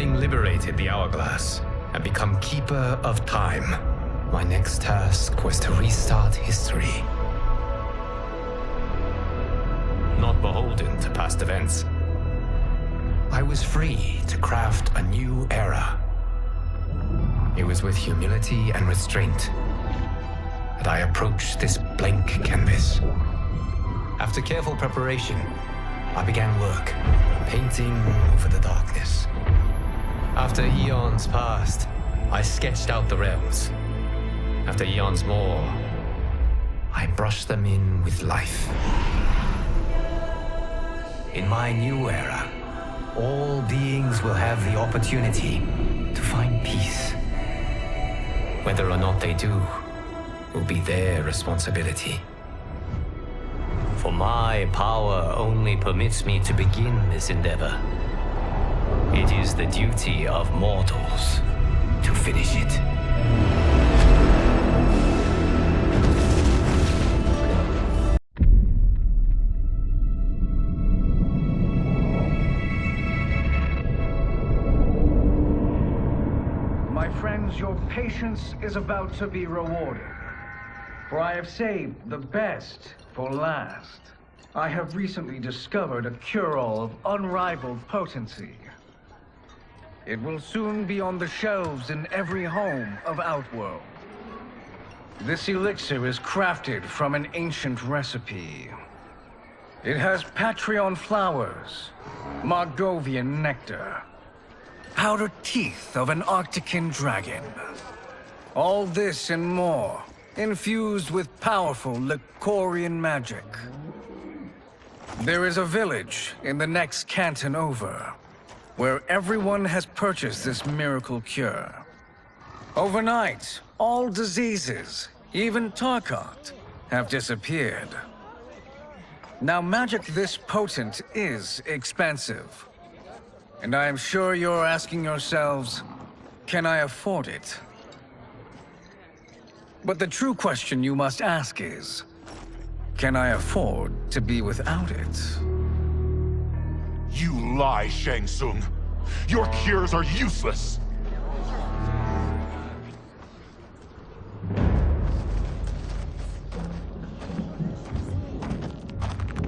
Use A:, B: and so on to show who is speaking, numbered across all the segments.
A: Having liberated the hourglass and become keeper of time, my next task was to restart history. Not beholden to past events, I was free to craft a new era. It was with humility and restraint that I approached this blank canvas. After careful preparation, I began work, painting over the darkness. After eons passed, I sketched out the realms. After eons more, I brushed them in with life. In my new era, all beings will have the opportunity to find peace. Whether or not they do will be their responsibility. For my power only permits me to begin this endeavor. It is the duty of mortals to finish it.
B: My friends, your patience is about to be rewarded. For I have saved the best for last. I have recently discovered a cure-all of unrivaled potency. It will soon be on the shelves in every home of Outworld. This elixir is crafted from an ancient recipe. It has Patreon flowers, Margovian nectar, powdered teeth of an Arctican dragon. All this and more, infused with powerful Lycorian magic. There is a village in the next canton over, where everyone has purchased this miracle cure. Overnight, all diseases, even Tarkat, have disappeared. Now, magic this potent is expensive. And I am sure you're asking yourselves, can I afford it? But the true question you must ask is, can I afford to be without it?
C: You lie, Shang Tsung. Your cures are useless.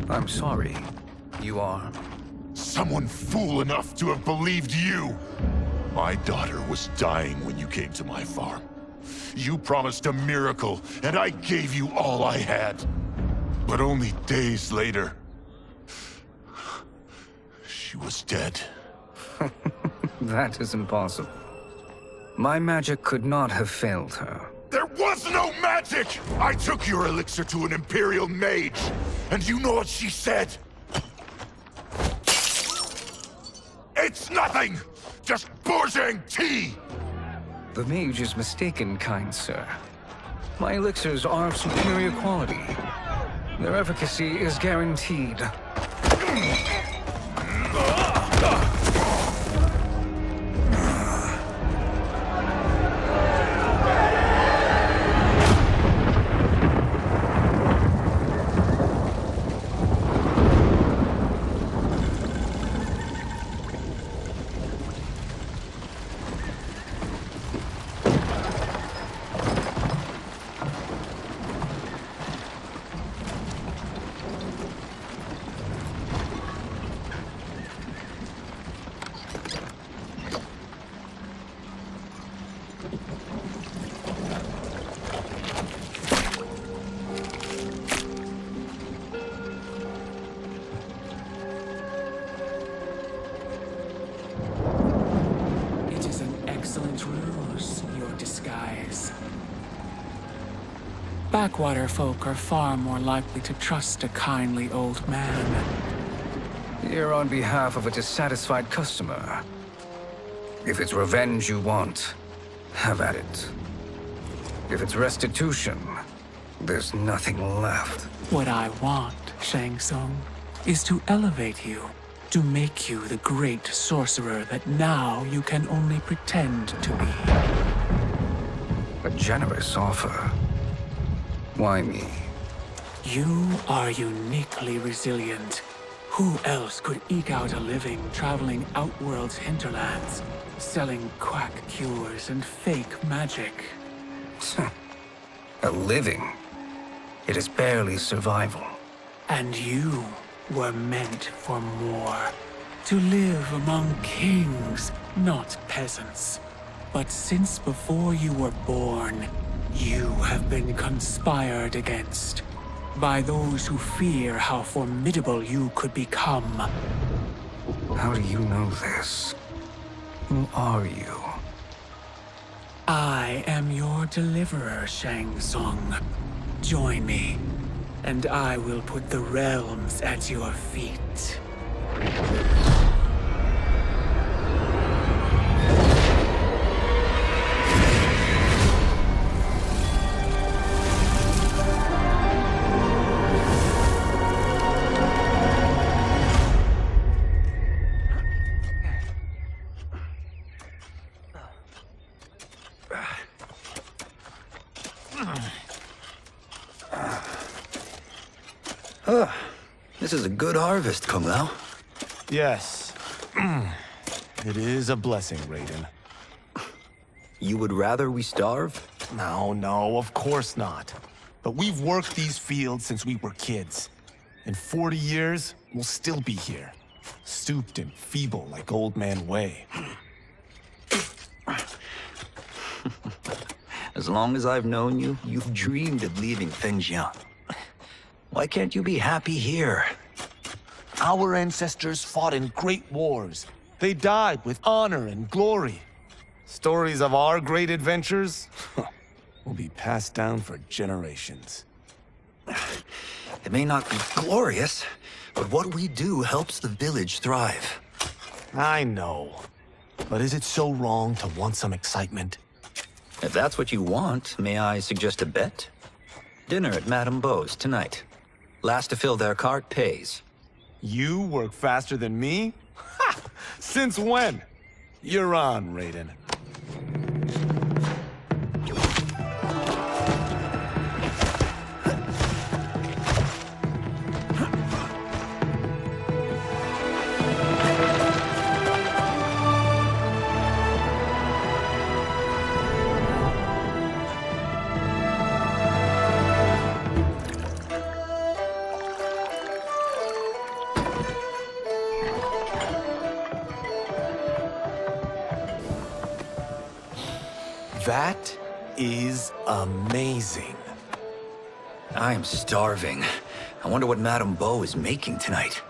B: I'm sorry. You are?
C: Someone fool enough to have believed you. My daughter was dying when you came to my farm. You promised a miracle, and I gave you all I had. But only days later, she was dead.
B: That is impossible. My magic could not have failed her.
C: There was no magic! I took your elixir to an Imperial mage, and you know what she said? It's nothing! Just Bourgeois tea!
B: The mage is mistaken, kind sir. My elixirs are of superior quality. Their efficacy is guaranteed.
D: Backwater folk are far more likely to trust a kindly old man.
B: Here on behalf of a dissatisfied customer. If it's revenge you want, have at it. If it's restitution, there's nothing left.
D: What I want, Shang Tsung, is to elevate you, to make you the great sorcerer that now you can only pretend to be.
B: A generous offer. Why me?
D: You are uniquely resilient. Who else could eke out a living traveling Outworld's hinterlands, selling quack cures and fake magic?
A: A living? It is barely survival.
D: And you were meant for more. To live among kings, not peasants. But since before you were born, you have been conspired against by those who fear how formidable you could become.
A: How do you know this? Who are you?
D: I am your deliverer, Shang Tsung. Join me, and I will put the realms at your feet.
E: This is a good harvest, Kung Lao.
F: Yes. It is a blessing, Raiden.
E: You would rather we starve?
F: No, of course not. But we've worked these fields since we were kids. In 40 years, we'll still be here. Stooped and feeble like Old Man Wei.
E: As long as I've known you, you've dreamed of leaving Fengjian. Why can't you be happy here?
F: Our ancestors fought in great wars. They died with honor and glory. Stories of our great adventures will be passed down for generations.
E: It may not be glorious, but what we do helps the village thrive.
F: I know. But is it so wrong to want some excitement?
E: If that's what you want, may I suggest a bet? Dinner at Madame Beau's tonight. Last to fill their cart pays.
F: You work faster than me? Ha! Since when? You're on, Raiden. That is amazing.
E: I am starving. I wonder what Madame Beau is making tonight.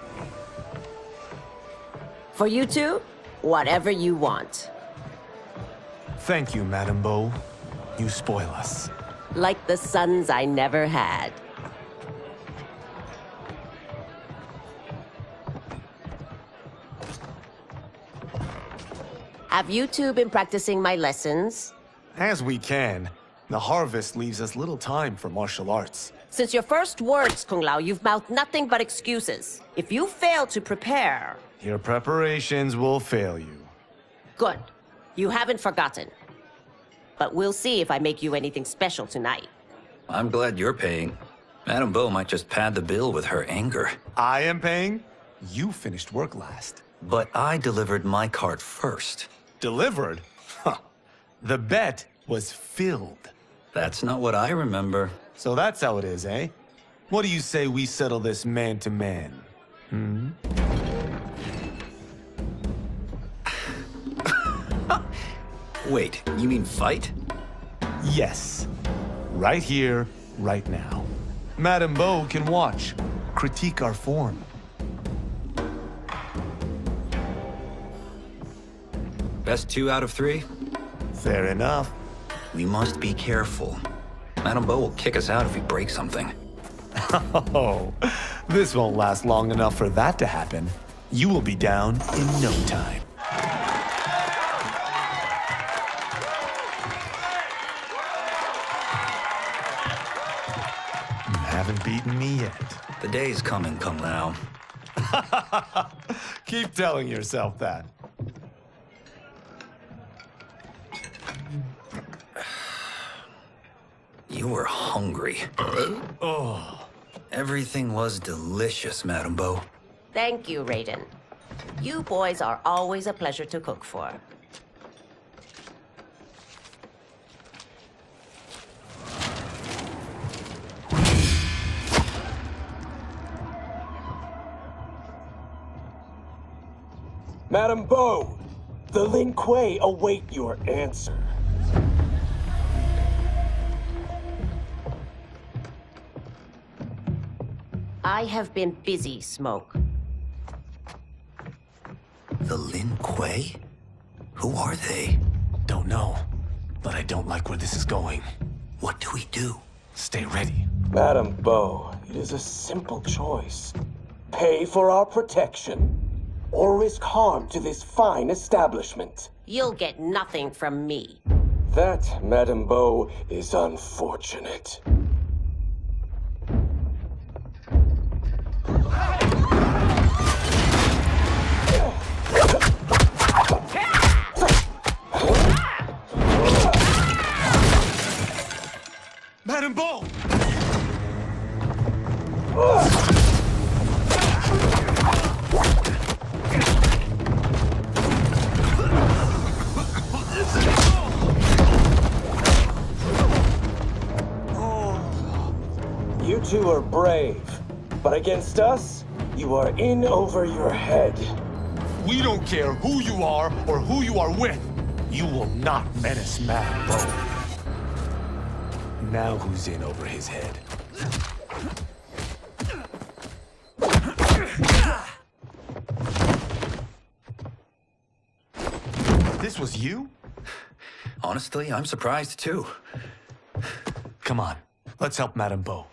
G: For you two, whatever you want.
F: Thank you, Madame Beau. You spoil us.
G: Like the sons I never had. Have you two been practicing my lessons?
F: As we can. The harvest leaves us little time for martial arts.
G: Since your first words, Kung Lao, you've mouthed nothing but excuses. If you fail to prepare...
F: Your preparations will fail you.
G: Good. You haven't forgotten. But we'll see if I make you anything special tonight.
E: I'm glad you're paying. Madame Beau might just pad the bill with her anger.
F: I am paying? You finished work last.
E: But I delivered my cart first.
F: Delivered? Huh. The bet was filled.
E: That's not what I remember.
F: So that's how it is, eh? What do you say we settle this man to man? Hmm?
E: Wait, you mean fight?
F: Yes. Right here, right now. Madame Beau can watch, critique our form.
E: Best 2 out of 3?
F: Fair enough.
E: We must be careful. Madame Beau will kick us out if we break something.
F: Oh, this won't last long enough for that to happen. You will be down in no time. You haven't beaten me yet.
E: The day's coming, Kung Lao.
F: Keep telling yourself that.
E: You were hungry.
F: Oh.
E: Everything was delicious, Madame Beau.
G: Thank you, Raiden. You boys are always a pleasure to cook for.
H: Madam Bo, the Lin Kuei await your answer.
G: I have been busy, Smoke.
E: The Lin Kuei? Who are they?
F: Don't know, but I don't like where this is going.
E: What do we do?
F: Stay ready.
H: Madam Bo, it is a simple choice. Pay for our protection, or risk harm to this fine establishment.
G: You'll get nothing from me.
H: That, Madam Bo, is unfortunate.
F: Madam Bo!
H: You two are brave, but against us, you are in over your head.
F: We don't care who you are or who you are with. You will not menace Madam Bo. Now who's in over his head? This was you?
E: Honestly, I'm surprised too.
F: Come on, let's help Madam Bo.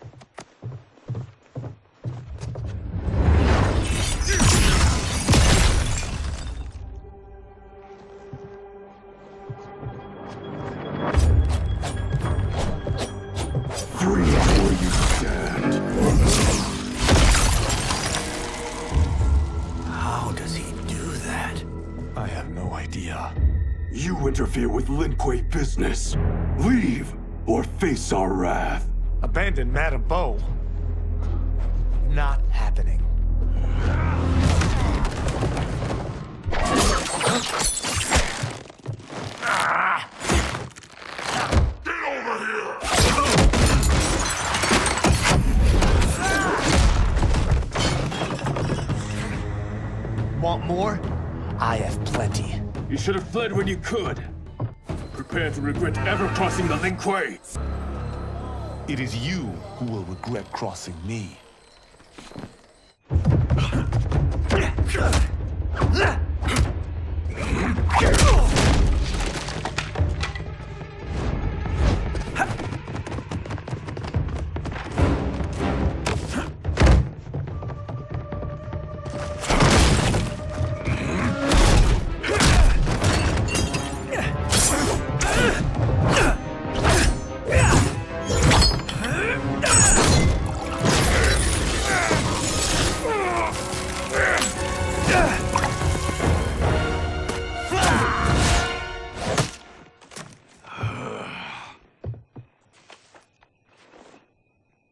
C: Free where you stand.
E: How does he do that?
F: I have no idea.
C: You interfere with Lin Kuei business. Leave, or face our wrath.
F: Abandon Madam Bo? Not happening. Want more? I have plenty.
I: You should have fled when you could. Prepare to regret ever crossing the Lin Kuei.
F: It is you who will regret crossing me.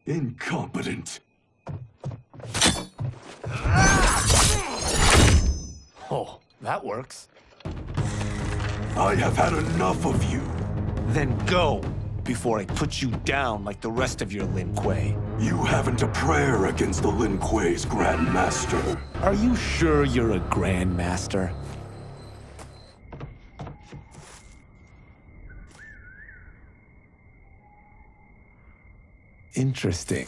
C: Incompetent.
F: Oh, that works.
C: I have had enough of you.
F: Then go, before I put you down like the rest of your Lin Kuei.
C: You haven't a prayer against the Lin Kuei's Grand Master.
F: Are you sure you're a Grand Master? Interesting.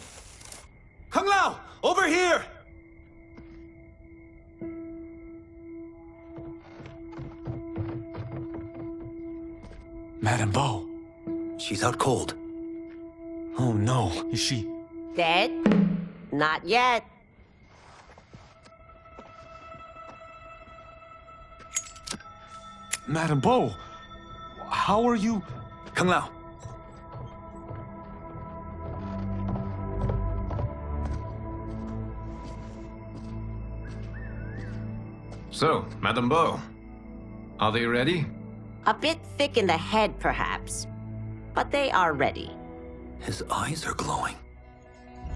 F: Kung Lao! Over here! Madam Bo.
E: She's out cold.
F: Oh no, is she...
G: Dead? Not yet.
F: Madam Bo, how are you...
E: Kung Lao.
A: So, Madam Bo, are they ready?
G: A bit thick in the head, perhaps. But they are ready.
E: His eyes are glowing.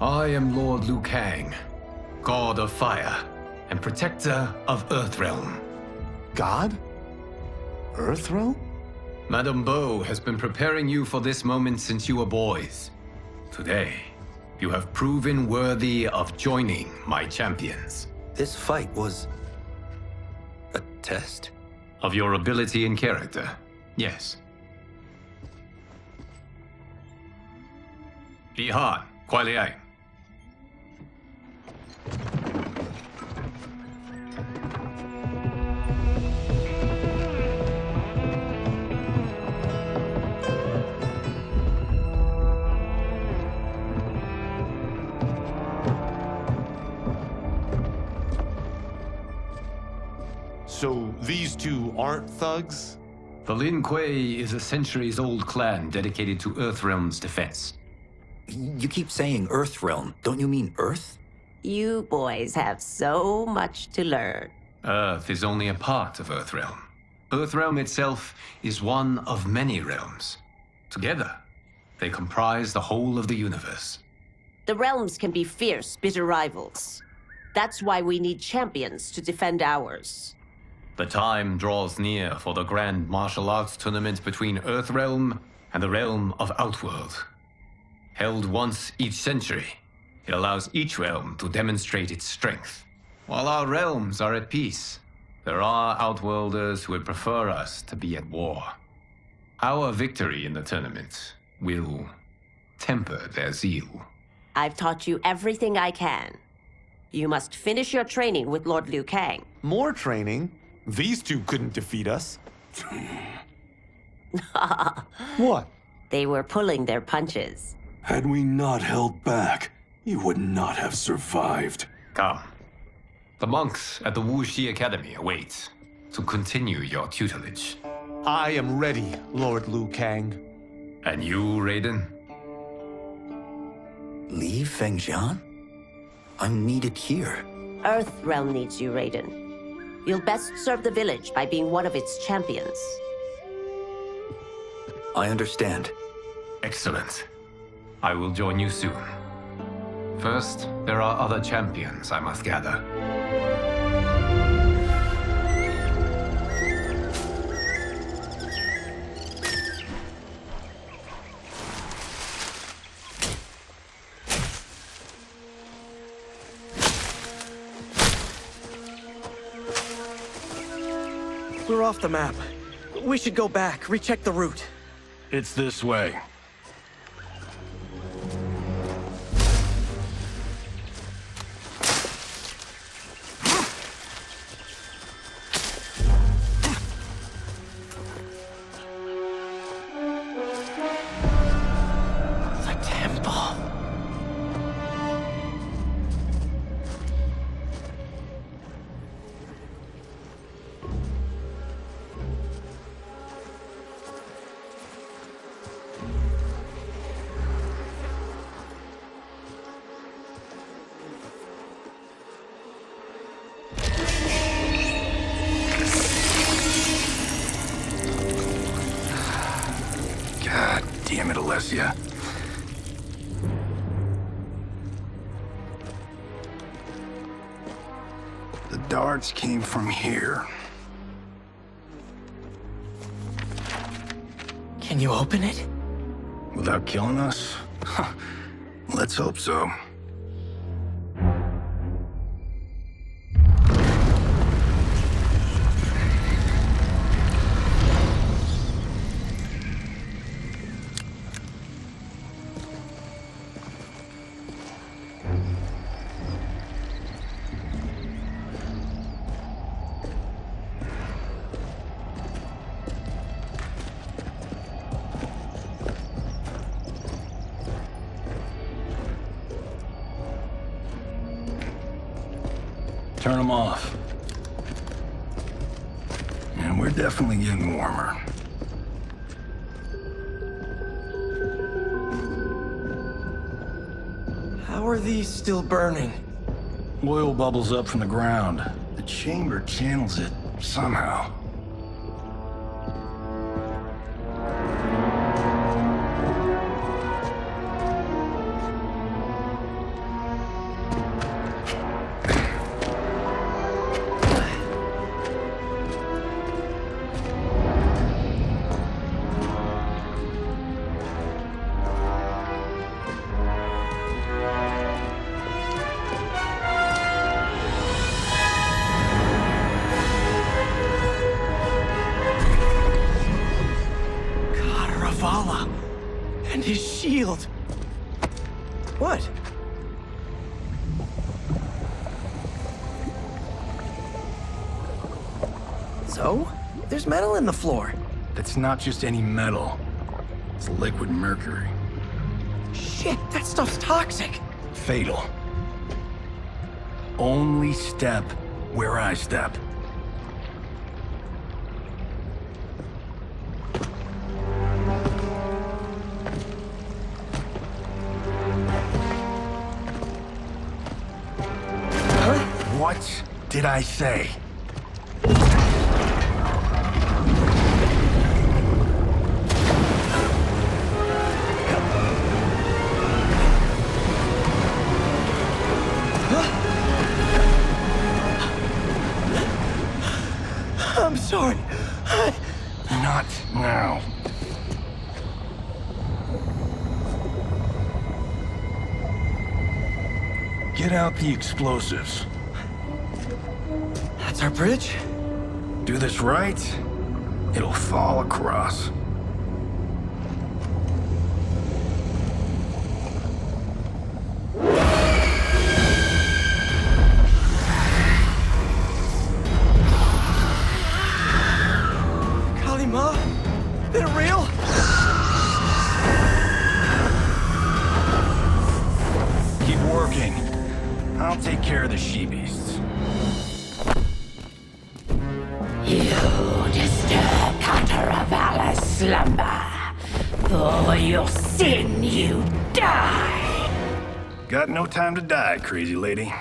A: I am Lord Liu Kang, God of Fire. and protector of Earthrealm.
F: God? Earthrealm?
A: Madame Beau has been preparing you for this moment since you were boys. Today, you have proven worthy of joining my champions.
E: This fight was a test?
A: Of your ability and character, yes. Li Han, Kuai Liang.
F: So these two aren't thugs?
A: The Lin Kuei is a centuries-old clan dedicated to Earthrealm's defense.
E: You keep saying Earthrealm. Don't you mean Earth?
G: You boys have so much to learn.
A: Earth is only a part of Earthrealm. Earthrealm itself is one of many realms. Together, they comprise the whole of the universe.
G: The realms can be fierce, bitter rivals. That's why we need champions to defend ours.
A: The time draws near for the grand martial arts tournament between Earthrealm and the realm of Outworld. Held once each century, it allows each realm to demonstrate its strength. While our realms are at peace, there are Outworlders who would prefer us to be at war. Our victory in the tournament will temper their zeal.
G: I've taught you everything I can. You must finish your training with Lord Liu Kang.
F: More training? These two couldn't defeat us. What?
G: They were pulling their punches.
I: Had we not held back, you would not have survived.
A: Come. The monks at the Wuxi Academy await to continue your tutelage.
F: I am ready, Lord Liu Kang.
A: And you, Raiden?
E: Li Fengjian? I'm needed here.
G: Earthrealm needs you, Raiden. You'll best serve the village by being one of its champions.
E: I understand.
A: Excellent. I will join you soon. First, there are other champions I must gather.
J: We're off the map. We should go back, recheck the route.
I: It's this way.
J: The temple.
I: God damn it, Alessia. The darts came from here.
J: Can you open it?
I: Without killing us? Let's hope so. Turn them off. And we're definitely getting warmer.
J: How are these still burning?
I: Oil bubbles up from the ground. The chamber channels it somehow.
J: shield. What? So? There's metal in the floor.
I: That's not just any metal. It's liquid mercury.
J: Shit, that stuff's toxic.
I: Fatal. Only step where I step. What did I say?
J: I'm sorry.
I: Not now. Get out the explosives.
J: That's our bridge?
I: Do this right, it'll fall across.
J: Kalima? They're real?
I: Keep working. I'll take care of the she-beasts.
K: You disturb Cataravalla's slumber. For your sin, you die.
I: Got no time to die, crazy lady.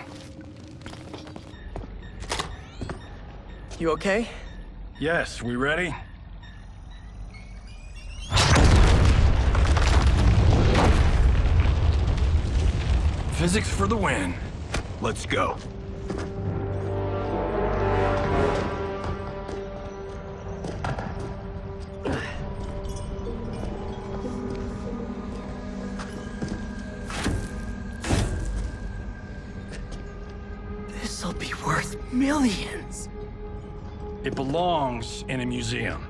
J: You okay?
I: Yes, we ready? Physics for the win. Let's go.
J: This'll be worth millions.
I: It belongs in a museum.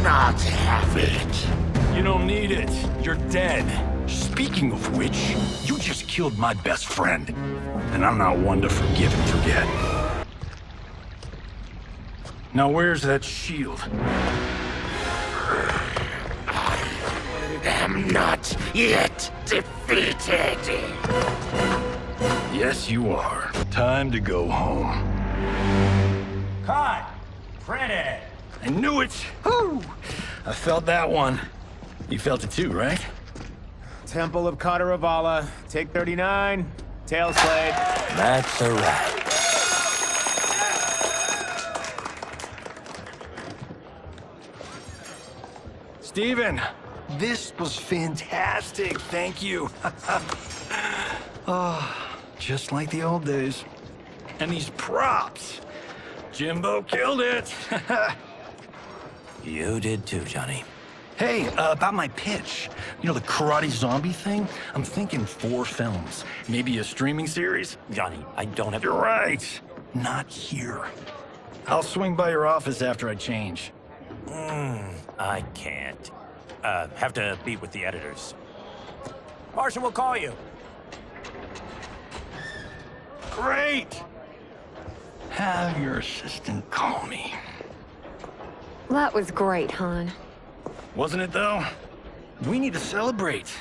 K: Not have it.
I: You don't need it. You're dead. Speaking of which, you just killed my best friend. And I'm not one to forgive and forget. Now where's that shield?
K: I am not yet defeated.
I: Yes, you are. Time to go home.
L: Cut! Printed!
I: I knew it! Woo! I felt that one. You felt it too, right?
L: Temple of Kataravala, take 39, tail slate.
E: That's a wrap.
I: Steven, this was fantastic. Thank you. Oh, just like the old days. And these props. Jimbo killed it.
E: You did too, Johnny.
I: Hey, about my pitch. You know, the karate zombie thing? I'm thinking 4 films. Maybe a streaming series?
E: Johnny, I don't have...
I: You're right. Not here. I'll swing by your office after I change.
L: I can't. Have to meet with the editors. Martian will call you.
I: Great! Have your assistant call me.
M: That was great, hon.
I: Wasn't it, though? We need to celebrate.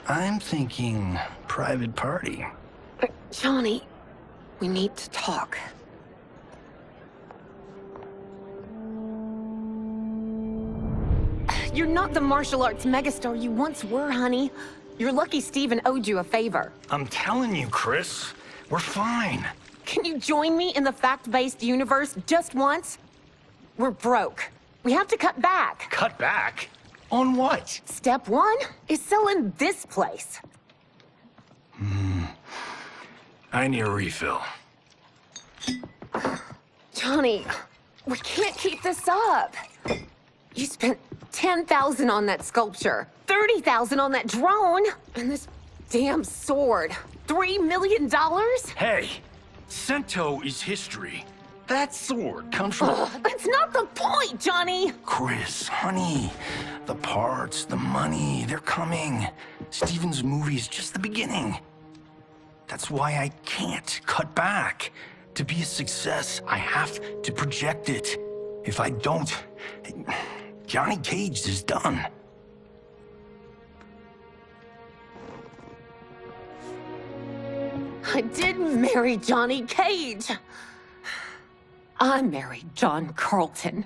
I: I'm thinking private party.
M: Johnny, we need to talk. You're not the martial arts megastar you once were, honey. You're lucky Steven owed you a favor.
I: I'm telling you, Chris, we're fine.
M: Can you join me in the fact-based universe just once? We're broke. We have to cut back.
I: Cut back? On what?
M: Step 1 is selling this place.
I: I need a refill.
M: Johnny, we can't keep this up. You spent $10,000 on that sculpture, $30,000 on that drone, and this damn sword. $3 million?
I: Hey, Sento is history. That sword comes from...
M: That's not the point, Johnny!
I: Chris, honey, the parts, the money, they're coming. Steven's movie is just the beginning. That's why I can't cut back. To be a success, I have to project it. If I don't, Johnny Cage is done.
M: I didn't marry Johnny Cage. I married John Carlton.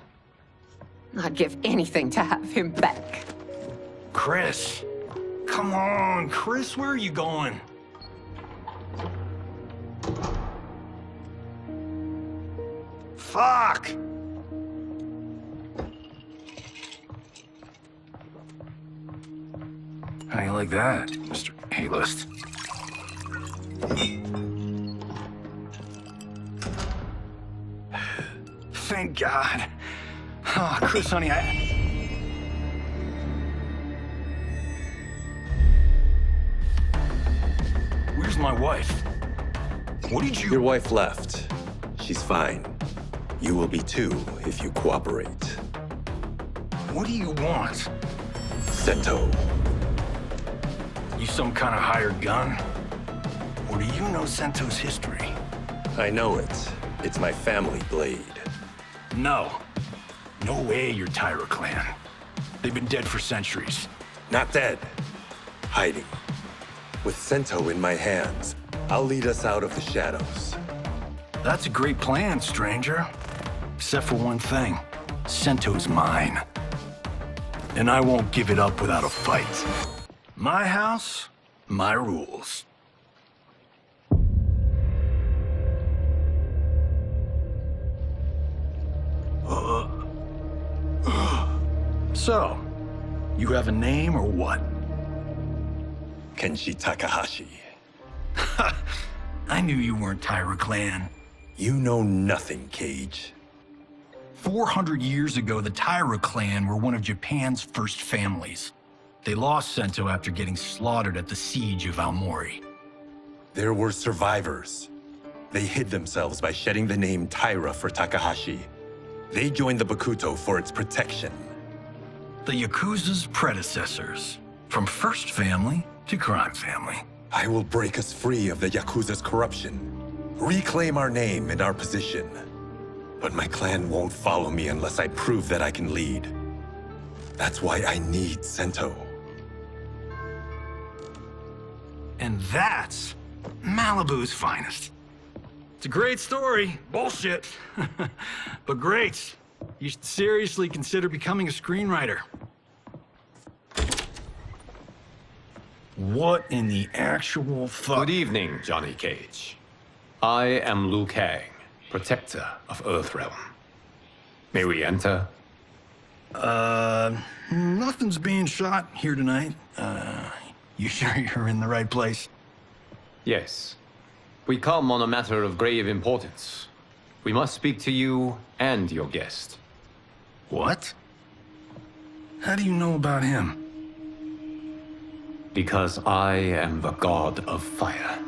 M: I'd give anything to have him back.
I: Chris, come on, Chris, where are you going? Fuck! How you like that, Mr. A-list? Thank God. Oh, Chris, honey, Where's my wife? What did you...
N: Your wife left. She's fine. You will be too if you cooperate.
I: What do you want?
N: Sento.
I: You some kind of hired gun? Or do you know Sento's history?
N: I know it. It's my family blade.
I: No. No way you're Tyra clan. They've been dead for centuries.
N: Not dead. Hiding. With Sento in my hands, I'll lead us out of the shadows.
I: That's a great plan, stranger. Except for one thing. Sento's mine. And I won't give it up without a fight. My house, my rules. So, you have a name or what?
N: Kenshi Takahashi.
I: I knew you weren't Tyra clan.
N: You know nothing, Cage.
I: 400 years ago, the Tyra clan were one of Japan's first families. They lost Sento after getting slaughtered at the siege of Aomori.
N: There were survivors. They hid themselves by shedding the name Tyra for Takahashi. They joined the Bakuto for its protection.
I: The Yakuza's predecessors. From first family to crime family.
N: I will break us free of the Yakuza's corruption. Reclaim our name and our position. But my clan won't follow me unless I prove that I can lead. That's why I need Sento.
I: And that's Malibu's finest. It's a great story. Bullshit. But great. You should seriously consider becoming a screenwriter. What in the actual fuck?
A: Good evening, Johnny Cage. I am Liu Kang, protector of Earthrealm. May we enter?
I: Nothing's being shot here tonight. You sure you're in the right place?
A: Yes. We come on a matter of grave importance. We must speak to you and your guest.
I: What? How do you know about him?
A: Because I am the god of fire.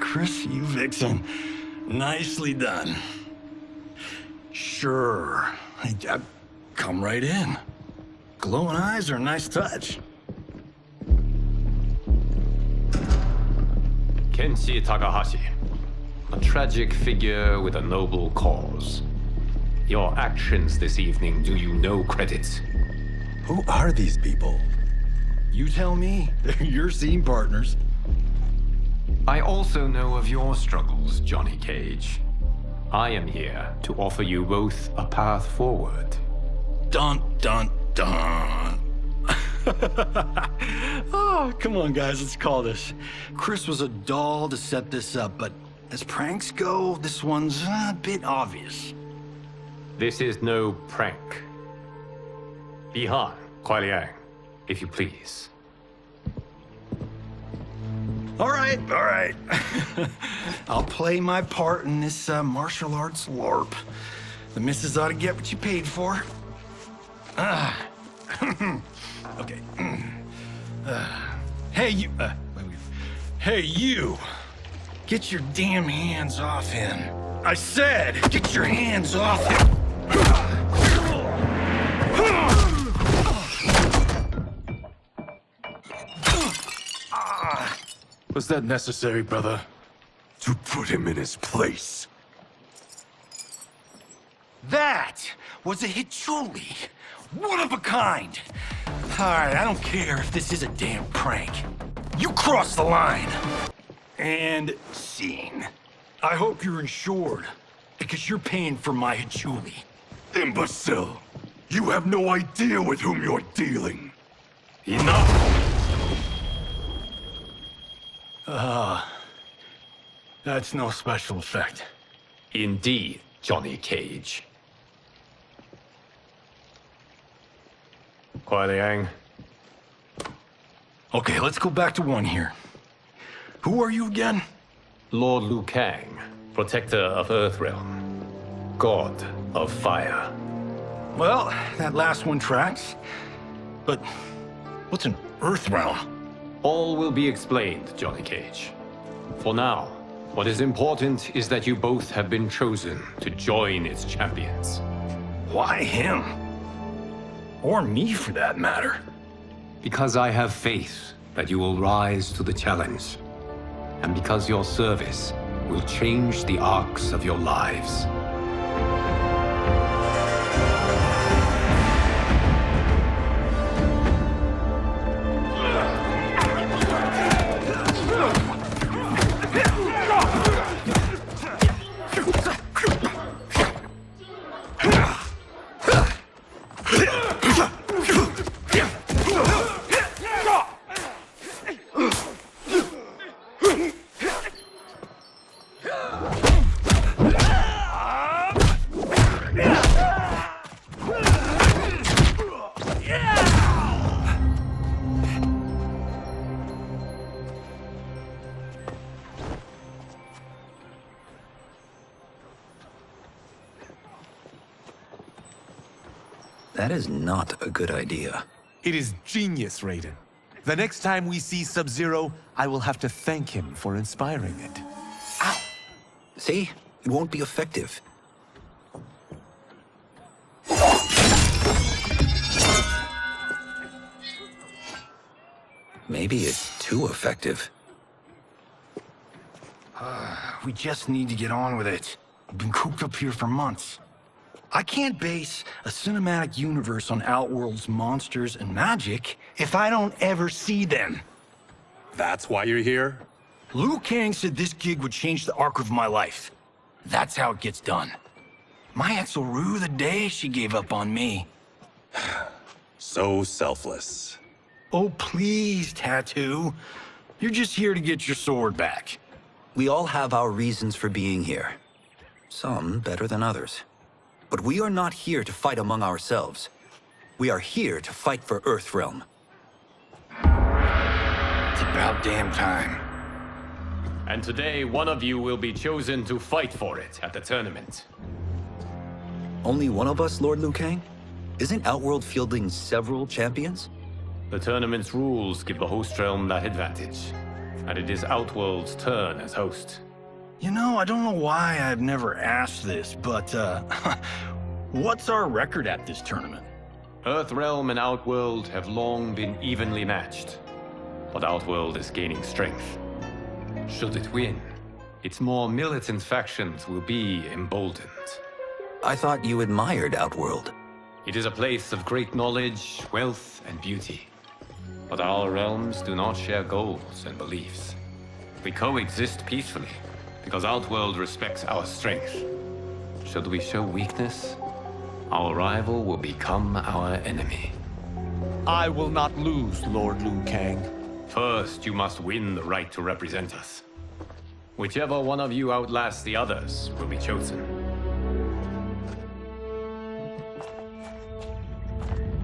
I: Chris, you vixen. Nicely done. Sure. I come right in. Glowing eyes are a nice touch.
A: Kenshi Takahashi. A tragic figure with a noble cause. Your actions this evening do you no credit.
N: Who are these people?
I: You tell me. They're your scene partners.
A: I also know of your struggles, Johnny Cage. I am here to offer you both a path forward.
I: Dun, dun, dun. Oh, come on, guys, let's call this. Chris was a doll to set this up, but as pranks go, this one's a bit obvious.
A: This is no prank. Bihan, Kuai Liang, if you please.
I: All right, all right. I'll play my part in this martial arts LARP. The missus ought to get what you paid for. Okay. Hey, you. Hey, you. Get your damn hands off him. I said, get your hands off him.
C: Was that necessary, brother?
N: To put him in his place.
I: That was a Hichuli. One of a kind. All right, I don't care if this is a damn prank. You crossed the line. And scene. I hope you're insured, because you're paying for my Hichuli.
C: Imbecile! You have no idea with whom you're dealing.
I: Enough! That's no special effect.
A: Indeed, Johnny Cage. Kuai Liang.
I: Okay, let's go back to one here. Who are you again?
A: Lord Liu Kang, protector of Earthrealm, god of fire.
I: Well, that last one tracks. But what's an Earthrealm?
A: All will be explained, Johnny Cage. For now, what is important is that you both have been chosen to join its champions.
I: Why him? Or me, for that matter.
A: Because I have faith that you will rise to the challenge. And because your service will change the arcs of your lives.
E: That is not a good idea.
F: It is genius, Raiden. The next time we see Sub-Zero, I will have to thank him for inspiring it.
E: Ow! See? It won't be effective. Maybe it's too effective.
I: We just need to get on with it. We've been cooped up here for months. I can't base a cinematic universe on Outworld's monsters and magic if I don't ever see them.
N: That's why you're here?
I: Liu Kang said this gig would change the arc of my life. That's how it gets done. My ex will rue the day she gave up on me.
N: So selfless.
I: Oh, please, Tattoo. You're just here to get your sword back.
E: We all have our reasons for being here. Some better than others. But we are not here to fight among ourselves. We are here to fight for Earthrealm.
I: It's about damn time.
A: And today, one of you will be chosen to fight for it at the tournament.
E: Only one of us, Lord Liu Kang? Isn't Outworld fielding several champions?
A: The tournament's rules give the host realm that advantage. And it is Outworld's turn as host.
I: You know, I don't know why I've never asked this, but, what's our record at this tournament?
A: Earthrealm and Outworld have long been evenly matched. But Outworld is gaining strength. Should it win, its more militant factions will be emboldened.
E: I thought you admired Outworld.
A: It is a place of great knowledge, wealth, and beauty. But our realms do not share goals and beliefs. We coexist peacefully, because Outworld respects our strength. Should we show weakness, our rival will become our enemy.
F: I will not lose, Lord Liu Kang.
A: First, you must win the right to represent us. Whichever one of you outlasts the others will be chosen.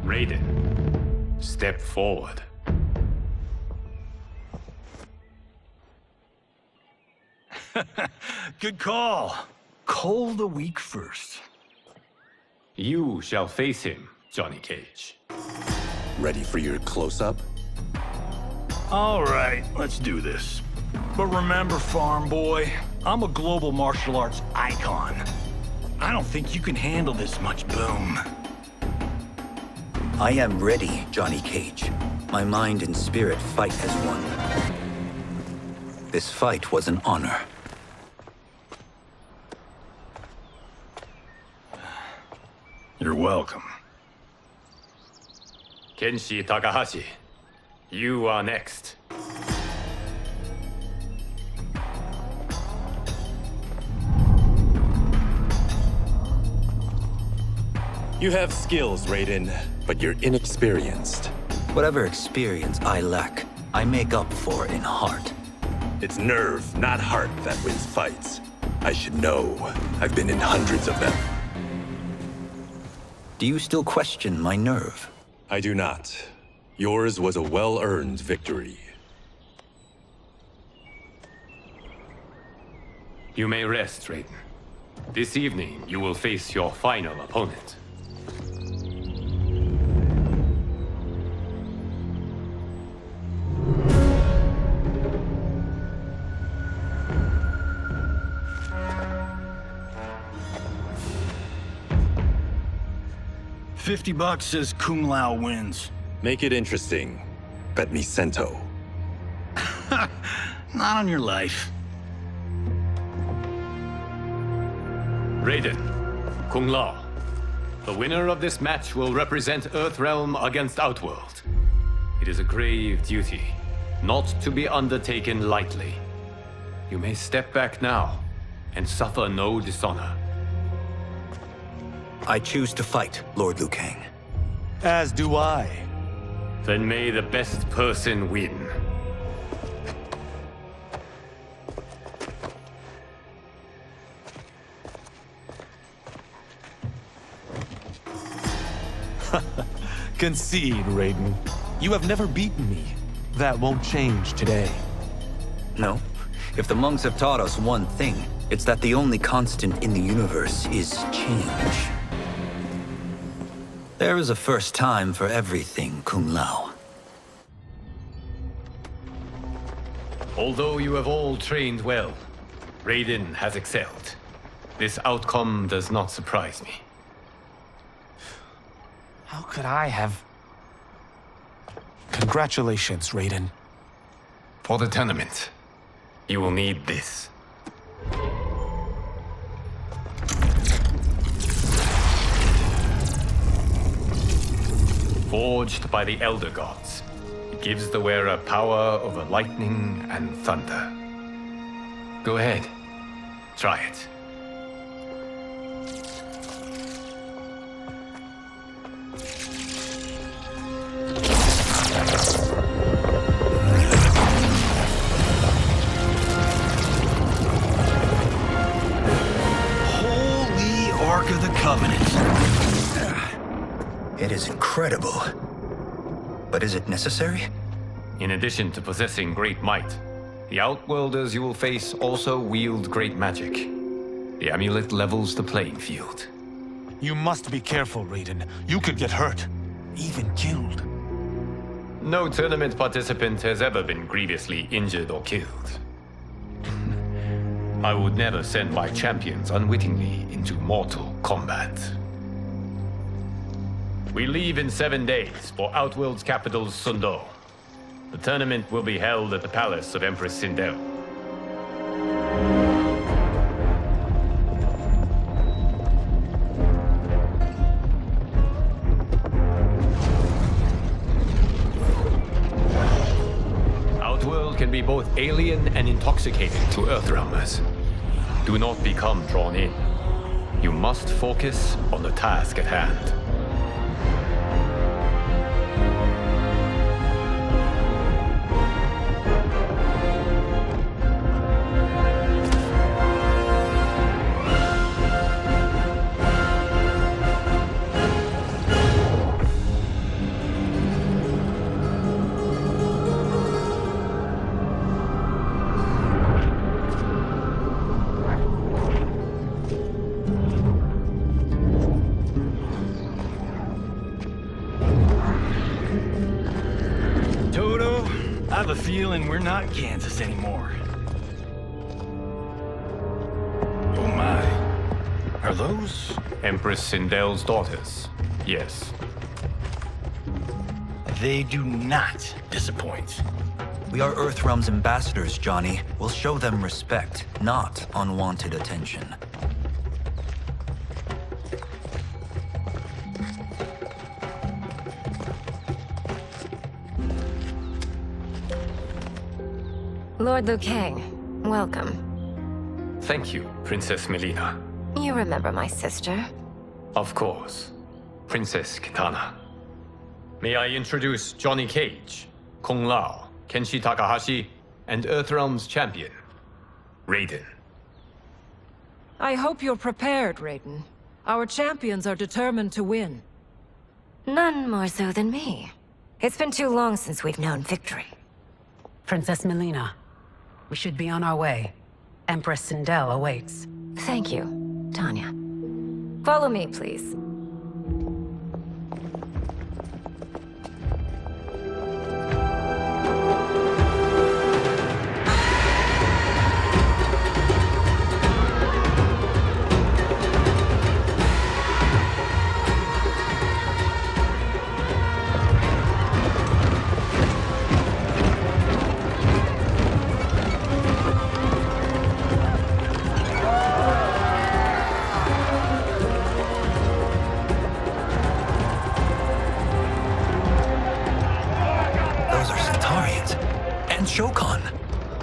A: Raiden, step forward.
I: Good call. Cole the week first.
A: You shall face him, Johnny Cage.
N: Ready for your close-up?
I: All right, let's do this. But remember, farm boy, I'm a global martial arts icon. I don't think you can handle this much boom.
E: I am ready, Johnny Cage. My mind and spirit fight as one. This fight was an honor.
I: You're welcome.
A: Kenshi Takahashi, you are next.
N: You have skills, Raiden, but you're inexperienced.
E: Whatever experience I lack, I make up for in heart.
N: It's nerve, not heart, that wins fights. I should know. I've been in hundreds of them.
E: Do you still question my nerve?
N: I do not. Yours was a well-earned victory.
A: You may rest, Raiden. This evening, you will face your final opponent.
I: $50 says Kung Lao wins.
N: Make it interesting. Bet me Sento.
I: Not on your life.
A: Raiden, Kung Lao. The winner of this match will represent Earthrealm against Outworld. It is a grave duty, not to be undertaken lightly. You may step back now and suffer no dishonor.
E: I choose to fight, Lord Liu Kang.
F: As do I.
A: Then may the best person win.
F: Concede, Raiden. You have never beaten me. That won't change today.
E: No. If the monks have taught us one thing, it's that the only constant in the universe is change. There is a first time for everything, Kung Lao.
A: Although you have all trained well, Raiden has excelled. This outcome does not surprise me.
F: How could I have... Congratulations, Raiden.
A: For the tournament, you will need this. Forged by the Elder Gods, it gives the wearer power over lightning and thunder. Go ahead, try it.
I: Holy Ark of the Covenant.
E: It is incredible. But is it necessary?
A: In addition to possessing great might, the Outworlders you will face also wield great magic. The amulet levels the playing field.
F: You must be careful, Raiden. You could get hurt. Even killed.
A: No tournament participant has ever been grievously injured or killed. I would never send my champions unwittingly into Mortal Kombat. We leave in 7 days for Outworld's capital, Sundo. The tournament will be held at the palace of Empress Sindel. Outworld can be both alien and intoxicating to Earthrealmers. Do not become drawn in. You must focus on the task at hand.
I: I have a feeling we're not Kansas anymore. Oh my. Are those?
A: Empress Sindel's daughters. Yes.
I: They do not disappoint.
E: We are Earthrealm's ambassadors, Johnny. We'll show them respect, not unwanted attention.
O: Lord Liu Kang, welcome.
A: Thank you, Princess Melina.
O: You remember my sister?
A: Of course. Princess Kitana. May I introduce Johnny Cage, Kung Lao, Kenshi Takahashi, and Earthrealm's champion, Raiden.
P: I hope you're prepared, Raiden. Our champions are determined to win.
O: None more so than me. It's been too long since we've known victory.
Q: Princess Melina, we should be on our way. Empress Sindel awaits.
O: Thank you, Tanya. Follow me, please.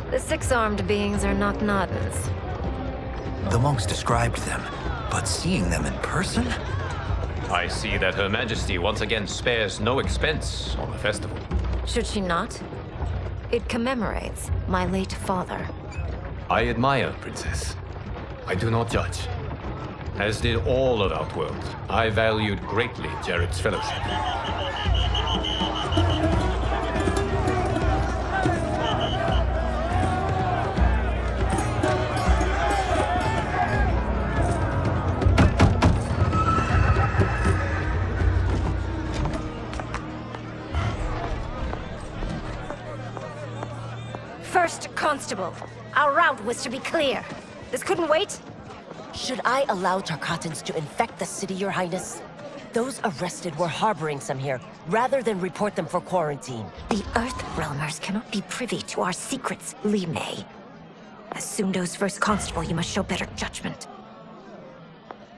O: The six-armed beings are not Nodens.
E: The monks described them, but seeing them in person?
A: I see that Her Majesty once again spares no expense on the festival.
O: Should she not? It commemorates my late father.
A: I admire, Princess. I do not judge. As did all of Outworld, I valued greatly Jared's fellowship.
O: First Constable, our route was to be clear. This couldn't wait?
R: Should I allow Tarkatans to infect the city, Your Highness? Those arrested were harboring some here, rather than report them for quarantine.
O: The Earthrealmers cannot be privy to our secrets, Li Mei. As Sundo's first constable, you must show better judgment.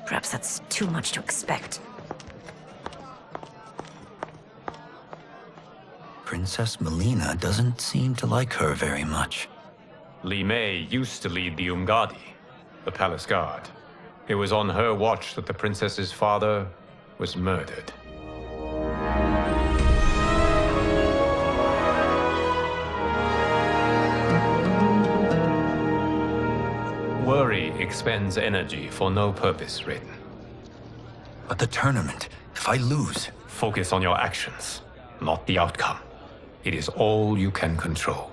O: Perhaps that's too much to expect.
E: Princess Melina doesn't seem to like her very much.
A: Li Mei used to lead the Umgadi, the palace guard. It was on her watch that the princess's father was murdered. Worry expends energy for no purpose, Raiden.
E: But the tournament, if I lose...
A: Focus on your actions, not the outcome. It is all you can control.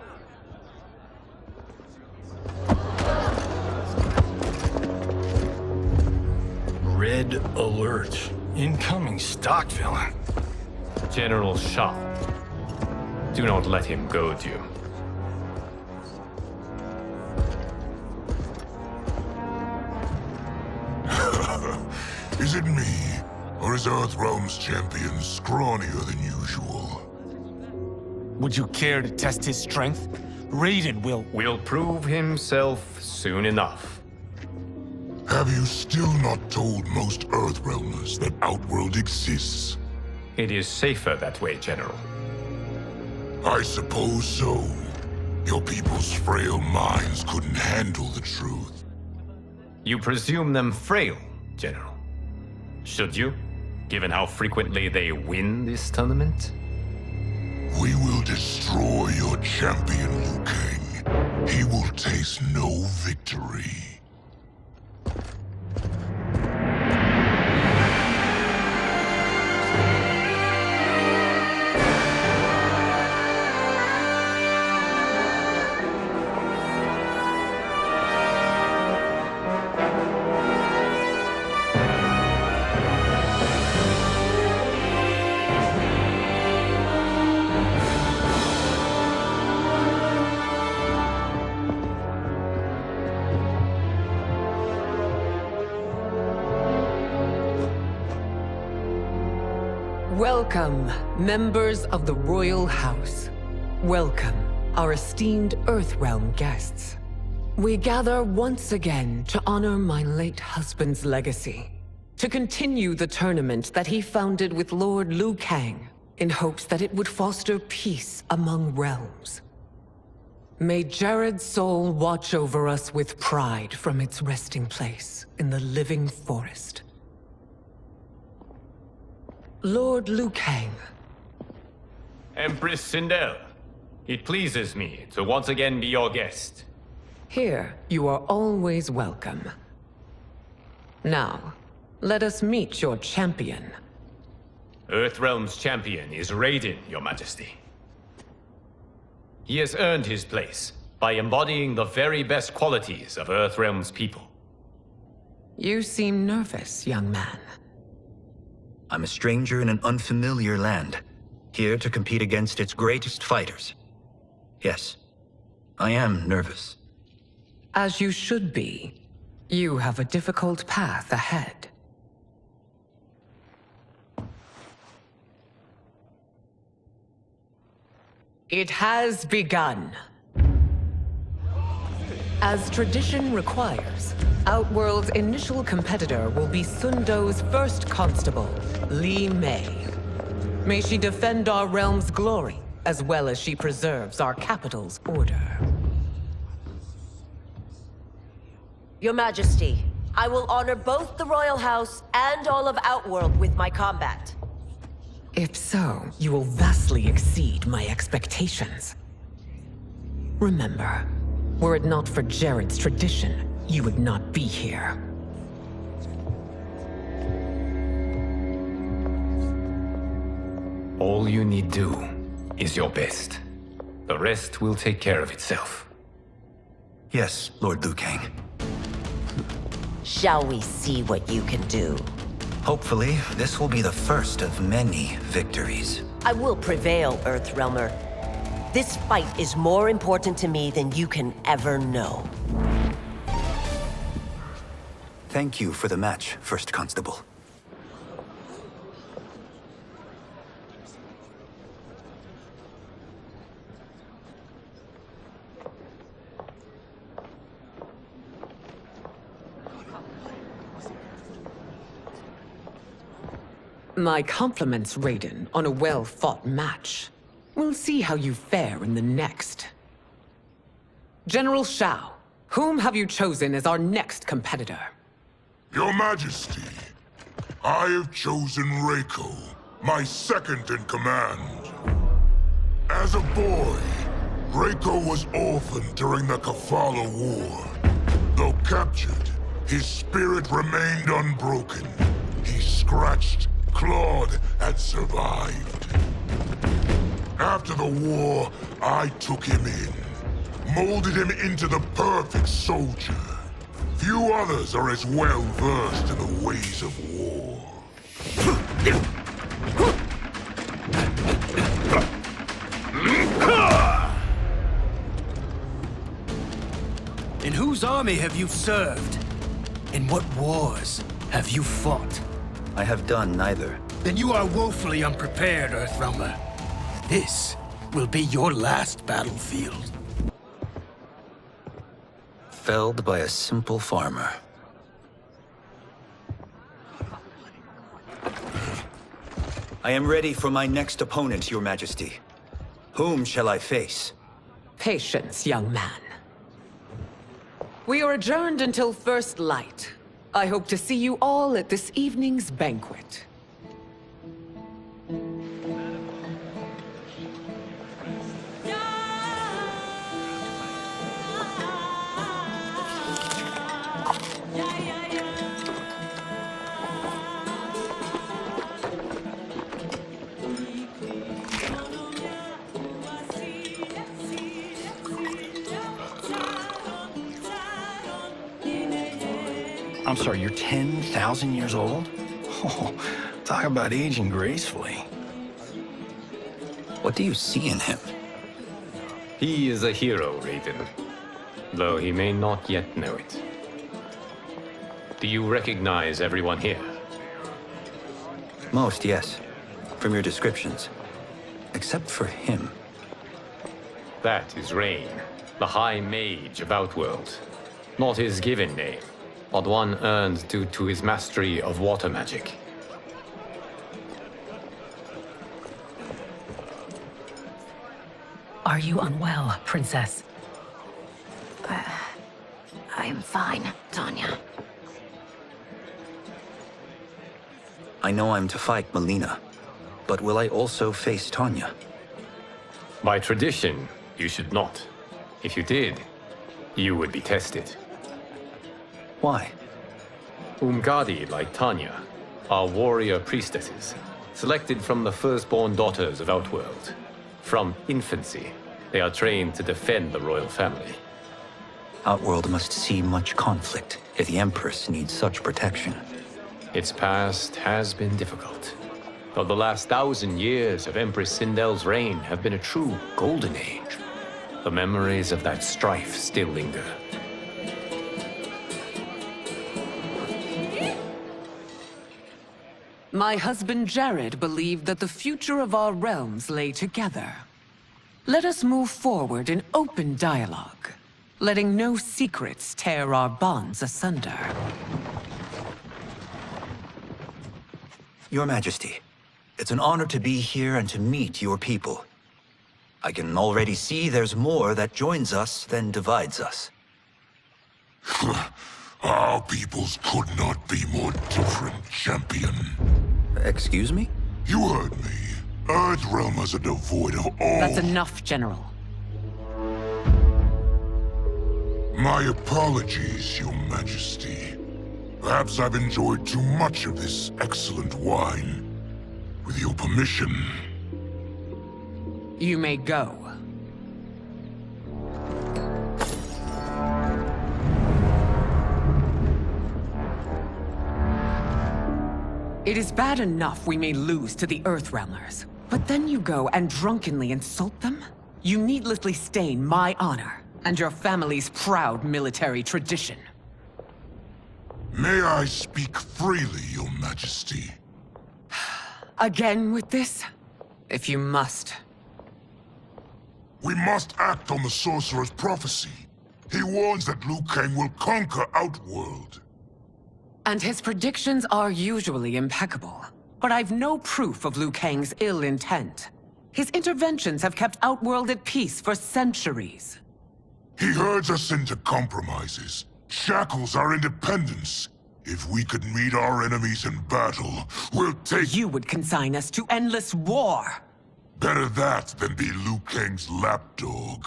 I: Red alert. Incoming stock villain.
A: General Shah. Do not let him goad you.
C: Is it me? Or is Earthrealm's champion scrawnier than usual?
F: Would you care to test his strength? Raiden
A: will prove himself soon enough.
C: Have you still not told most Earthrealmers that Outworld exists?
A: It is safer that way, General.
C: I suppose so. Your people's frail minds couldn't handle the truth.
A: You presume them frail, General. Should you, given how frequently they win this tournament?
C: We will destroy your champion, Liu Kang. He will taste no victory.
S: Welcome, members of the Royal House. Welcome, our esteemed Earthrealm guests. We gather once again to honor my late husband's legacy, to continue the tournament that he founded with Lord Liu Kang, in hopes that it would foster peace among realms. May Jared's soul watch over us with pride from its resting place in the living forest. Lord Liu Kang.
A: Empress Sindel, it pleases me to once again be your guest.
S: Here, you are always welcome. Now, let us meet your champion.
A: Earthrealm's champion is Raiden, Your Majesty. He has earned his place by embodying the very best qualities of Earthrealm's people.
S: You seem nervous, young man.
E: I'm a stranger in an unfamiliar land, here to compete against its greatest fighters. Yes, I am nervous.
S: As you should be. You have a difficult path ahead. It has begun. As tradition requires, Outworld's initial competitor will be Sundo's first constable, Li Mei. May she defend our realm's glory, as well as she preserves our capital's order.
R: Your Majesty, I will honor both the Royal House and all of Outworld with my combat.
S: If so, you will vastly exceed my expectations. Remember, were it not for Jared's tradition, you would not be here.
A: All you need do is your best. The rest will take care of itself.
E: Yes, Lord Liu Kang.
R: Shall we see what you can do?
E: Hopefully, this will be the first of many victories.
R: I will prevail, Earthrealmer. This fight is more important to me than you can ever know.
E: Thank you for the match, First Constable.
S: My compliments, Raiden, on a well-fought match. We'll see how you fare in the next. General Shao, whom have you chosen as our next competitor?
C: Your Majesty, I have chosen Reiko, my second in command. As a boy, Reiko was orphaned during the Kafala War. Though captured, his spirit remained unbroken. He scratched, clawed, and survived. After the war, I took him in, molded him into the perfect soldier. Few others are as well versed in the ways of war.
I: In whose army have you served? In what wars have you fought?
E: I have done neither.
I: Then you are woefully unprepared, Earthrealmer. This will be your last battlefield.
E: Felled by a simple farmer. I am ready for my next opponent, Your Majesty. Whom shall I face?
S: Patience, young man. We are adjourned until first light. I hope to see you all at this evening's banquet.
I: I'm sorry, you're 10,000 years old? Oh, talk about aging gracefully.
E: What do you see in him?
A: He is a hero, Raiden. Though he may not yet know it. Do you recognize everyone here?
E: Most, yes. from your descriptions. Except for him.
A: That is Rain, the High Mage of Outworld. Not his given name, but one earned due to his mastery of water magic.
Q: Are you unwell, Princess?
O: I am fine, Tanya.
E: I know I'm to fight Melina, but will I also face Tanya?
A: By tradition, you should not. If you did, you would be tested.
E: Why?
A: Umgadi, like Tanya, are warrior priestesses, selected from the firstborn daughters of Outworld. From infancy, they are trained to defend the royal family.
E: Outworld must see much conflict if the Empress needs such protection.
A: Its past has been difficult, though the last 1,000 years of Empress Sindel's reign have been a true golden age. The memories of that strife still linger.
S: My husband Jared believed that the future of our realms lay together. Let us move forward in open dialogue, letting no secrets tear our bonds asunder.
E: Your Majesty, it's an honor to be here and to meet your people. I can already see there's more that joins us than divides us.
C: Our peoples could not be more different, champion.
E: Excuse me?
C: You heard me. Earthrealmers are devoid of all...
S: That's enough, General.
C: My apologies, Your Majesty. Perhaps I've enjoyed too much of this excellent wine. With your permission...
S: You may go. It is bad enough we may lose to the Earthrealmers, but then you go and drunkenly insult them? You needlessly stain my honor and your family's proud military tradition.
C: May I speak freely, Your Majesty?
S: Again with this? If you must.
C: We must act on the Sorcerer's prophecy. He warns that Liu Kang will conquer Outworld.
S: And his predictions are usually impeccable. But I've no proof of Liu Kang's ill intent. His interventions have kept Outworld at peace for centuries.
C: He herds us into compromises, shackles our independence. If we could meet our enemies in battle, we'll take...
S: You would consign us to endless war!
C: Better that than be Liu Kang's lapdog.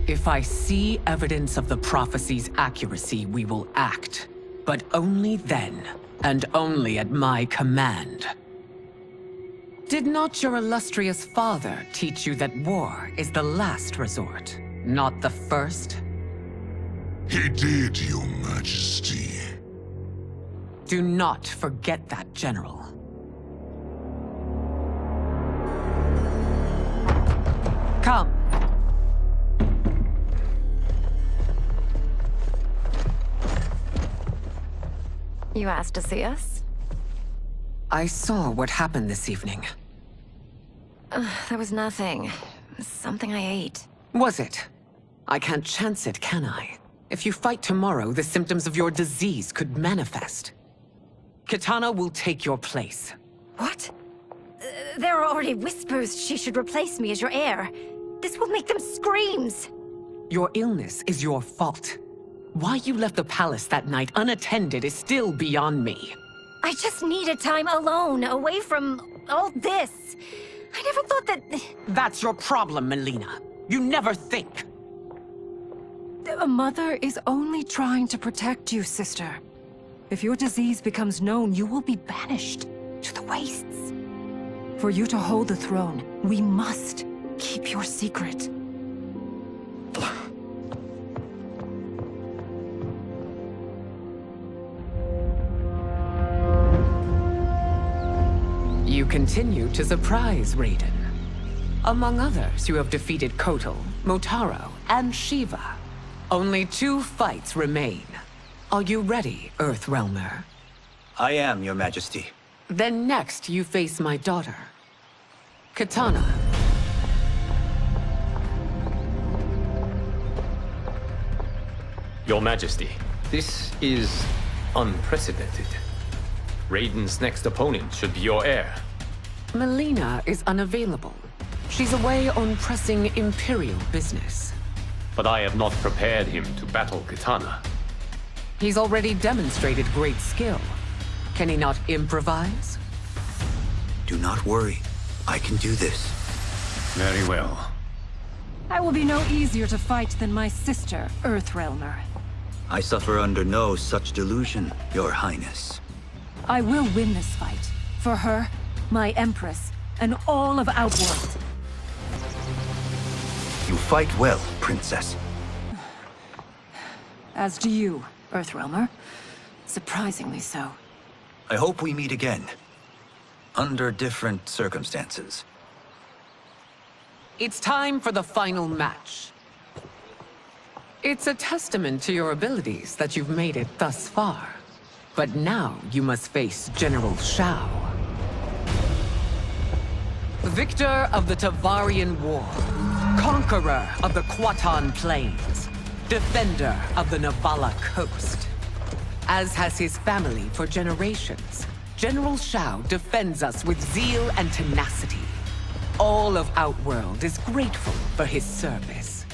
S: If I see evidence of the prophecy's accuracy, we will act. But only then, and only at my command. Did not your illustrious father teach you that war is the last resort, not the first?
C: He did, Your Majesty.
S: Do not forget that, General. Come.
O: You asked to see us?
S: I saw what happened this evening.
O: There was nothing. Something I ate.
S: Was it? I can't chance it, can I? If you fight tomorrow, the symptoms of your disease could manifest. Kitana will take your place.
O: What? There are already whispers she should replace me as your heir. This will make them screams!
S: Your illness is your fault. Why you left the palace that night unattended is still beyond me.
O: I just needed time alone, away from all this. I never thought that...
S: That's your problem, Melina. You never think.
P: A mother is only trying to protect you, sister. If your disease becomes known, you will be banished to the wastes. For you to hold the throne, we must keep your secret.
S: You continue to surprise Raiden. Among others, you have defeated Kotal, Motaro, and Shiva. Only 2 fights remain. Are you ready, Earthrealmer?
E: I am, Your Majesty.
S: Then next, you face my daughter, Kitana.
A: Your Majesty, this is unprecedented. Raiden's next opponent should be your heir.
S: Melina is unavailable. She's away on pressing Imperial business.
A: But I have not prepared him to battle Kitana.
S: He's already demonstrated great skill. Can he not improvise?
E: Do not worry. I can do this.
A: Very well.
P: I will be no easier to fight than my sister, Earthrealmer.
E: I suffer under no such delusion, Your Highness.
P: I will win this fight. For her, my Empress, and all of Outworld.
E: You fight well, Princess.
P: As do you, Earthrealmer. Surprisingly so.
E: I hope we meet again. Under different circumstances.
S: It's time for the final match. It's a testament to your abilities that you've made it thus far. But now you must face General Shao. Victor of the Tavarian War. Conqueror of the Quatan Plains. Defender of the Navala Coast. As has his family for generations, General Shao defends us with zeal and tenacity. All of Outworld is grateful for his service.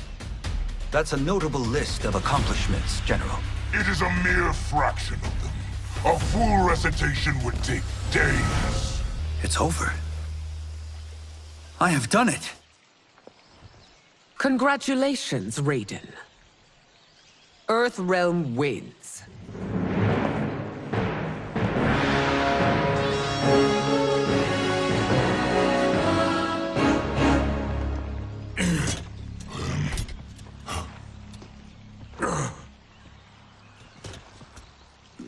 E: That's a notable list of accomplishments, General.
C: It is a mere fraction of them. A full recitation would take days.
E: It's over. I have done it.
S: Congratulations, Raiden. Earthrealm wins.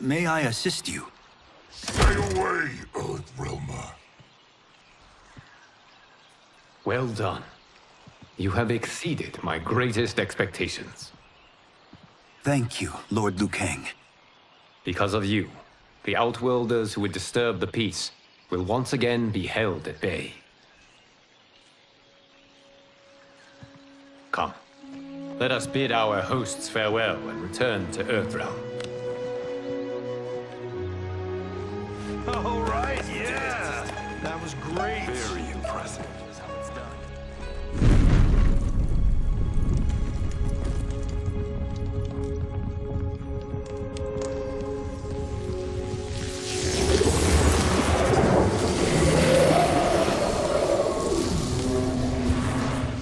E: May I assist you?
C: Stay away, Earthrealmer.
A: Well done. You have exceeded my greatest expectations.
E: Thank you, Lord Liu Kang.
A: Because of you, the Outworlders who would disturb the peace will once again be held at bay. Come, let us bid our hosts farewell and return to Earthrealm.
I: All right, yeah! That was great! Very impressive.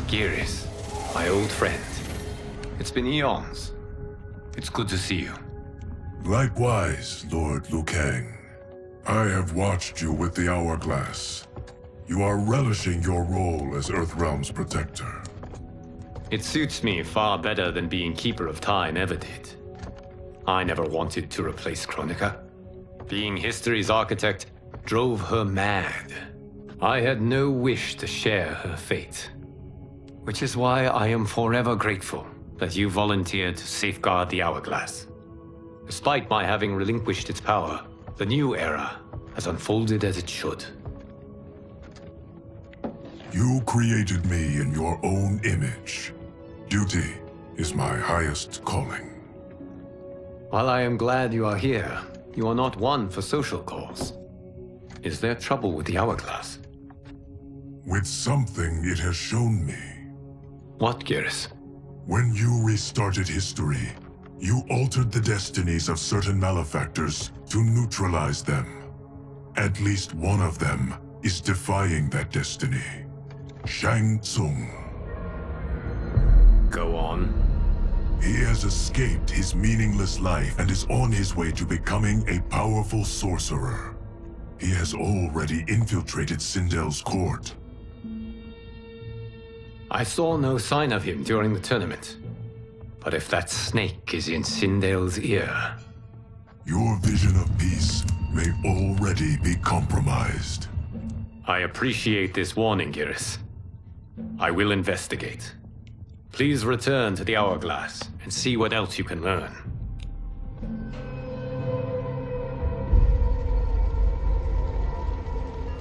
A: Geras, my old friend. It's been eons. It's good to see you.
T: Likewise, Lord Liu Kang. I have watched you with the Hourglass. You are relishing your role as Earthrealm's protector.
A: It suits me far better than being Keeper of Time ever did. I never wanted to replace Kronika. Being history's architect drove her mad. I had no wish to share her fate. Which is why I am forever grateful that you volunteered to safeguard the Hourglass. Despite my having relinquished its power, the new era has unfolded as it should.
T: You created me in your own image. Duty is my highest calling.
A: While I am glad you are here, you are not one for social calls. Is there trouble with the Hourglass?
T: With something it has shown me.
A: What, Geras?
T: When you restarted history, you altered the destinies of certain malefactors to neutralize them. At least one of them is defying that destiny. Shang Tsung.
A: Go on.
T: He has escaped his meaningless life and is on his way to becoming a powerful sorcerer. He has already infiltrated Sindel's court.
A: I saw no sign of him during the tournament. But if that snake is in Sindel's ear...
T: Your vision of peace may already be compromised.
A: I appreciate this warning, Geras. I will investigate. Please return to the Hourglass and see what else you can learn.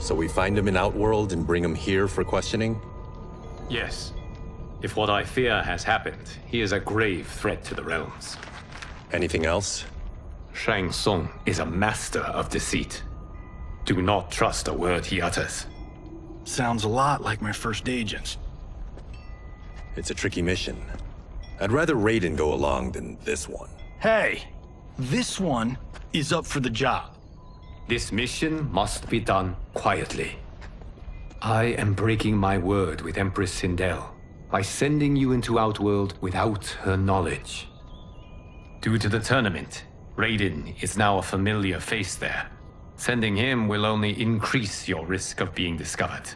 N: So we find him in Outworld and bring him here for questioning?
A: Yes. If what I fear has happened, he is a grave threat to the realms.
N: Anything else?
A: Shang Tsung is a master of deceit. Do not trust a word he utters.
I: Sounds a lot like my first agents.
N: It's a tricky mission. I'd rather Raiden go along than this one.
I: Hey, this one is up for the job.
A: This mission must be done quietly. I am breaking my word with Empress Sindel by sending you into Outworld without her knowledge. Due to the tournament, Raiden is now a familiar face there. Sending him will only increase your risk of being discovered.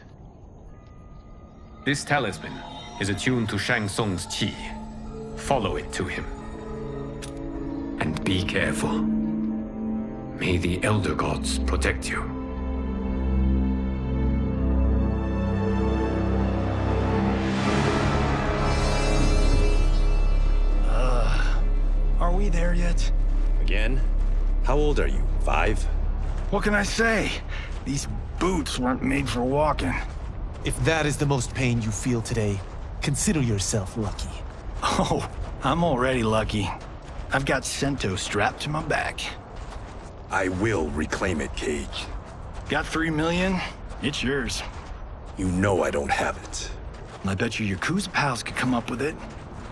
A: This talisman is attuned to Shang Tsung's chi. Follow it to him. And be careful. May the Elder Gods protect you.
I: Are we there yet?
N: Again? How old are you? 5?
I: What can I say? These boots weren't made for walking.
F: If that is the most pain you feel today, consider yourself lucky.
I: Oh, I'm already lucky. I've got Sento strapped to my back.
N: I will reclaim it, Cage.
I: Got 3 million? It's yours.
N: You know I don't have it.
I: I bet your Yakuza pals could come up with it.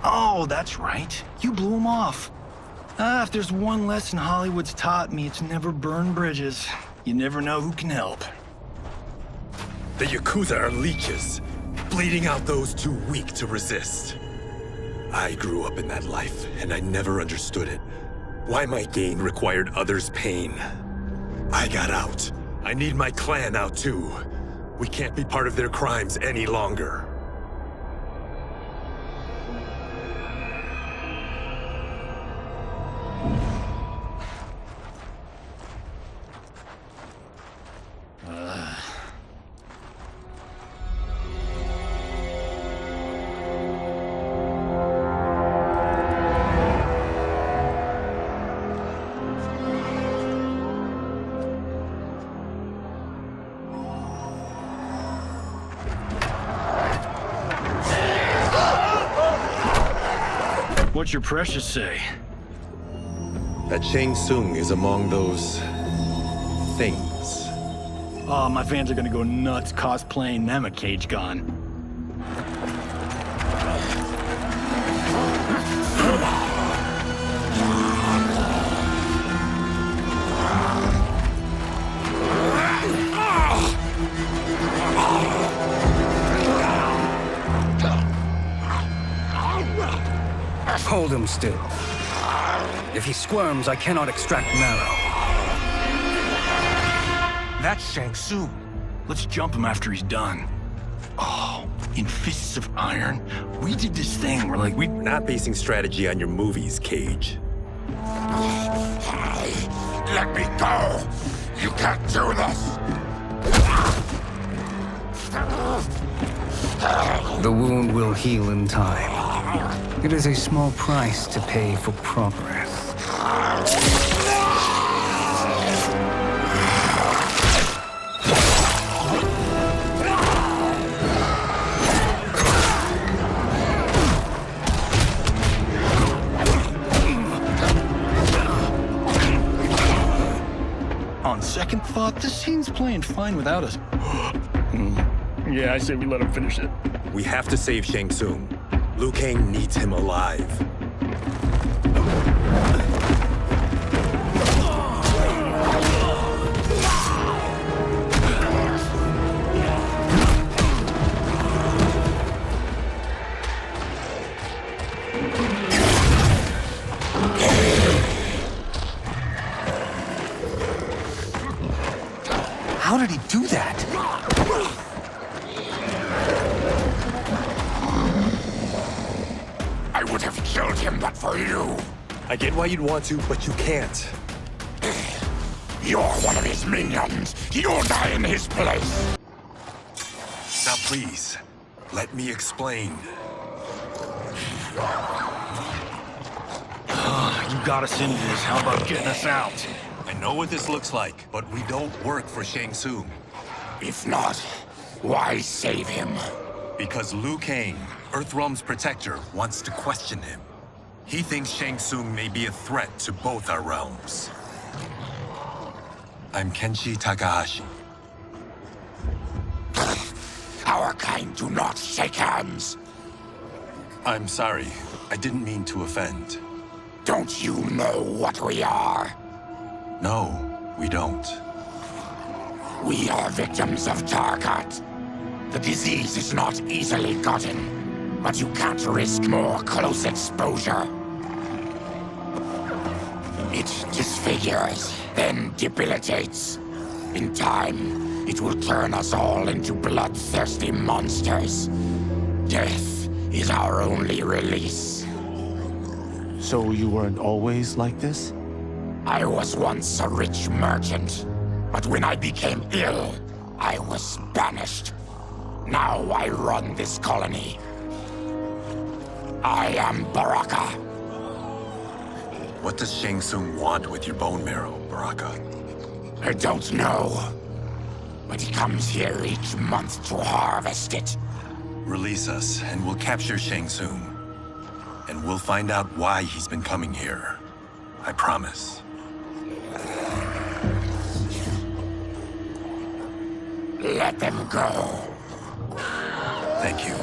I: Oh, that's right. You blew them off. If there's one lesson Hollywood's taught me, it's never burn bridges. You never know who can help.
N: The Yakuza are leeches, bleeding out those too weak to resist. I grew up in that life, and I never understood it. Why my gain required others' pain. I got out. I need my clan out too. We can't be part of their crimes any longer.
I: What's your precious say?
N: That Shang Tsung is among those... things.
I: Oh, my fans are gonna go nuts cosplaying them a Cage Gun.
U: Hold him still. If he squirms, I cannot extract marrow.
I: That's Shang Tsung. Let's jump him after he's done. Oh, in Fists of Iron, we did this thing where like
N: We're not basing strategy on your movies, Cage.
K: Let me go! You can't do this!
U: The wound will heal in time. It is a small price to pay for progress.
I: On second thought, this scene's playing fine without us. Yeah, I say we let him finish it.
N: We have to save Shang Tsung. Liu Kang needs him alive.
F: How did he do that?
K: I would have killed him but for you.
N: I get why you'd want to, but you can't.
K: You're one of his minions. You'll die in his place.
N: Now please, let me explain.
I: You got us into this. How about getting us out?
N: I know what this looks like, but we don't work for Shang Tsung.
K: If not, why save him?
N: Because Liu Kang, Earthrealm's protector, wants to question him. He thinks Shang Tsung may be a threat to both our realms. I'm Kenshi Takahashi.
K: Our kind do not shake hands.
N: I'm sorry. I didn't mean to offend.
K: Don't you know what we are?
N: No, we don't.
K: We are victims of Tarkat. The disease is not easily gotten, but you can't risk more close exposure. It disfigures, then debilitates. In time, it will turn us all into bloodthirsty monsters. Death is our only release.
F: So you weren't always like this?
K: I was once a rich merchant, but when I became ill, I was banished. Now I run this colony. I am Baraka.
N: What does Shang Tsung want with your bone marrow, Baraka?
K: I don't know. But he comes here each month to harvest it.
N: Release us, and we'll capture Shang Tsung. And we'll find out why he's been coming here. I promise.
K: Let them go.
N: Thank you.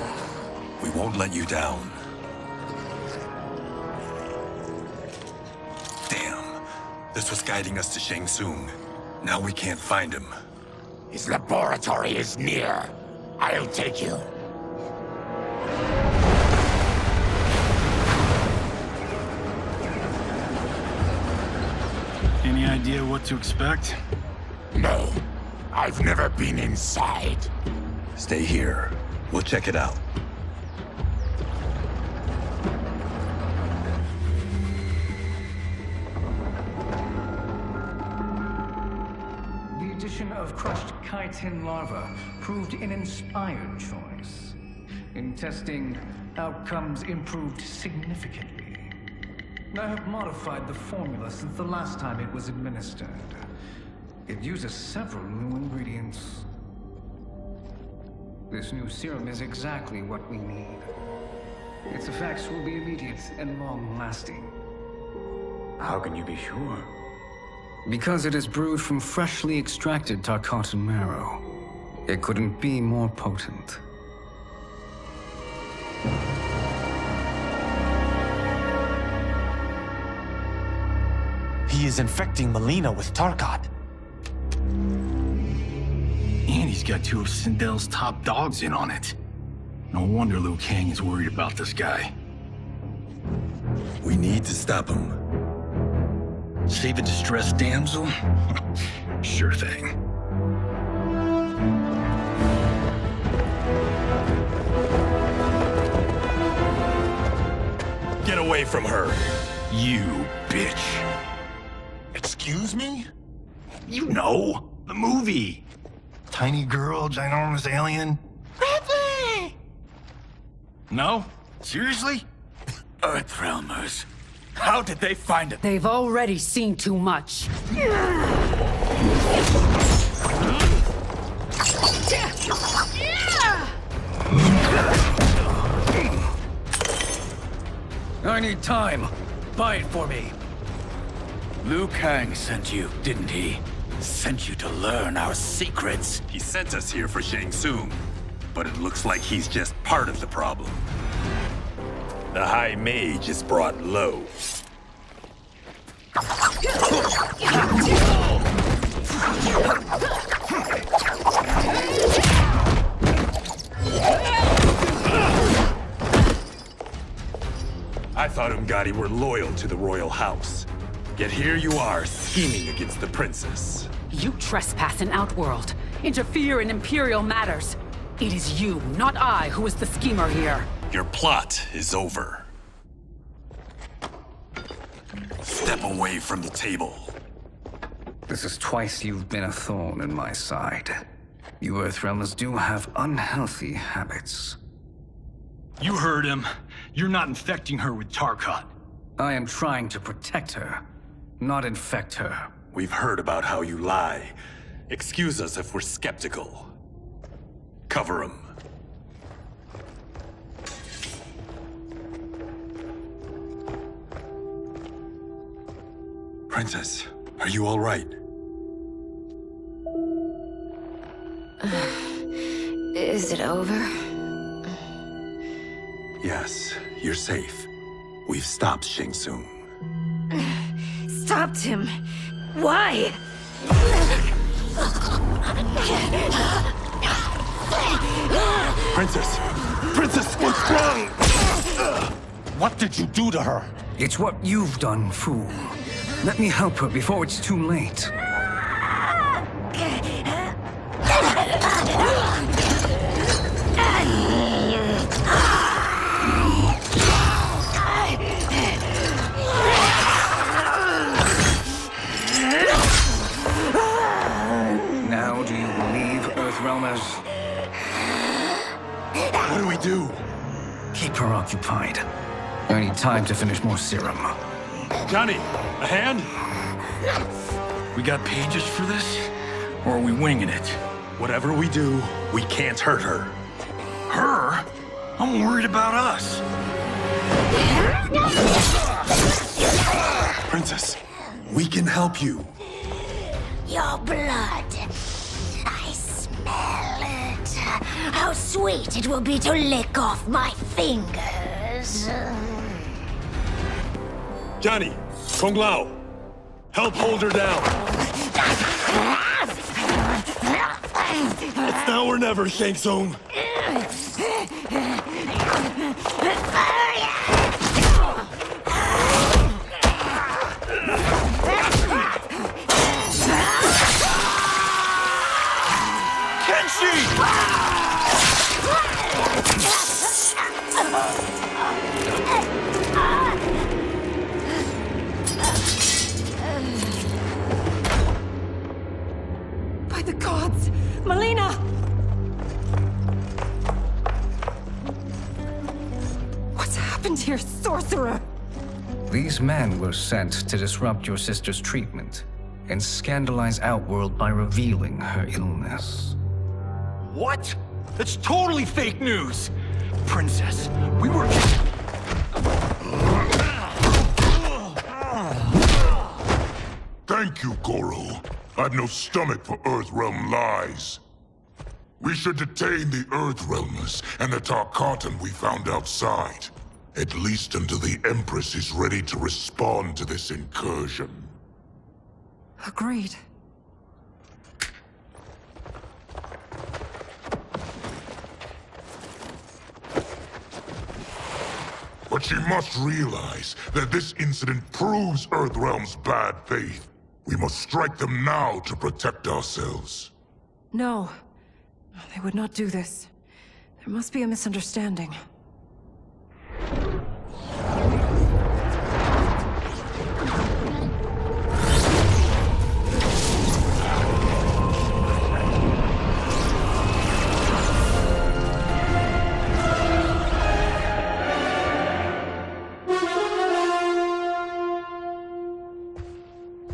N: We won't let you down. Damn. This was guiding us to Shang Tsung. Now we can't find him.
K: His laboratory is near. I'll take you.
B: Any idea what to expect?
K: No. I've never been inside.
N: Stay here. We'll check it out.
V: The addition of crushed chitin larva proved an inspired choice. In testing, outcomes improved significantly. I have modified the formula since the last time it was administered. It uses several new ingredients. This new serum is exactly what we need. Its effects will be immediate and long-lasting.
J: How can you be sure? Because it is brewed from freshly extracted Tarkatan marrow. It couldn't be more potent.
F: He is infecting Melina with Tarkat.
B: And he's got two of Sindel's top dogs in on it. No wonder Liu Kang is worried about this guy.
N: We need to stop him.
B: Save a distressed damsel? Sure thing.
N: Get away from her!
B: You bitch.
K: Excuse me?
B: You know, the movie. Tiny girl, ginormous alien.
K: Bradley!
B: No? Seriously?
K: Earthrealmers. How did they find it?
Q: They've already seen too much.
J: I need time. Buy it for me.
K: Liu Kang sent you, didn't he? Sent you to learn our secrets.
N: He sent us here for Shang Tsung, but it looks like he's just part of the problem. The High Mage is brought low. I thought Umgadi were loyal to the royal house. Yet here you are, scheming against the princess.
Q: You trespass in Outworld, interfere in Imperial matters. It is you, not I, who is the schemer here.
N: Your plot is over. Step away from the table.
J: This is twice you've been a thorn in my side. You Earthrealmers do have unhealthy habits.
B: You heard him. You're not infecting her with Tarkat.
J: I am trying to protect her, not infect her.
N: We've heard about how you lie. Excuse us if we're skeptical. Cover him. Princess, are you all right?
O: Is it over?
N: Yes, you're safe. We've stopped Shang Tsung.
O: Stopped him? Why?
F: Princess! Princess, what's wrong? What did you do to her?
U: It's what you've done, fool. Let me help her before it's too late. Now do you believe, Earthrealmers?
N: What do we do?
U: Keep her occupied. I need time to finish more serum.
B: Johnny, a hand? We got pages for this? Or are we winging it?
N: Whatever we do, we can't hurt her.
B: Her? I'm worried about us.
N: Princess, we can help you.
O: Your blood. I smell it. How sweet it will be to lick off my fingers.
N: Johnny, Kung Lao, help hold her down. It's now or never, Shang Tsung.
P: By the gods! Melina! What's happened here, sorcerer?
U: These men were sent to disrupt your sister's treatment and scandalize Outworld by revealing her illness.
B: What? That's totally fake news! Princess, we were...
C: Thank you, Goro. I've no stomach for Earthrealm lies. We should detain the Earthrealmers and the Tarkatan we found outside. At least until the Empress is ready to respond to this incursion.
P: Agreed.
C: But she must realize that this incident proves Earthrealm's bad faith. We must strike them now to protect ourselves.
P: No. They would not do this. There must be a misunderstanding.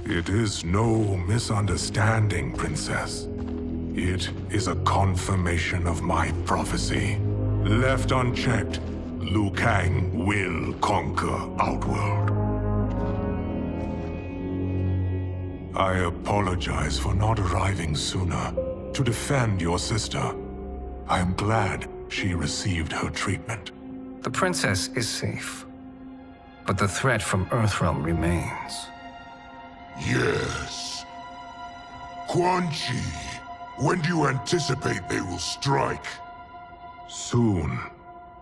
T: It is no misunderstanding, Princess. It is a confirmation of my prophecy. Left unchecked, Liu Kang will conquer Outworld. I apologize for not arriving sooner to defend your sister. I am glad she received her treatment.
U: The princess is safe, but the threat from Earthrealm remains.
C: Yes. Quan Chi, when do you anticipate they will strike?
T: Soon.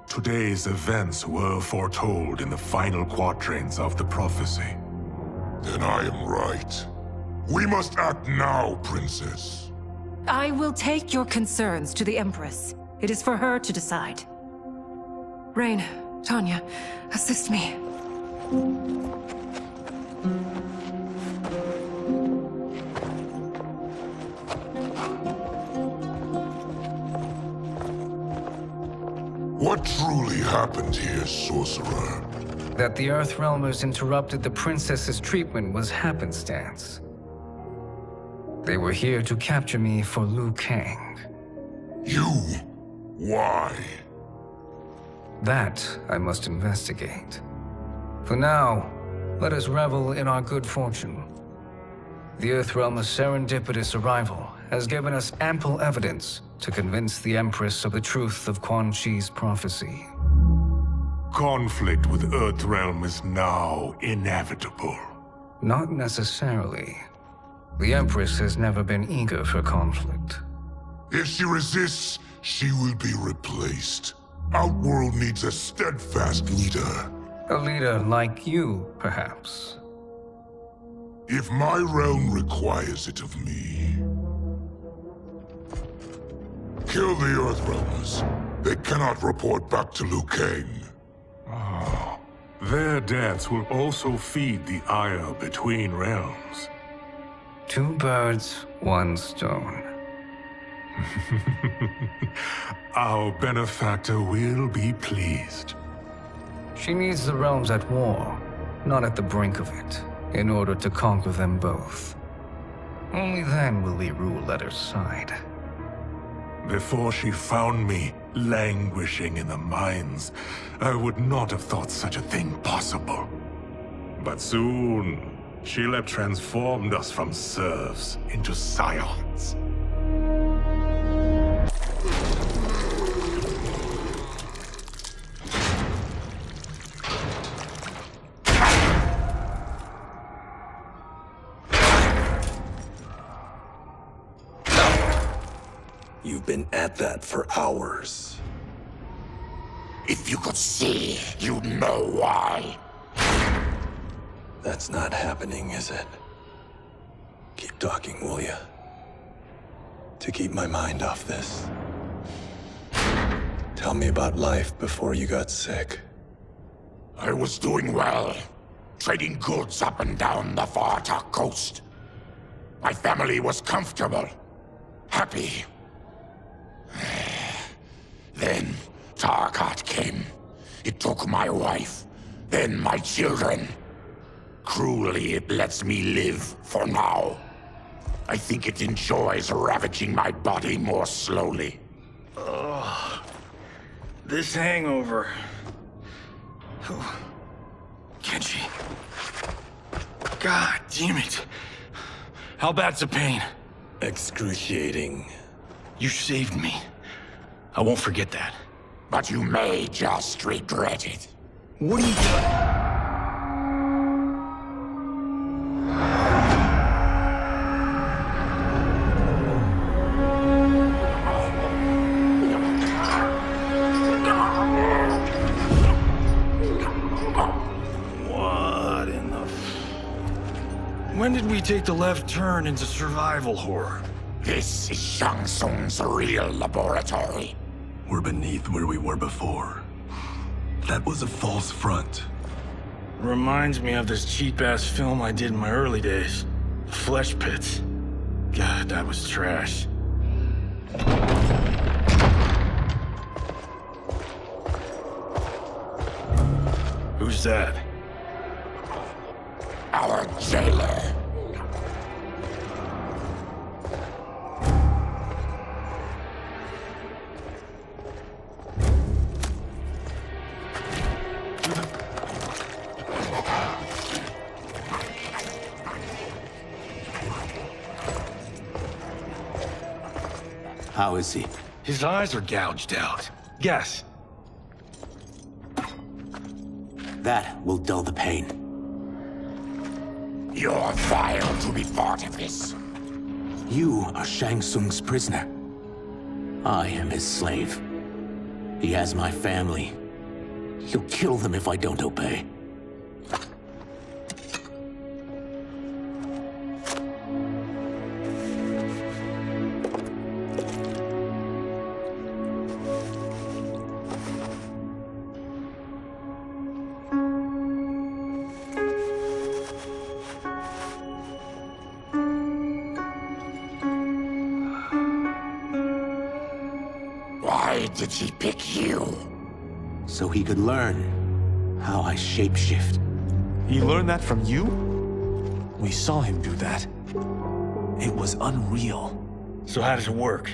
T: Today's events were foretold in the final quatrains of the prophecy.
C: Then I am right. We must act now, Princess.
P: I will take your concerns to the Empress. It is for her to decide. Rain, Tanya, assist me.
C: What truly happened here, sorcerer?
U: That the Earthrealmers interrupted the princess's treatment was happenstance. They were here to capture me for Liu Kang.
T: You? Why?
U: That I must investigate. For now, let us revel in our good fortune. The Earthrealm's serendipitous arrival has given us ample evidence to convince the Empress of the truth of Quan Chi's prophecy.
T: Conflict with Earthrealm is now inevitable.
U: Not necessarily. The Empress has never been eager for conflict.
T: If she resists, she will be replaced. Outworld needs a steadfast leader.
U: A leader like you, perhaps.
T: If my realm requires it of me. Kill the Earthrealmers. They cannot report back to Liu Kang.
D: Their deaths will also feed the ire between realms.
U: 2 birds, 1 stone.
D: Our benefactor will be pleased.
U: She needs the realms at war, not at the brink of it, in order to conquer them both. Only then will we rule at her side.
D: Before she found me languishing in the mines, I would not have thought such a thing possible. But soon, she'll have transformed us from serfs into scions.
N: You've been at that for hours.
K: If you could see, you'd know why.
N: That's not happening, is it? Keep talking, will ya? To keep my mind off this. Tell me about life before you got sick.
K: I was doing well, trading goods up and down the Varta coast. My family was comfortable, happy. Then Tarkat came. It took my wife, then my children. Cruelly, it lets me live for now. I think it enjoys ravaging my body more slowly.
I: Ugh. This hangover. Kenji. God damn it. How bad's the pain?
N: Excruciating.
I: You saved me. I won't forget that.
K: But you may just regret it.
I: What are you doing? When did we take the left turn into survival horror?
K: This is Shang Tsung's real laboratory.
N: We're beneath where we were before. That was a false front.
I: Reminds me of this cheap-ass film I did in my early days. Flesh Pits. God, that was trash. Who's that?
K: Our jailer.
B: How is he?
I: His eyes are gouged out. Guess.
B: That will dull the pain.
K: You're vile to be part of this.
B: You are Shang Tsung's prisoner. I am his slave. He has my family. He'll kill them if I don't obey.
K: Why did he pick you?
B: So he could learn how I shapeshift.
F: He learned that from you? We saw him do that. It was unreal.
I: So how does it work?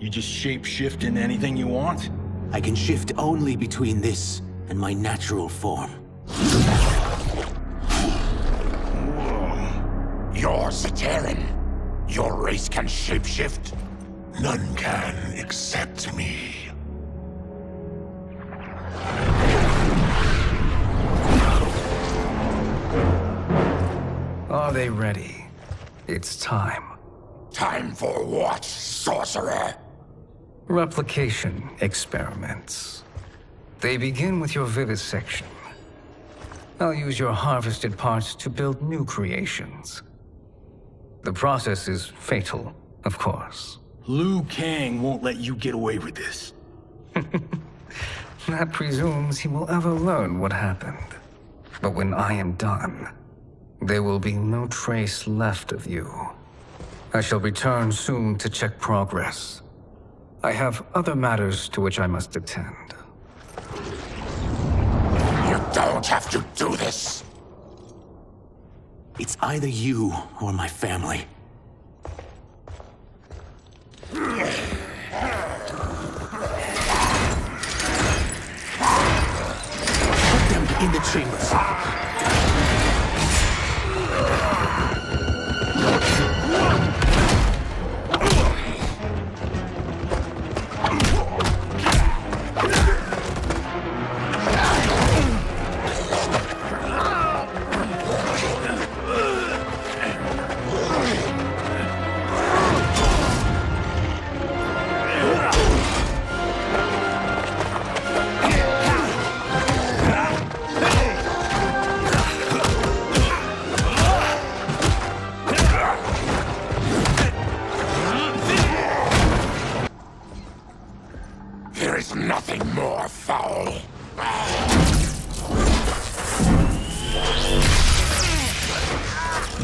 I: You just shape-shift into anything you want?
B: I can shift only between this and my natural form.
K: You're Zateran. Your race can shapeshift.
C: None can except me.
U: Are they ready? It's time.
K: Time for what, sorcerer?
U: Replication experiments. They begin with your vivisection. I'll use your harvested parts to build new creations. The process is fatal, of course.
I: Liu Kang won't let you get away with this.
U: That presumes he will ever learn what happened. But when I am done, there will be no trace left of you. I shall return soon to check progress. I have other matters to which I must attend.
K: You don't have to do this.
B: It's either you or my family. Put them in the chambers.
K: There is nothing more foul.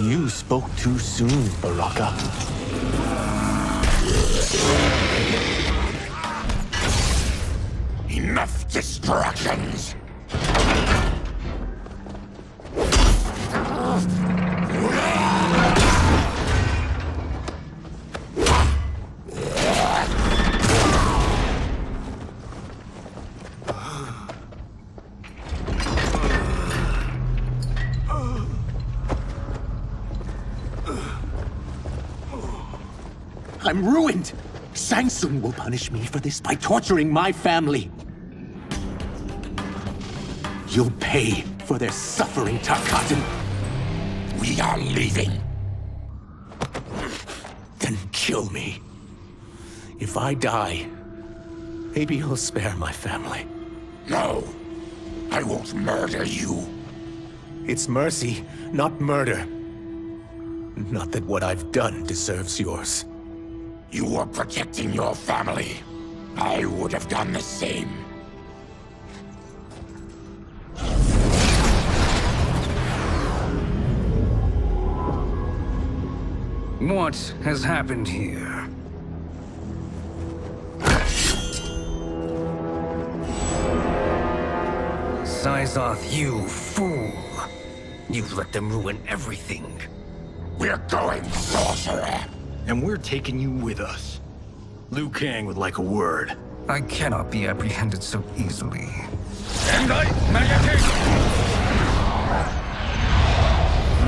F: You spoke too soon, Baraka.
K: Enough distractions.
B: I'm ruined! Shang Tsung will punish me for this by torturing my family. You'll pay for their suffering, Tarkatan.
K: We are leaving.
B: Then kill me. If I die, maybe you'll spare my family.
K: No, I won't murder you.
B: It's mercy, not murder. Not that what I've done deserves yours.
K: You were protecting your family. I would have done the same.
U: What has happened here? Syzoth, you fool! You've let them ruin everything.
K: We're going, sorcerer.
I: And we're taking you with us. Liu Kang would like a word.
U: I cannot be apprehended so easily.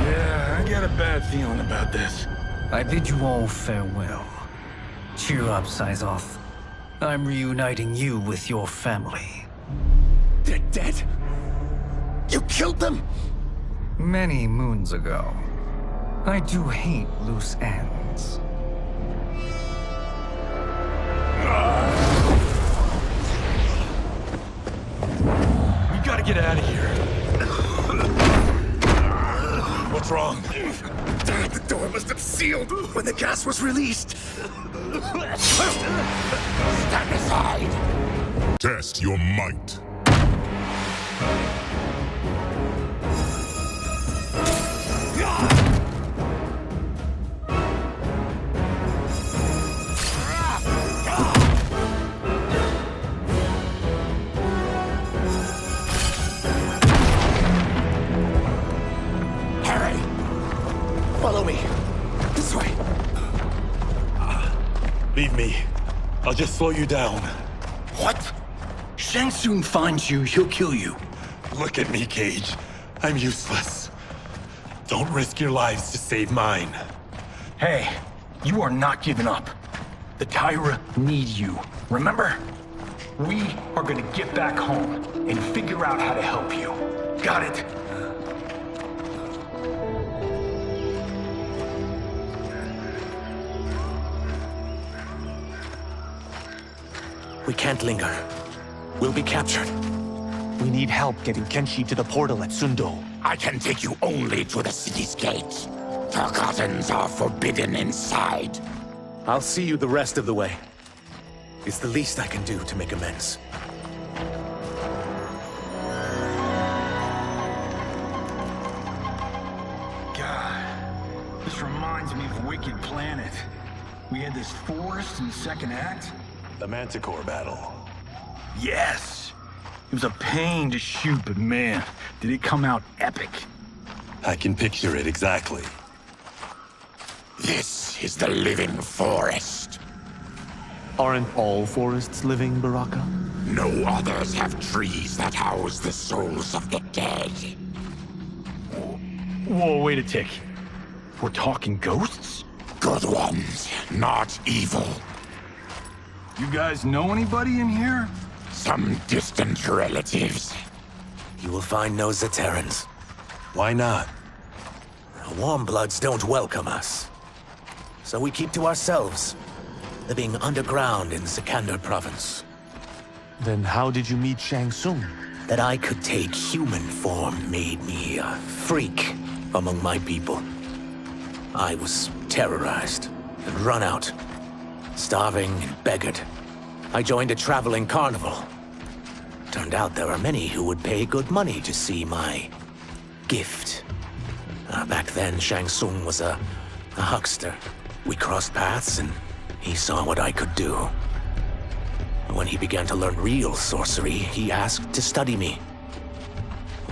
I: Yeah, I got a bad feeling about this.
U: I bid you all farewell. Cheer up, Syzoth. I'm reuniting you with your family.
B: They're dead? You killed them?
U: Many moons ago. I do hate loose ends.
I: We gotta get out of here. What's wrong?
K: The door must have sealed when the gas was released. Stand aside.
T: Test your might.
B: Follow me. This way.
I: Leave me.
N: I'll just slow you down.
I: What? Shang Tsung finds you, he'll kill you.
N: Look at me, Cage. I'm useless. Don't risk your lives to save mine.
I: Hey, you are not giving up. The Tyra need you, remember? We are gonna get back home and figure out how to help you. Got it?
B: We can't linger. We'll be captured.
F: We need help getting Kenshi to the portal at Sundo.
K: I can take you only to the city's gate. Tarkatans are forbidden inside.
B: I'll see you the rest of the way. It's the least I can do to make amends.
I: God, this reminds me of Wicked Planet. We had this forest in the second act.
N: The Manticore battle.
I: Yes! It was a pain to shoot, but man, did it come out epic.
N: I can picture it exactly.
K: This is the living forest.
F: Aren't all forests living, Baraka?
K: No others have trees that house the souls of the dead.
I: Whoa, wait a tick. We're talking ghosts?
K: Good ones, not evil.
I: You guys know anybody in here?
K: Some distant relatives.
B: You will find no Zaterrans.
N: Why not?
B: The Warmbloods don't welcome us. So we keep to ourselves, living underground in Sikander province.
F: Then how did you meet Shang Tsung?
B: That I could take human form made me a freak among my people. I was terrorized and run out, starving and beggared. I joined a traveling carnival. Turned out there are many who would pay good money to see my gift. Back then, Shang Tsung was a huckster. We crossed paths and he saw what I could do. When he began to learn real sorcery, he asked to study me.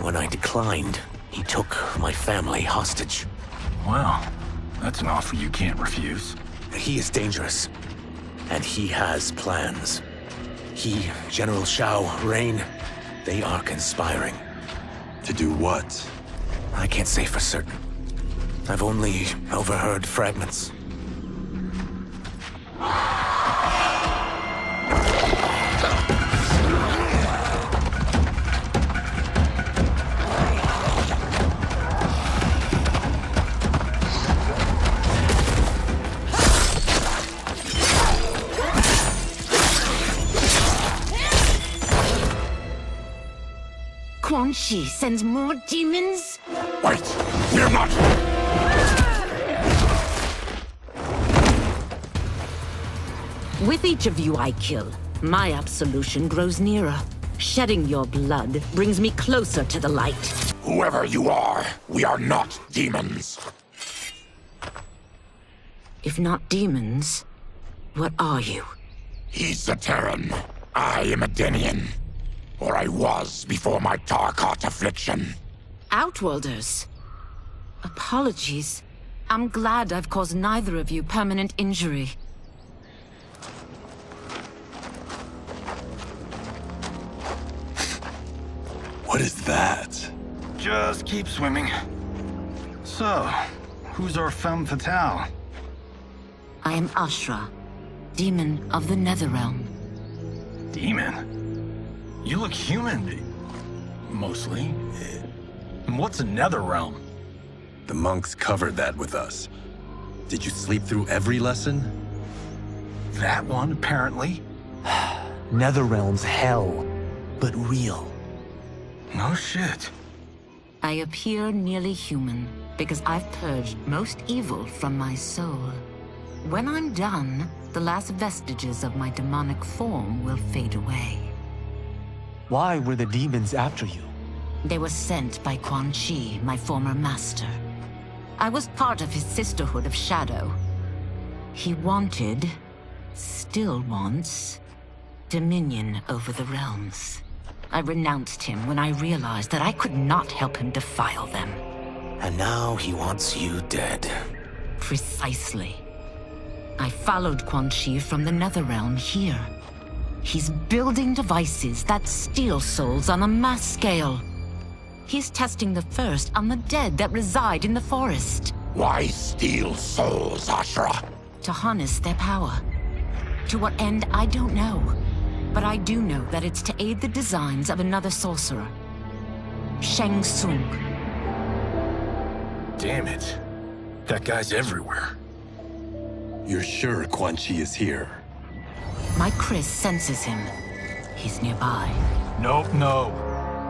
B: When I declined, he took my family hostage.
I: Wow, that's an offer you can't refuse.
B: He is dangerous, and he has plans. He, General Shao, Rain, they are conspiring.
N: To do what?
B: I can't say for certain. I've only overheard fragments.
G: Quan Chi sends more demons?
K: Wait! Fear not!
G: With each of you I kill, my absolution grows nearer. Shedding your blood brings me closer to the light.
K: Whoever you are, we are not demons.
G: If not demons, what are you?
K: He's a Terran. I am a Denian. Or I was before my Tarkat affliction.
G: Outworlders. Apologies. I'm glad I've caused neither of you permanent injury.
N: What is that?
I: Just keep swimming. So, who's our femme fatale?
G: I am Ashra, demon of the Netherrealm.
I: Demon? You look human, mostly. And what's a Netherrealm?
N: The monks covered that with us. Did you sleep through every lesson?
I: That one, apparently.
F: Netherrealm's hell, but real.
I: No shit.
G: I appear nearly human because I've purged most evil from my soul. When I'm done, the last vestiges of my demonic form will fade away.
F: Why were the demons after you?
G: They were sent by Quan Chi, my former master. I was part of his Sisterhood of Shadow. He wanted, still wants, dominion over the realms. I renounced him when I realized that I could not help him defile them.
B: And now he wants you dead.
G: Precisely. I followed Quan Chi from the Netherrealm here. He's building devices that steal souls on a mass scale. He's testing the first on the dead that reside in the forest.
K: Why steal souls, Ashura?
G: To harness their power. To what end, I don't know. But I do know that it's to aid the designs of another sorcerer. Shang Tsung.
I: Damn it. That guy's everywhere.
N: You're sure Quan Chi is here?
G: My Chris senses him. He's nearby.
I: Nope, no.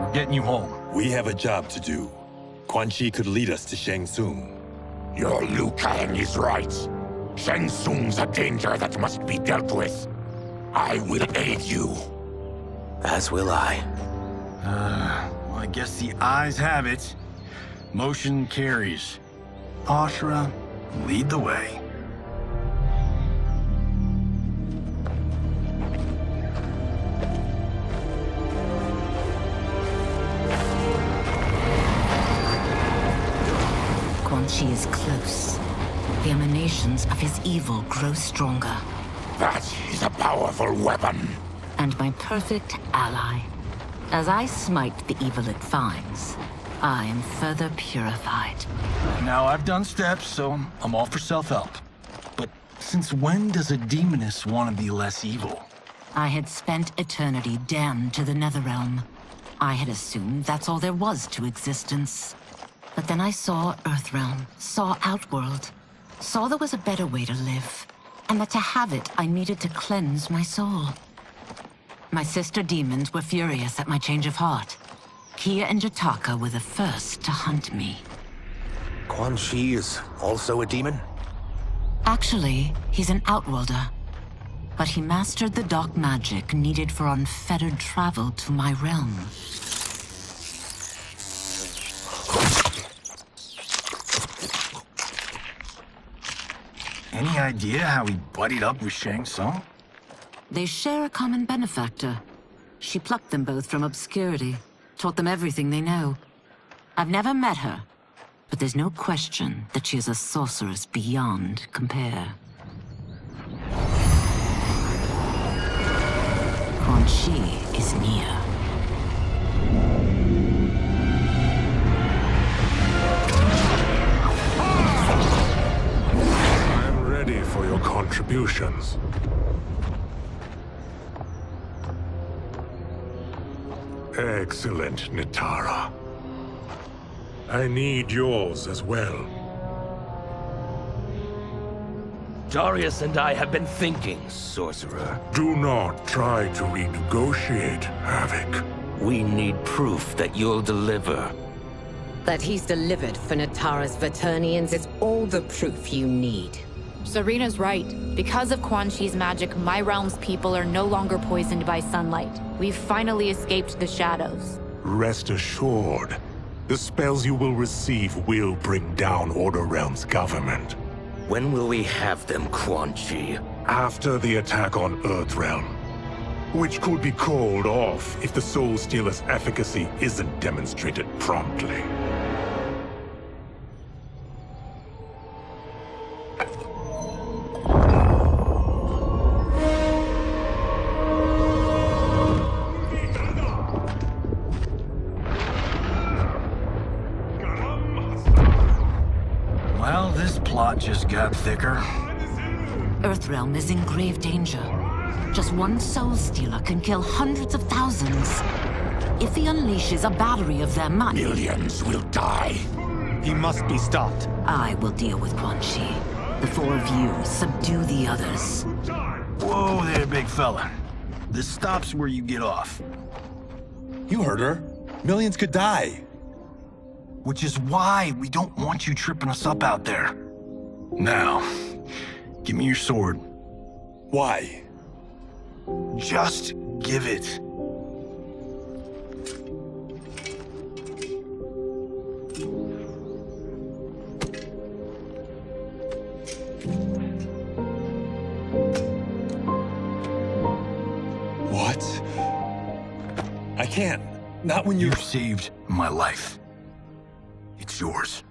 I: We're getting you home.
N: We have a job to do. Quan Chi could lead us to Shang Tsung.
K: Your Liu Kang is right. Shang Tsung's a danger that must be dealt with. I will aid you.
B: As will I.
I: Well, I guess the eyes have it. Motion carries. Ashura, lead the way.
G: Quan Chi is close. The emanations of his evil grow stronger.
K: That is a powerful weapon.
G: And my perfect ally. As I smite the evil it finds, I am further purified.
I: Now, I've done steps, so I'm all for self-help. But since when does a demoness want to be less evil?
G: I had spent eternity damned to the Netherrealm. I had assumed that's all there was to existence. But then I saw Earthrealm, saw Outworld, saw there was a better way to live, and that to have it, I needed to cleanse my soul. My sister demons were furious at my change of heart. Kia and Jataka were the first to hunt me.
B: Quan Chi is also a demon?
G: Actually, he's an Outworlder. But he mastered the dark magic needed for unfettered travel to my realm.
I: Any idea how he buddied up with Shang Tsung?
G: They share a common benefactor. She plucked them both from obscurity, taught them everything they know. I've never met her, but there's no question that she is a sorceress beyond compare. Quan Chi is near.
D: I'm ready for your contributions. Excellent, Nitara. I need yours as well.
B: Darius and I have been thinking, Sorcerer.
D: Do not try to renegotiate, Havoc.
B: We need proof that you'll deliver.
M: That he's delivered for Natara's Vaternians is all the proof you need.
H: Serena's right. Because of Quan Chi's magic, my realm's people are no longer poisoned by sunlight. We've finally escaped the shadows.
D: Rest assured, the spells you will receive will bring down Order Realm's government.
B: When will we have them, Quan Chi?
D: After the attack on Earthrealm, which could be called off if the Soul Stealer's efficacy isn't demonstrated promptly.
I: Well, this plot just got thicker.
G: Earthrealm is in grave danger. Just one Soul Stealer can kill hundreds of thousands. If he unleashes a battery of them,
K: Millions will die.
F: He must be stopped.
G: I will deal with Quan Chi. The four of you subdue the others.
I: Whoa there, big fella. This stops where you get off.
N: You heard her. Millions could die.
I: Which is why we don't want you tripping us up out there. Now, give me your sword.
N: Why?
I: Just give it.
N: What? I can't. Not when
I: You've saved my life. It's yours.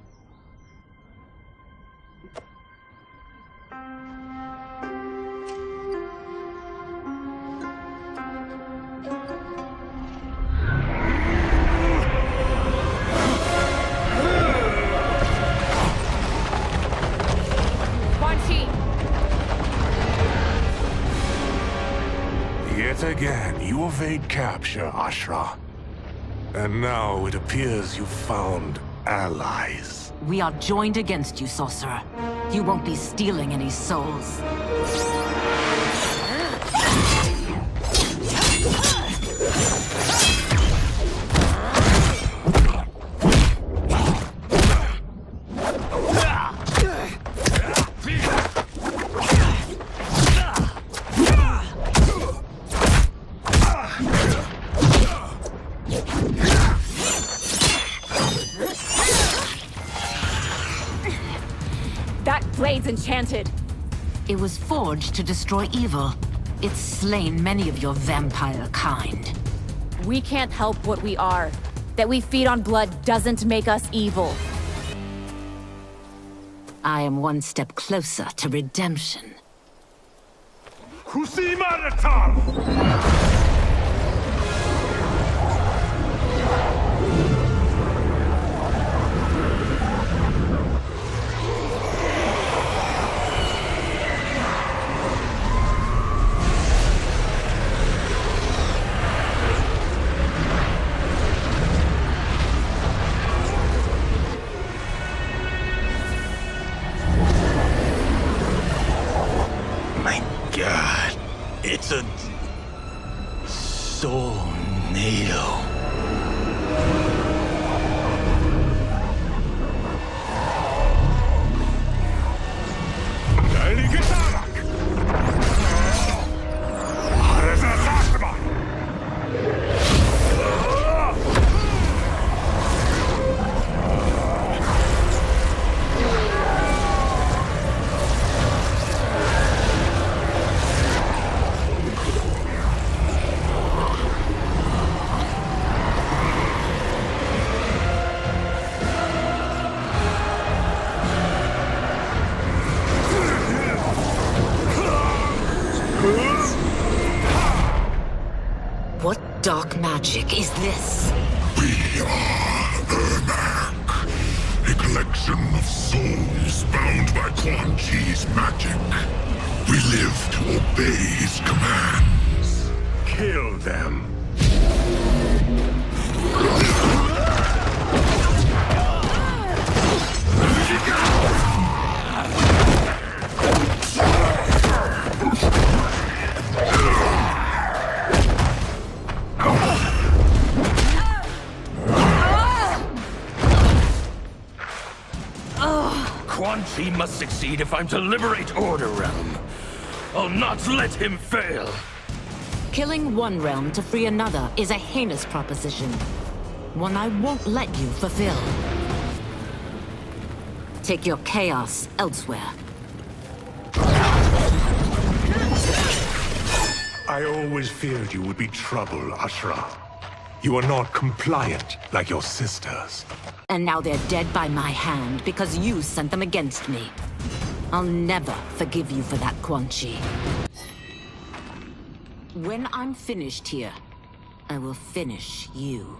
D: Yet again, you evade capture, Ashra. And now it appears you've found allies.
G: We are joined against you, sorcerer. You won't be stealing any souls.
H: Blade's enchanted.
G: It was forged to destroy evil. It's slain many of your vampire kind.
H: We can't help what we are. That we feed on blood doesn't make us evil.
G: I am one step closer to redemption.
B: It's a tornado.
G: What dark magic is this?
T: We are Ermac, a collection of souls bound by Quan Chi's magic. We live to obey his commands.
D: Kill them.
B: Quan Chi must succeed if I'm to liberate Order Realm. I'll not let him fail.
G: Killing one realm to free another is a heinous proposition. One I won't let you fulfill. Take your chaos elsewhere.
D: I always feared you would be trouble, Ashra. You are not compliant like your sisters.
G: And now they're dead by my hand because you sent them against me. I'll never forgive you for that, Quan Chi. When I'm finished here, I will finish you.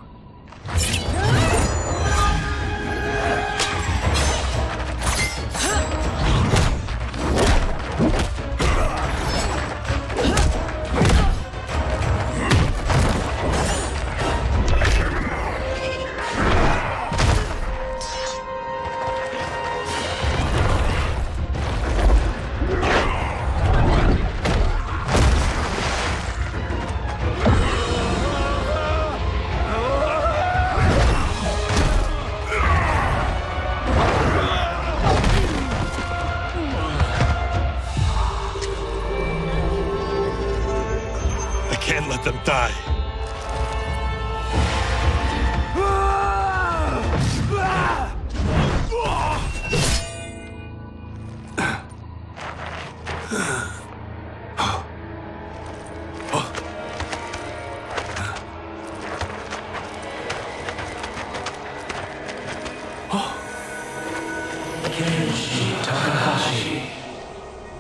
N: Can't let them die.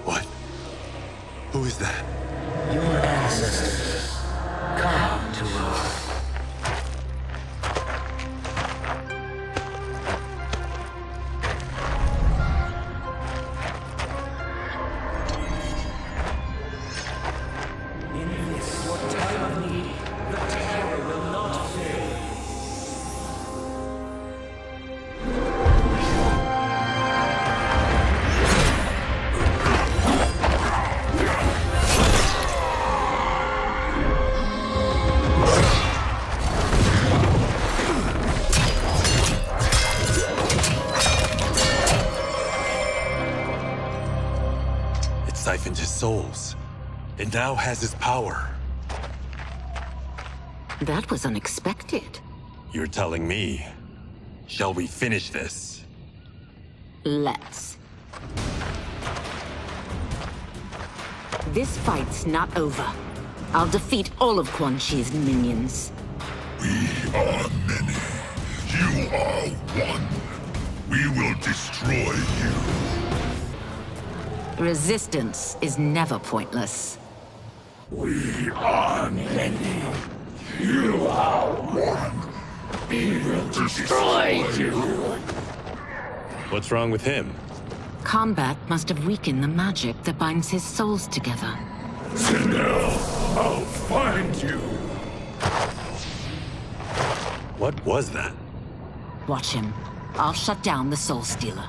N: What? Who is that?
B: Your ancestors. Come to us. In this
N: souls, and now has his power.
G: That was unexpected.
N: You're telling me. Shall we finish this?
G: Let's. This fight's not over. I'll defeat all of Quan Chi's minions.
T: We are many. You are one. We will destroy you.
G: Resistance is never pointless.
T: We are many. You are one. We will destroy you.
N: What's wrong with him?
G: Combat must have weakened the magic that binds his souls together.
T: Sinel, I'll find you.
N: What was that?
G: Watch him. I'll shut down the Soul Stealer.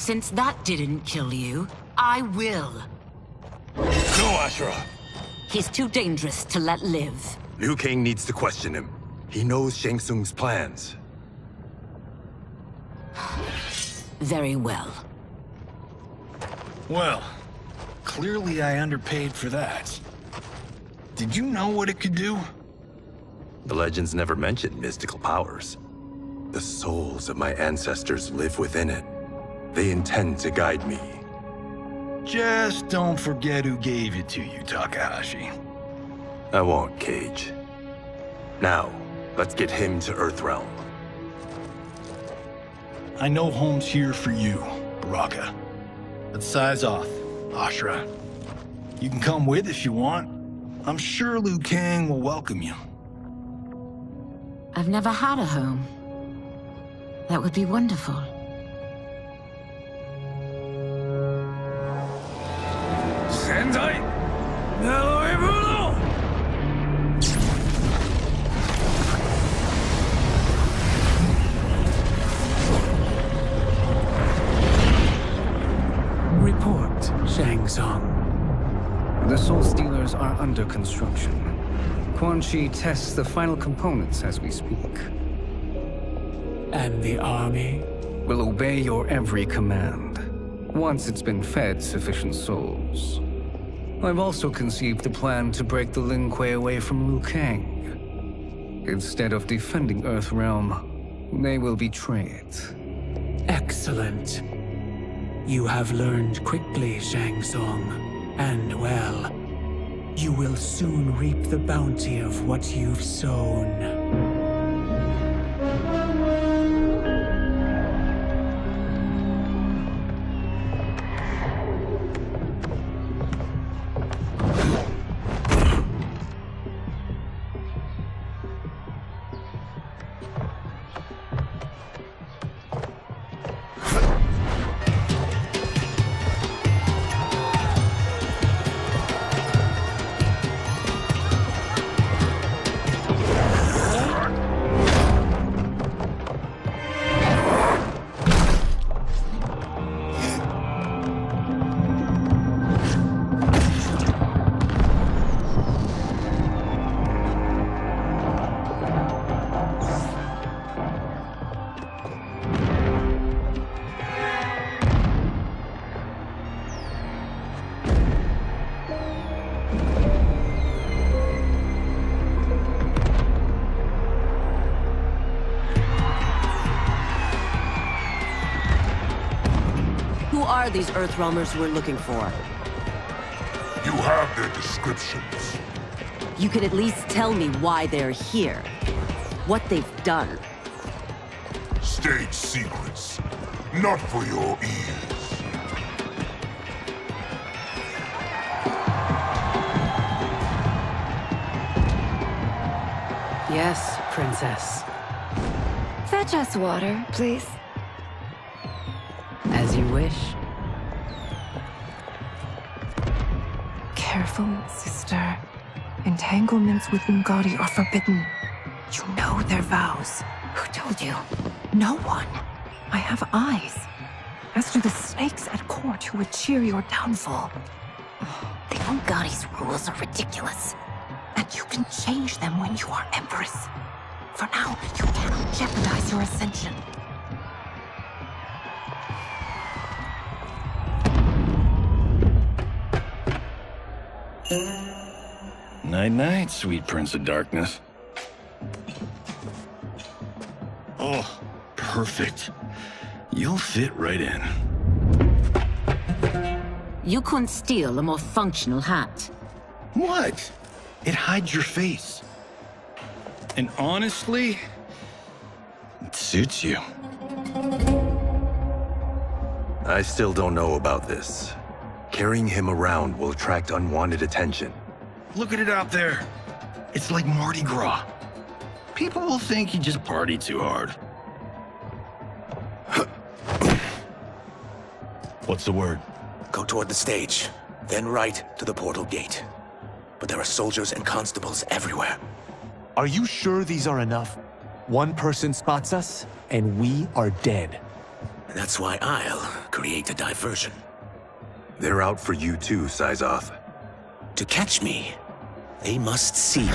G: Since that didn't kill you, I will.
N: No, Ashura!
G: He's too dangerous to let live.
N: Liu Kang needs to question him. He knows Shang Tsung's plans.
G: Very well.
I: Well, clearly I underpaid for that. Did you know what it could do?
N: The legends never mentioned mystical powers. The souls of my ancestors live within it. They intend to guide me.
I: Just don't forget who gave it to you, Takahashi.
N: I won't, Cage. Now, let's get him to Earthrealm.
I: I know home's here for you, Baraka. But size off, Ashura. You can come with if you want. I'm sure Liu Kang will welcome you.
G: I've never had a home. That would be wonderful.
I: Sendai! Naoibuno!
S: Report, Shang Tsung.
J: The Soul Stealers are under construction. Quan Chi tests the final components as we speak.
S: And the army?
J: Will obey your every command, once it's been fed sufficient souls. I've also conceived a plan to break the Lin Kuei away from Liu Kang. Instead of defending Earthrealm, they will betray it.
S: Excellent. You have learned quickly, Shang Tsung, and well. You will soon reap the bounty of what you've sown.
L: Who are these Earthrealmers we're looking for?
T: You have their descriptions.
L: You can at least tell me why they're here. What they've done.
T: State secrets. Not for your ears.
Q: Yes, Princess.
O: Fetch us water, please.
P: wish. Careful, sister. Entanglements with Ungadi are forbidden. You know their vows.
O: Who told you?
P: No one. I have eyes. As do the snakes at court who would cheer your downfall.
O: The Ungadi's rules are ridiculous.
P: And you can change them when you are Empress. For now, you cannot jeopardize your ascension.
I: Night-night, sweet Prince of Darkness. Oh, perfect. You'll fit right in.
G: You couldn't steal a more functional hat.
I: What? It hides your face. And honestly, it suits you.
N: I still don't know about this. Carrying him around will attract unwanted attention.
I: Look at it out there. It's like Mardi Gras. People will think you just party too hard. What's the word?
B: Go toward the stage, then right to the portal gate. But there are soldiers and constables everywhere.
F: Are you sure these are enough? One person spots us, and we are dead.
B: That's why I'll create a diversion.
N: They're out for you too, Syzoth.
B: To catch me, they must see me.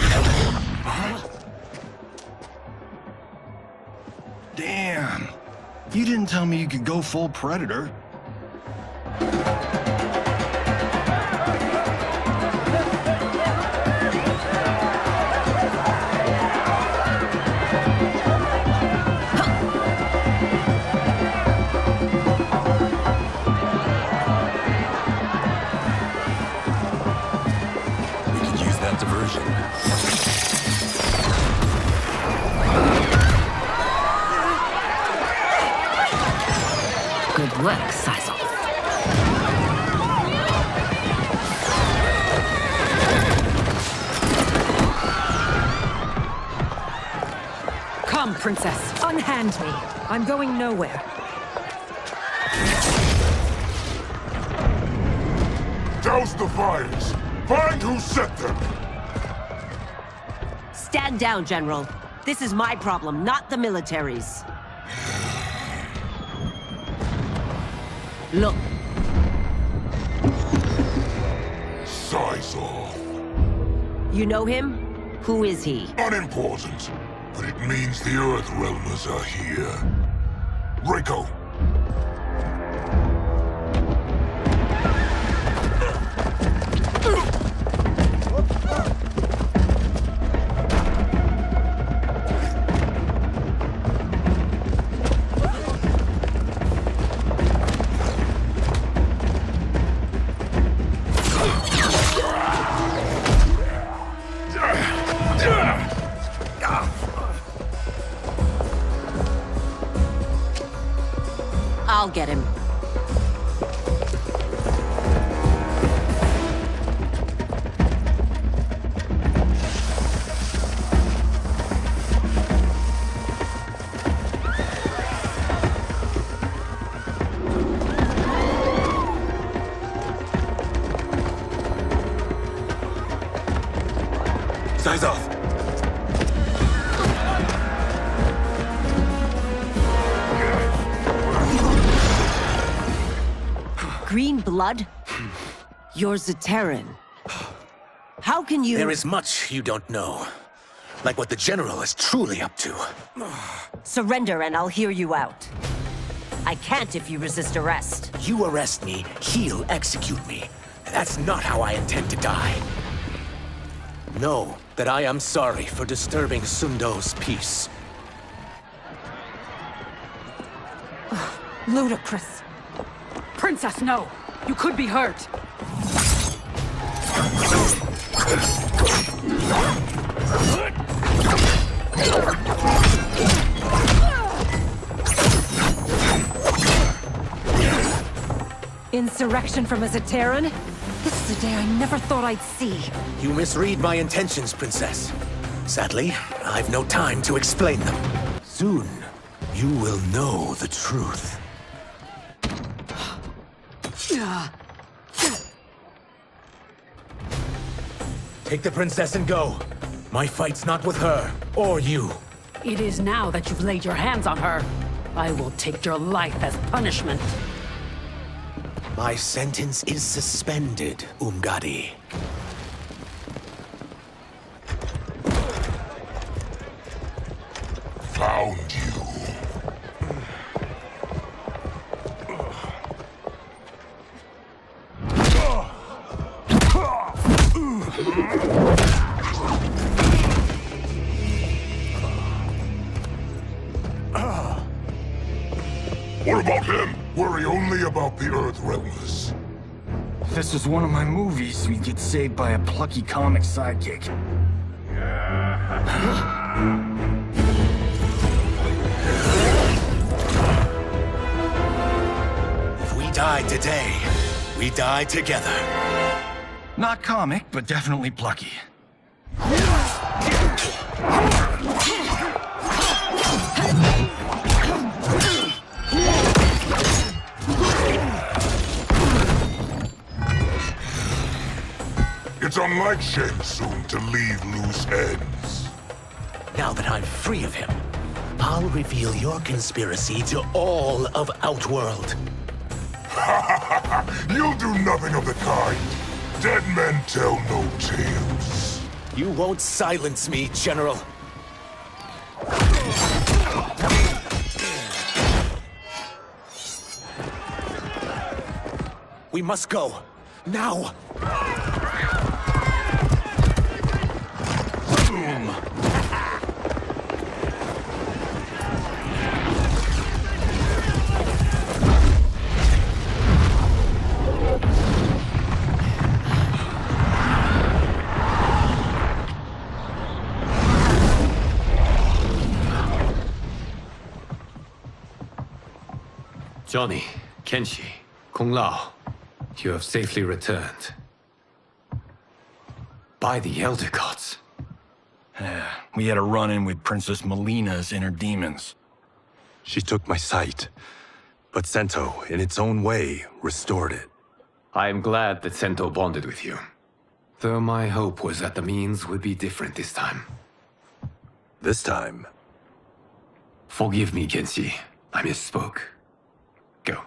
I: Damn. You didn't tell me you could go full Predator.
N: Diversion.
G: Good work, Syzoth.
P: Come, Princess. Unhand me. I'm going nowhere.
C: Douse the fires! Find who set them!
L: Stand down, General. This is my problem, not the military's. Look.
C: Syzoth.
L: You know him? Who is he?
C: Unimportant, but it means the Earthrealmers are here. Reiko.
L: I'll get him.
N: Syzoth!
L: Green blood? You're Zaterran. How can you—
B: There is much you don't know. Like what the General is truly up to.
L: Surrender and I'll hear you out. I can't if you resist arrest.
B: You arrest me, he'll execute me. That's not how I intend to die. Know that I am sorry for disturbing Sundo's peace.
P: Ludicrous.
Q: Princess, no! You could be hurt!
P: Insurrection from a Zaterran? This is a day I never thought I'd see.
B: You misread my intentions, Princess. Sadly, I've no time to explain them. Soon, you will know the truth. Take the princess and go. My fight's not with her, or you.
Q: It is now that you've laid your hands on her. I will take your life as punishment.
B: My sentence is suspended, Umgadi.
C: Found you. What about him? Worry only about the Earthrealmers.
I: If this was one of my movies, we'd get saved by a plucky comic sidekick.
B: If we die today, we die together.
I: Not comic, but definitely plucky.
C: It's unlike Shang Tsung to leave loose ends.
B: Now that I'm free of him, I'll reveal your conspiracy to all of Outworld.
C: You'll do nothing of the kind. Dead men tell no tales.
B: You won't silence me, General. We must go. Now!
A: Johnny, Kenshi, Kung Lao, you have safely returned. By the Elder Gods.
I: We had a run-in with Princess Melina's inner demons.
N: She took my sight, but Sento, in its own way, restored it.
A: I am glad that Sento bonded with you. Though my hope was that the means would be different this time.
N: This time?
A: Forgive me, Kenshi. I misspoke. Go.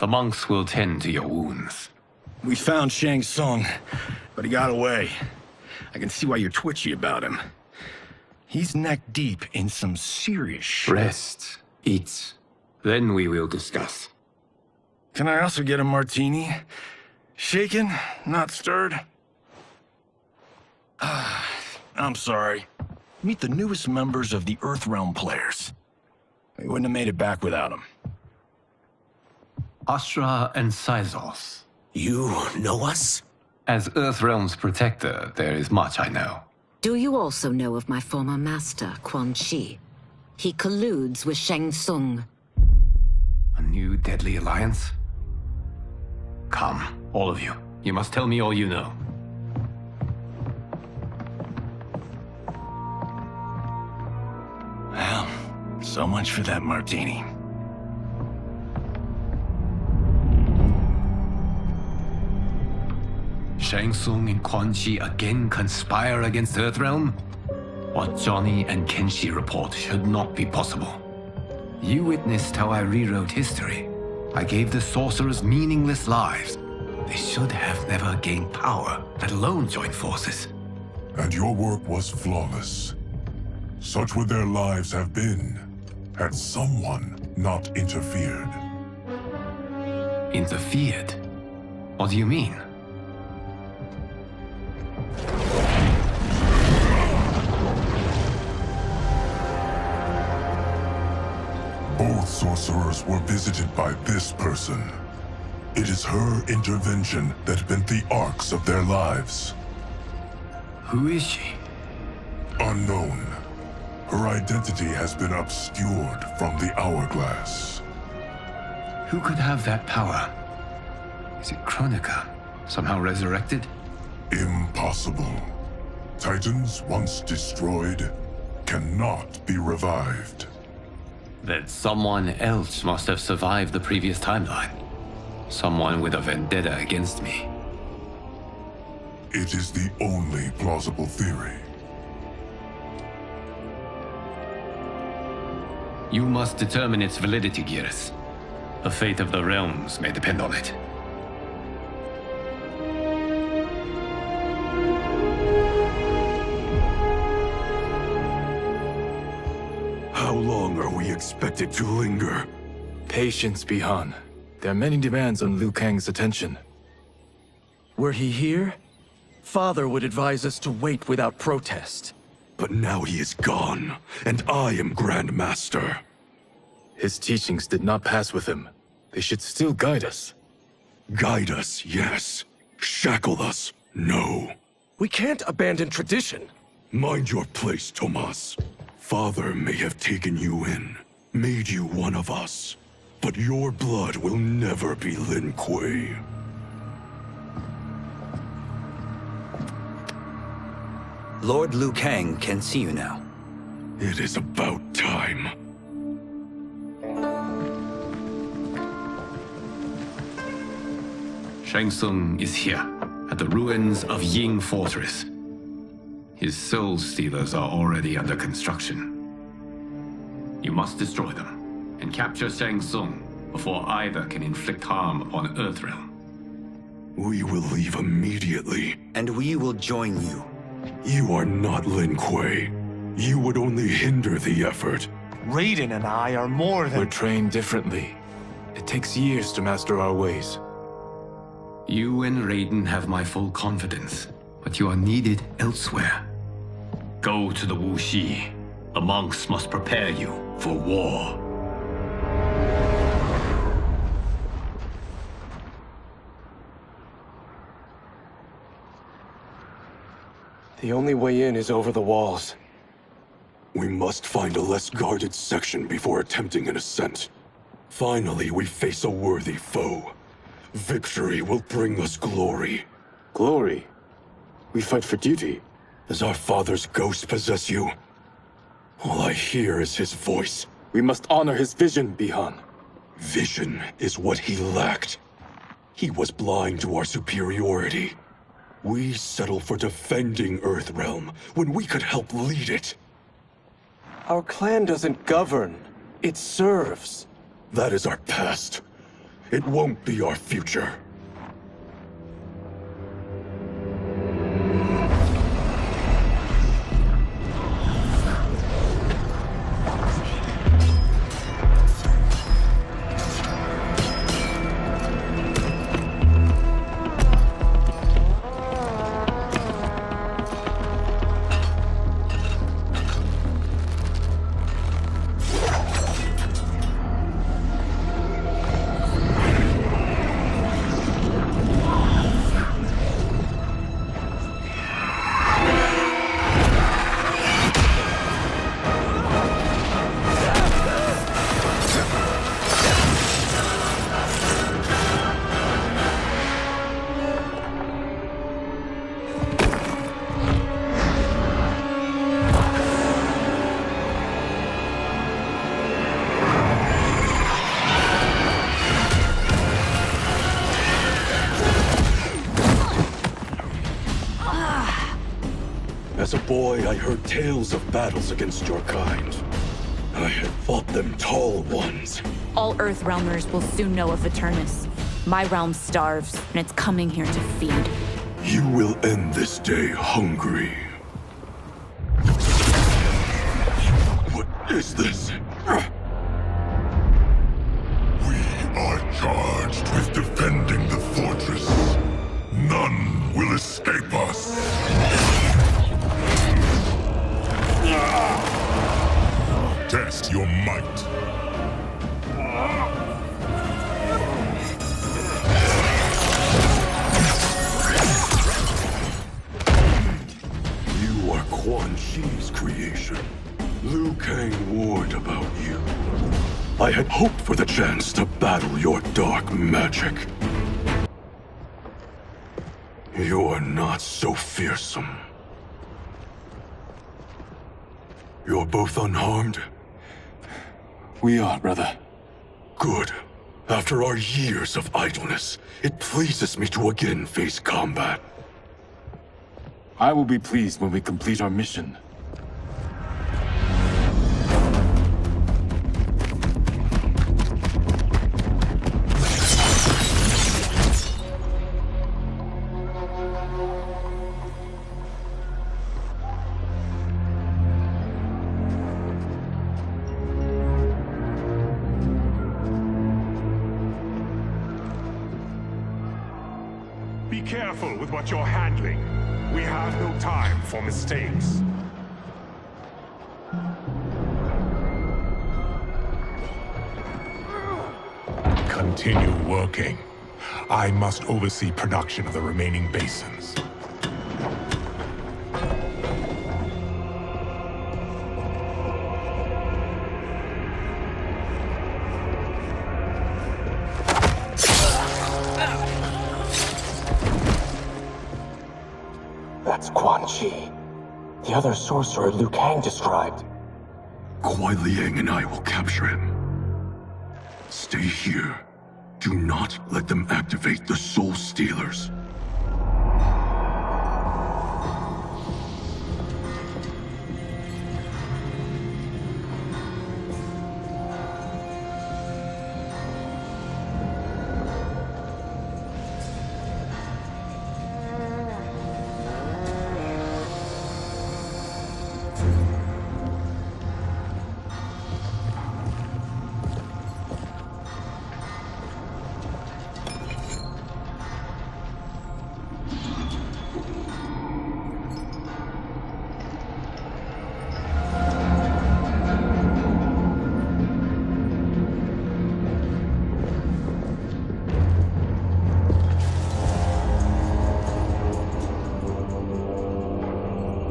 A: The monks will tend to your wounds.
I: We found Shang Tsung, but he got away. I can see why you're twitchy about him. He's neck-deep in some serious shit.
A: Rest. Eat. Then we will discuss.
I: Can I also get a martini? Shaken, not stirred? I'm sorry. Meet the newest members of the Earthrealm players. We wouldn't have made it back without them.
A: Astra and Syzos.
B: You know us?
A: As Earthrealm's protector, there is much I know.
G: Do you also know of my former master, Quan Chi? He colludes with Shang Tsung.
A: A new deadly alliance? Come, all of you. You must tell me all you know.
I: Well, so much for that martini.
A: Shang Tsung and Quan Chi again conspire against Earthrealm? What Johnny and Kenshi report should not be possible. You witnessed how I rewrote history. I gave the sorcerers meaningless lives. They should have never gained power, let alone joined forces.
T: And your work was flawless. Such would their lives have been, had someone not interfered.
A: Interfered? What do you mean?
T: Both sorcerers were visited by this person. It is her intervention that bent the arcs of their lives.
A: Who is she?
T: Unknown. Her identity has been obscured from the hourglass.
A: Who could have that power? Is it Kronika? Somehow resurrected?
T: Impossible. Titans, once destroyed, cannot be revived.
A: Then someone else must have survived the previous timeline. Someone with a vendetta against me.
T: It is the only plausible theory.
A: You must determine its validity, Geras. The fate of the realms may depend on it.
E: How long are we expected to linger?
F: Patience, Bihan. There are many demands on Liu Kang's attention.
R: Were he here, Father would advise us to wait without protest.
E: But now he is gone, and I am Grand Master.
F: His teachings did not pass with him. They should still guide us.
E: Guide us, yes. Shackle us, no.
R: We can't abandon tradition.
E: Mind your place, Tomas. Father may have taken you in, made you one of us. But your blood will never be Lin Kuei.
W: Lord Liu Kang can see you now.
E: It is about time.
A: Shang Tsung is here, at the ruins of Ying Fortress. His Soul Stealers are already under construction. You must destroy them, and capture Shang Tsung before either can inflict harm upon Earthrealm.
E: We will leave immediately.
W: And we will join you.
E: You are not Lin Kuei. You would only hinder the effort.
F: Raiden and I are more than— We're trained differently. It takes years to master our ways.
A: You and Raiden have my full confidence, but you are needed elsewhere. Go to the Wuxi. The monks must prepare you for war.
F: The only way in is over the walls.
E: We must find a less guarded section before attempting an ascent. Finally, we face a worthy foe. Victory will bring us glory.
F: Glory? We fight for duty.
E: Does our father's ghost possess you? All I hear is his voice.
F: We must honor his vision, Bihan.
E: Vision is what he lacked. He was blind to our superiority. We settle for defending Earthrealm when we could help lead it.
F: Our clan doesn't govern. It serves.
E: That is our past. It won't be our future. As a boy, I heard tales of battles against your kind. I had fought them tall ones.
H: All Earthrealmers will soon know of Eternus. My realm starves, and it's coming here to feed.
E: You will end this day hungry. What is this?
T: We are charged with defending the fortress. None will escape us. Test your might.
E: You are Quan Chi's creation. Liu Kang warned about you. I had hoped for the chance to battle your dark magic. You are not so fearsome. You're both unharmed?
F: We are, brother.
E: Good. After our years of idleness, it pleases me to again face combat.
M: I will be pleased when we complete our mission.
D: Be careful with what you're handling. We have no time for mistakes. Continue working. I must oversee production of the remaining basins.
E: That's Quan Chi. The other sorcerer Liu Kang described. Kuai Liang and I will capture him. Stay here. Do not let them activate the Soul Stealers.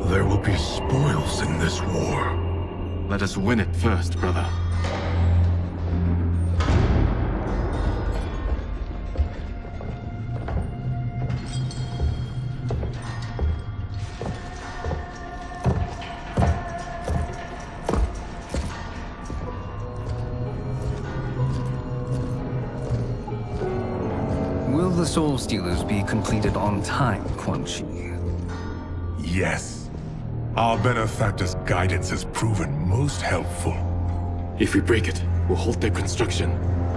E: There will be spoils in this war.
M: Let us win it first, brother.
J: Will the Soul Stealers be completed on time, Quan Chi?
D: Yes. Our benefactor's guidance has proven most helpful.
M: If we break it, we'll halt their construction.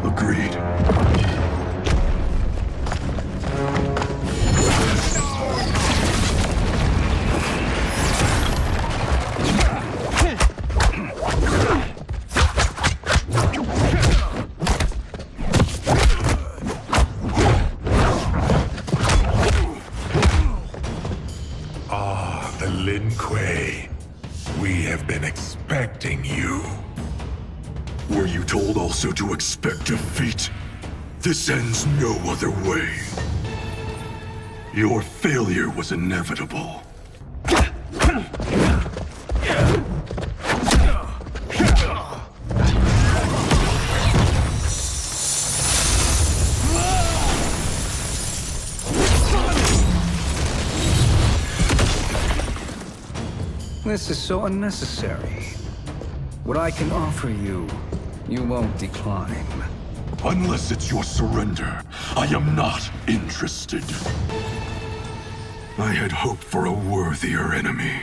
E: Agreed.
D: Lin Kuei, we have been expecting you.
E: Were you told also to expect defeat? This ends no other way. Your failure was inevitable.
J: This is so unnecessary. What I can offer you, you won't decline.
E: Unless it's your surrender, I am not interested. I had hoped for a worthier enemy.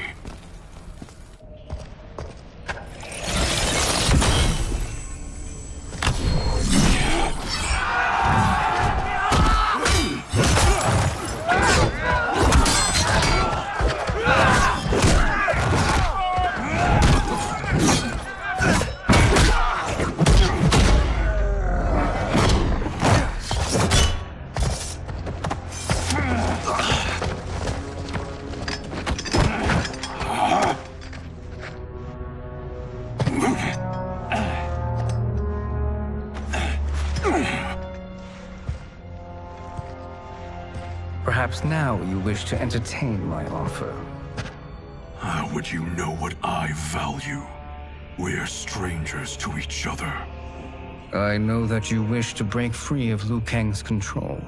J: Perhaps now you wish to entertain my offer.
E: How would you know what I value? We're strangers to each other.
J: I know that you wish to break free of Liu Kang's control,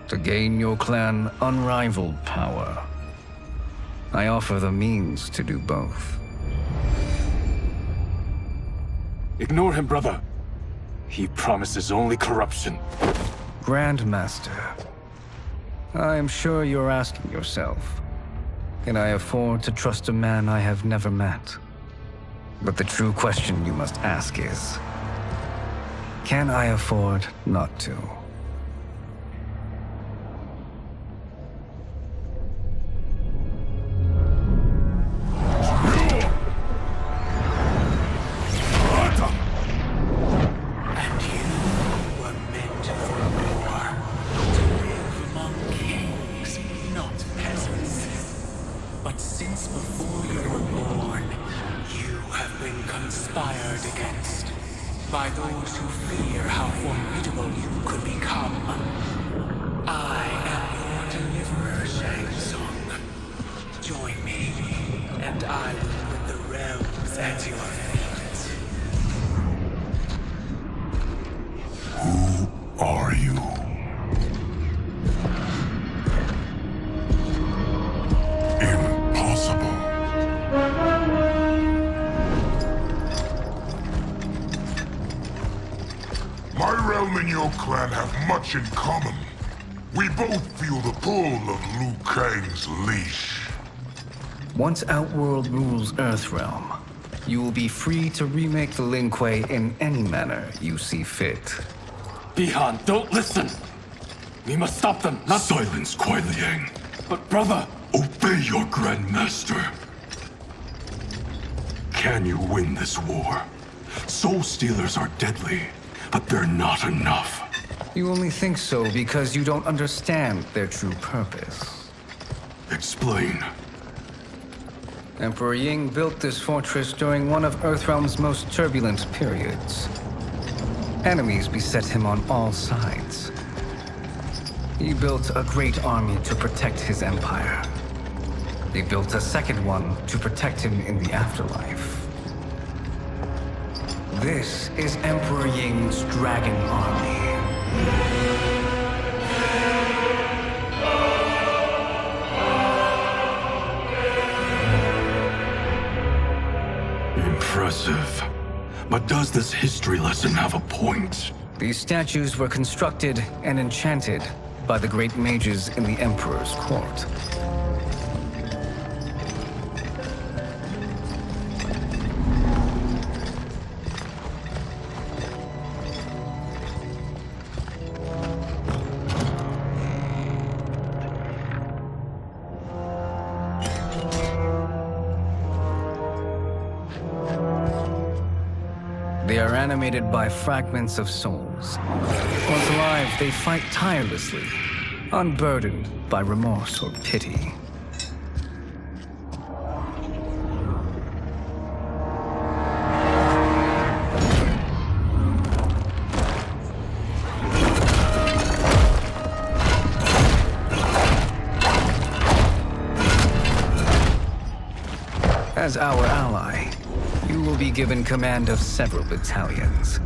J: to gain your clan unrivaled power. I offer the means to do both.
M: Ignore him, brother. He promises only corruption.
J: Grandmaster, I am sure you're asking yourself, can I afford to trust a man I have never met? But the true question you must ask is, can I afford not to?
B: By those who fear how formidable you could become. I am your deliverer, Shang Tsung. Join me, and I will put the realms at your feet.
T: Who are you? Impossible. My realm and your clan have much in common. We both feel the pull of Liu Kang's leash.
J: Once Outworld rules Earthrealm, you will be free to remake the Lin Kuei in any manner you see fit.
M: Bihan, don't listen! We must stop them, not—
E: Silence, Kuai Liang.
M: But brother—
E: Obey your Grandmaster. Can you win this war? Soul Stealers are deadly, but they're not enough.
J: You only think so because you don't understand their true purpose.
E: Explain.
J: Emperor Ying built this fortress during one of Earthrealm's most turbulent periods. Enemies beset him on all sides. He built a great army to protect his empire. He built a second one to protect him in the afterlife. This is Emperor Ying's Dragon Army.
E: Impressive. But does this history lesson have a point?
J: These statues were constructed and enchanted by the great mages in the Emperor's court. They are animated by fragments of souls. Once alive, they fight tirelessly, unburdened by remorse or pity. As our ally, you will be given command of several battalions.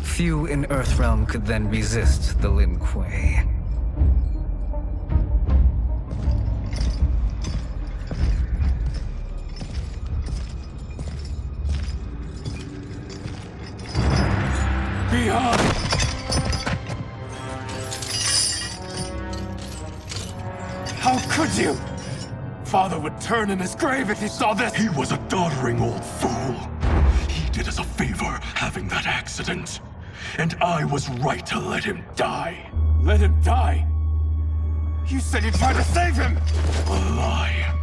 J: Few in Earthrealm could then resist the Lin Kuei.
M: Bihan! How could you? Father would turn in his grave if he saw this!
E: He was a doddering old fool. He did us a favor having that accident. And I was right to let him die.
M: Let him die? You said you tried to save him!
E: A lie.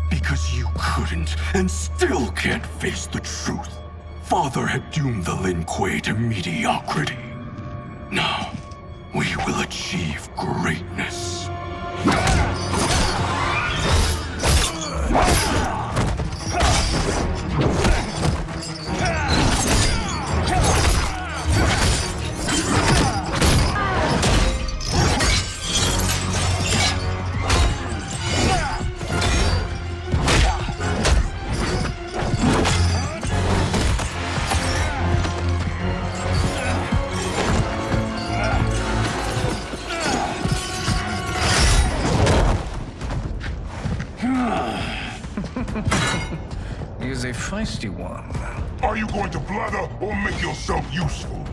E: Because you couldn't and still can't face the truth. Father had doomed the Lin Kuei to mediocrity. Now, we will achieve greatness.
J: He is a feisty one.
C: Are you going to blather or make yourself useful?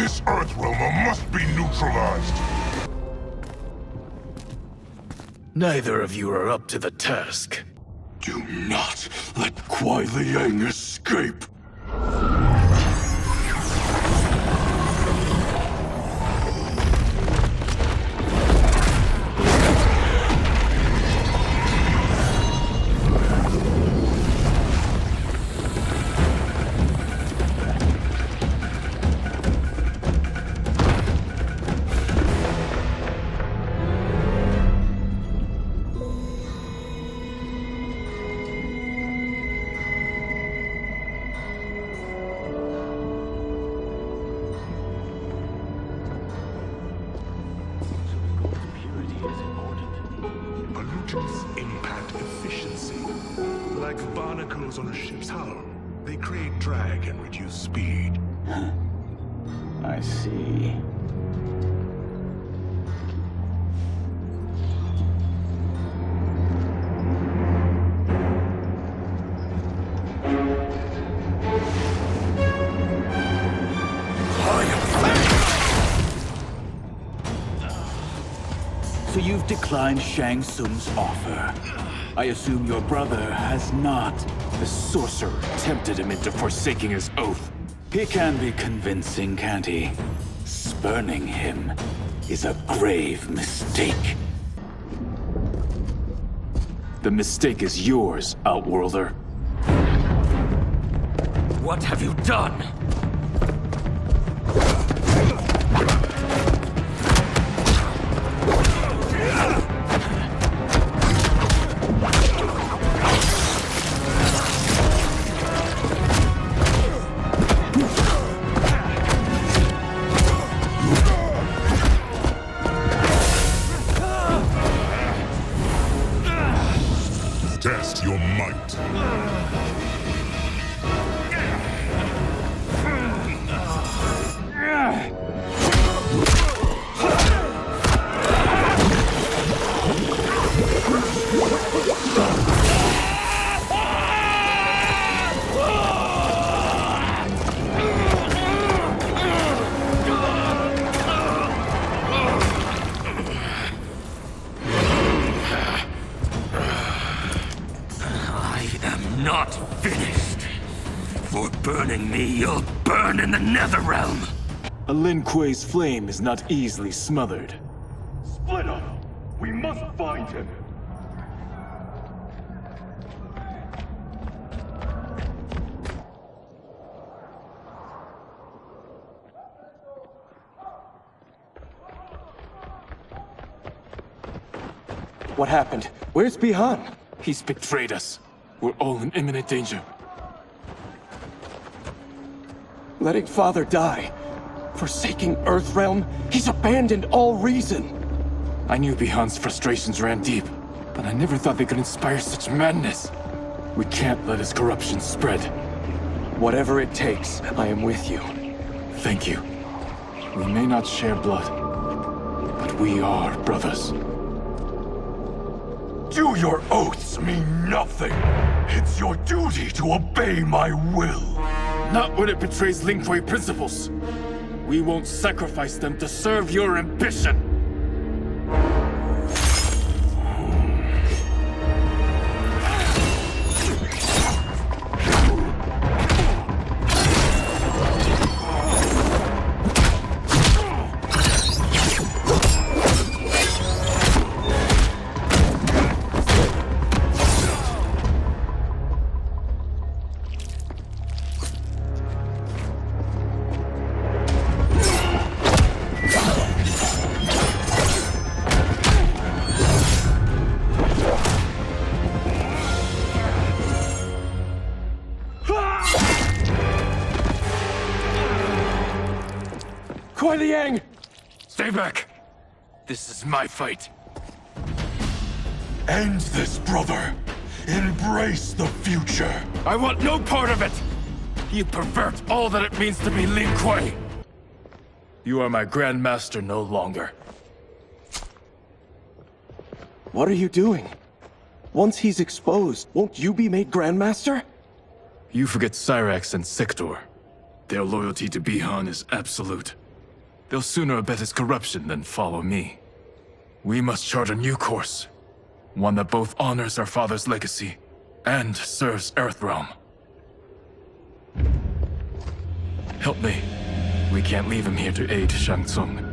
C: This Earthrealmer must be neutralized!
F: Neither of you are up to the task.
E: Do not let Kuai Liang escape!
D: Pollutants impact efficiency. Like barnacles on a ship's hull. They create drag and reduce speed.
K: I see. So you've declined Shang Tsung's offer. I assume your brother has not. The sorcerer tempted him into forsaking his oath. He can be convincing, can't he? Spurning him is a grave mistake. The mistake is yours, Outworlder.
B: What have you done?
C: Test your might.
B: Not finished. For burning me, you'll burn in the Netherrealm.
F: A Lin Kuei's flame is not easily smothered.
E: Split up! We must find him!
F: What happened? Where's Bihan? He's betrayed us. We're all in imminent danger. Letting Father die. Forsaking Earthrealm. He's abandoned all reason. I knew Bihan's frustrations ran deep, but I never thought they could inspire such madness. We can't let his corruption spread. Whatever it takes, I am with you. Thank you. We may not share blood, but we are brothers.
E: Do your oaths mean nothing? It's your duty to obey my will.
F: Not when it betrays Lin Kuei principles. We won't sacrifice them to serve your ambition. Kuai Liang! Stay back! This is my fight.
E: End this, brother. Embrace the future.
F: I want no part of it! You pervert all that it means to be Lin Kuei! You are my Grand Master no longer.
R: What are you doing? Once he's exposed, won't you be made Grandmaster?
F: You forget Cyrax and Sector. Their loyalty to Bihan is absolute.
M: they'll sooner abet his corruption than follow me. We must chart a new course. One that both honors our father's legacy and serves Earthrealm. Help me. We can't leave him here to aid Shang Tsung.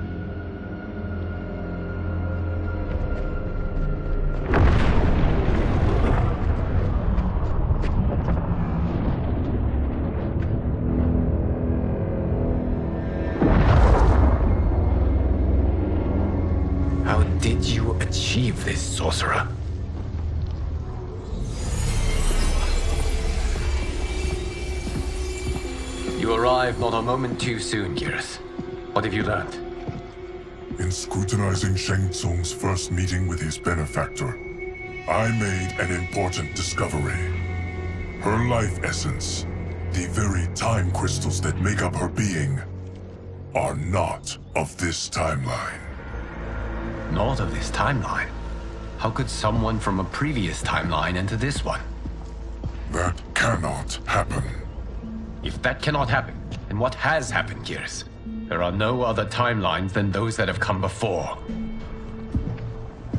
A: How did you achieve this, sorcerer? You arrived not a moment too soon, Geras. What have you learned?
T: In scrutinizing Shang Tsung's first meeting with his benefactor, I made an important discovery. Her life essence, the very time crystals that make up her being, are not of this timeline.
A: Not of this timeline? How could someone from a previous timeline enter this one?
T: That cannot happen.
A: If that cannot happen, then what has happened, Geras? There are no other timelines than those that have come before.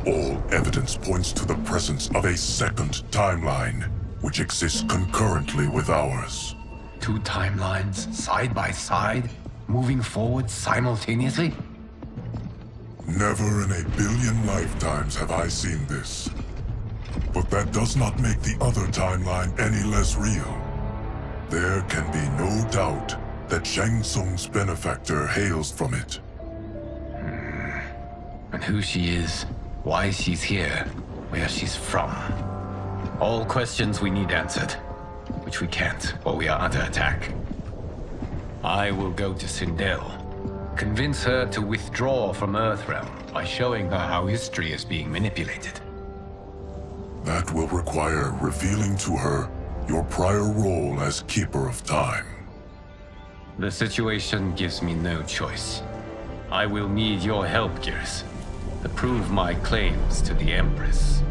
T: All evidence points to the presence of a second timeline, which exists concurrently with ours.
A: Two timelines, side by side, moving forward simultaneously?
T: Never in a billion lifetimes have I seen this. But that does not make the other timeline any less real. There can be no doubt that Shang Tsung's benefactor hails from it.
A: And who she is, why she's here, where she's from. All questions we need answered, which we can't while we are under attack. I will go to Sindel, convince her to withdraw from Earthrealm by showing her how history is being manipulated.
T: That will require revealing to her your prior role as Keeper of Time.
A: The situation gives me no choice. I will need your help, Geras, to prove my claims to the Empress.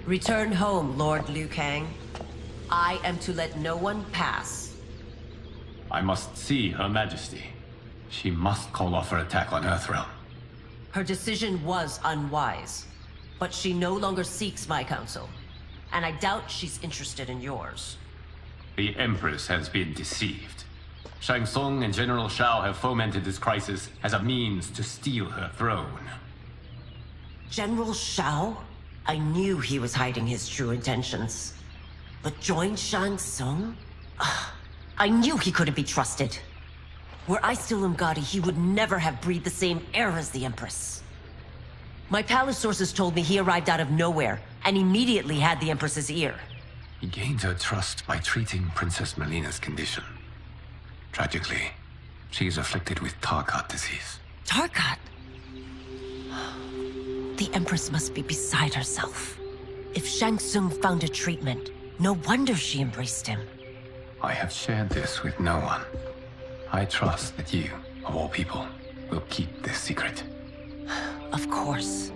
L: Return home, Lord Liu Kang. I am to let no one pass.
A: I must see Her Majesty. She must call off her attack on Earthrealm.
L: Her decision was unwise, but she no longer seeks my counsel, and I doubt she's interested in yours.
A: The Empress has been deceived. Shang Tsung and General Shao have fomented this crisis as a means to steal her throne.
L: General Shao? I knew he was hiding his true intentions. But join Shang Tsung? I knew he couldn't be trusted. Were I still Umgadi, he would never have breathed the same air as the Empress. My palace sources told me he arrived out of nowhere, and immediately had the Empress's ear.
A: He gained her trust by treating Princess Melina's condition. Tragically, she is afflicted with Tarkat disease.
L: Tarkat? The Empress must be beside herself. If Shang Tsung found a treatment, no wonder she embraced him.
A: I have shared this with no one. I trust that you, of all people, will keep this secret.
L: Of course.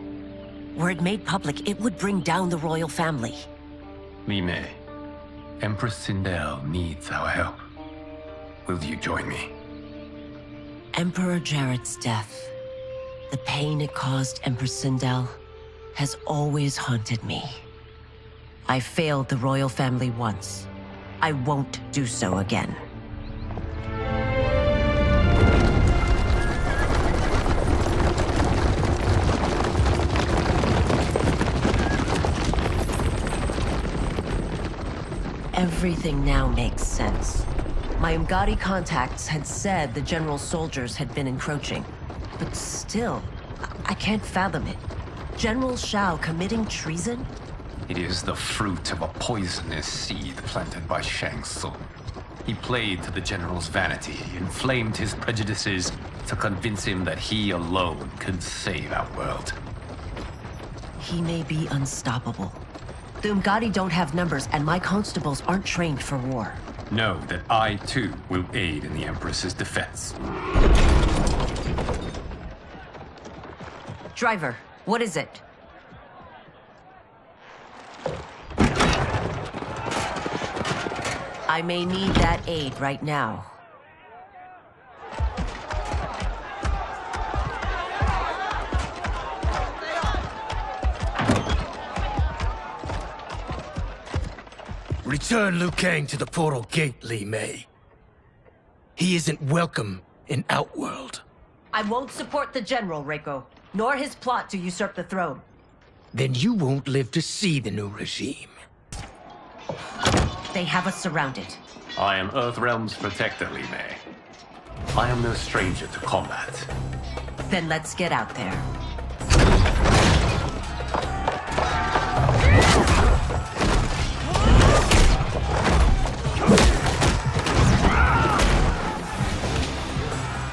L: Were it made public, it would bring down the royal family.
A: Li Mei, Empress Sindel needs our help. Will you join me?
L: Emperor Jarrett's death, the pain it caused Empress Sindel, has always haunted me. I failed the royal family once. I won't do so again. Everything now makes sense. My Umgadi contacts had said the general's soldiers had been encroaching. But still, I can't fathom it. General Shao committing treason?
A: It is the fruit of a poisonous seed planted by Shang Tsung. He played to the general's vanity, inflamed his prejudices to convince him that he alone could save our world.
L: He may be unstoppable, The Umgadi don't have numbers, and my constables aren't trained for war.
S: Know that I, too, will aid in the Empress's defense.
L: Driver, what is it? I may need that aid right now.
B: Return Liu Kang to the portal gate, Li Mei. He isn't welcome in Outworld.
L: I won't support the General, Reiko, nor his plot to usurp the throne.
B: Then you won't live to see the new regime.
L: They have us surrounded.
S: I am Earthrealm's protector, Li Mei. I am no stranger to combat.
L: Then let's get out there.